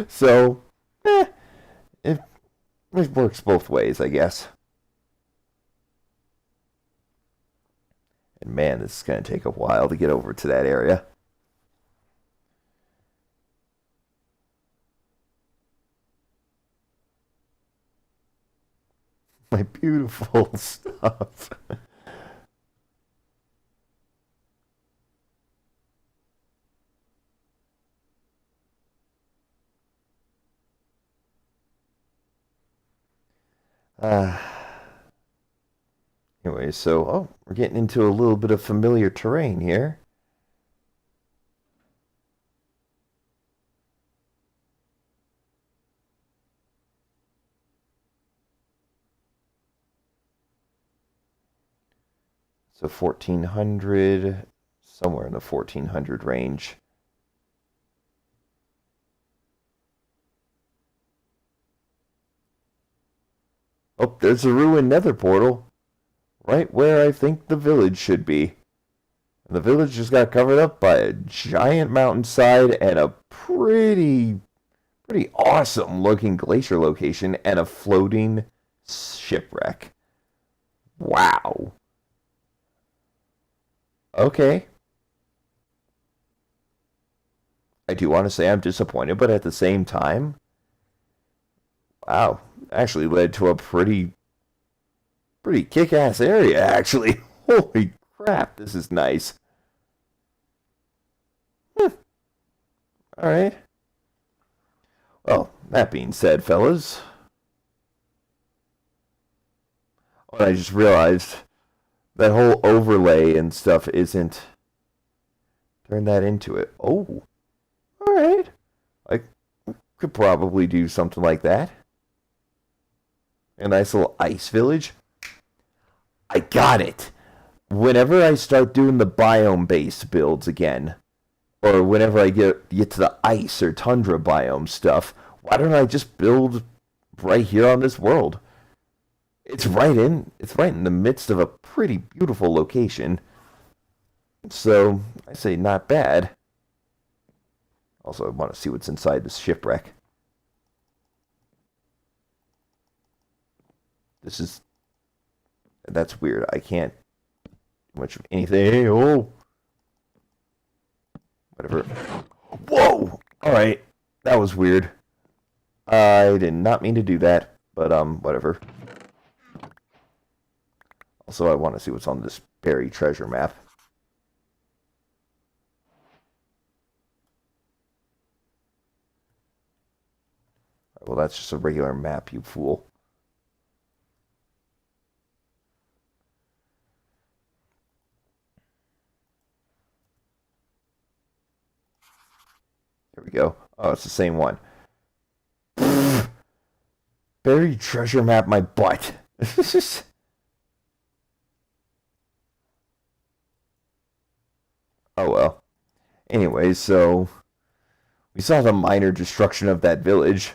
So, eh, it, it works both ways, I guess. And man, this is going to take a while to get over to that area. My beautiful stuff. Uh, anyway, so, we're getting into a little bit of familiar terrain here. So 1400, somewhere in the 1400 range. Oh, there's a ruined nether portal. Right where I think the village should be. And the village just got covered up by a giant mountainside and a pretty awesome looking glacier location and a floating shipwreck. Wow. Okay. I do want to say I'm disappointed, but at the same time, wow, actually led to a pretty kick-ass area, actually. Holy crap, this is nice. All right. Well, that being said, fellas, I just realized that whole overlay and stuff isn't. Turn that into it. Oh, all right. I could probably do something like that. A nice little ice village. I got it. Whenever I start doing the biome-based builds again, or whenever I get to the ice or tundra biome stuff, why don't I just build right here on this world? It's right in the midst of a pretty beautiful location. So I say not bad. Also, I want to see what's inside this shipwreck. That's weird. I can't do much of anything. Oh, whatever. Whoa! Alright, that was weird. I did not mean to do that, but whatever. Also, I want to see what's on this buried treasure map. Well, that's just a regular map, you fool. There we go. Oh, it's the same one. Buried treasure map, my butt. Oh well. Anyways, so we saw the minor destruction of that village.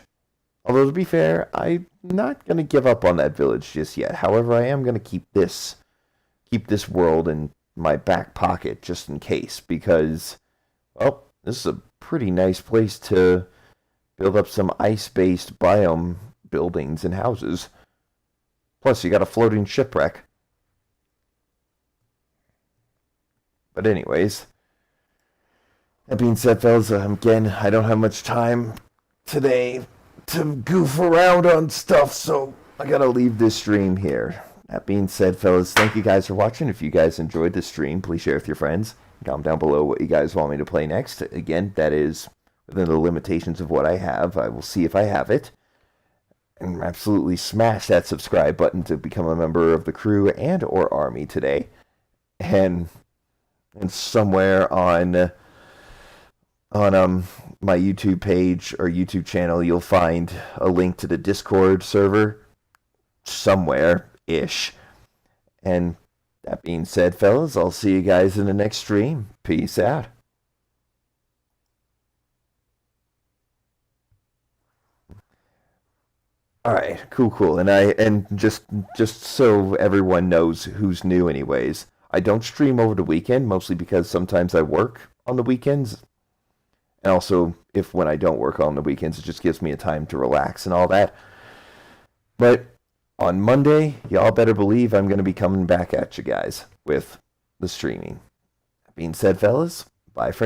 Although to be fair, I'm not gonna give up on that village just yet. However, I am gonna keep this world in my back pocket just in case, because well, this is a pretty nice place to build up some ice-based biome buildings and houses. Plus, you got a floating shipwreck. But anyways, that being said, fellas, again, I don't have much time today to goof around on stuff, so I gotta leave this stream here. That being said, fellas, thank you guys for watching. If you guys enjoyed the stream, please share with your friends. Comment down below what you guys want me to play next. Again, that is within the limitations of what I have. I will see if I have it. And absolutely smash that subscribe button to become a member of the crew and or army today. And somewhere on my YouTube page or YouTube channel, you'll find a link to the Discord server somewhere-ish. And that being said, fellas, I'll see you guys in the next stream. Peace out. All right, cool. And just so everyone knows who's new anyways, I don't stream over the weekend, mostly because sometimes I work on the weekends. And also, if when I don't work on the weekends, it just gives me a time to relax and all that. But on Monday, y'all better believe I'm going to be coming back at you guys with the streaming. That being said, fellas, bye for now.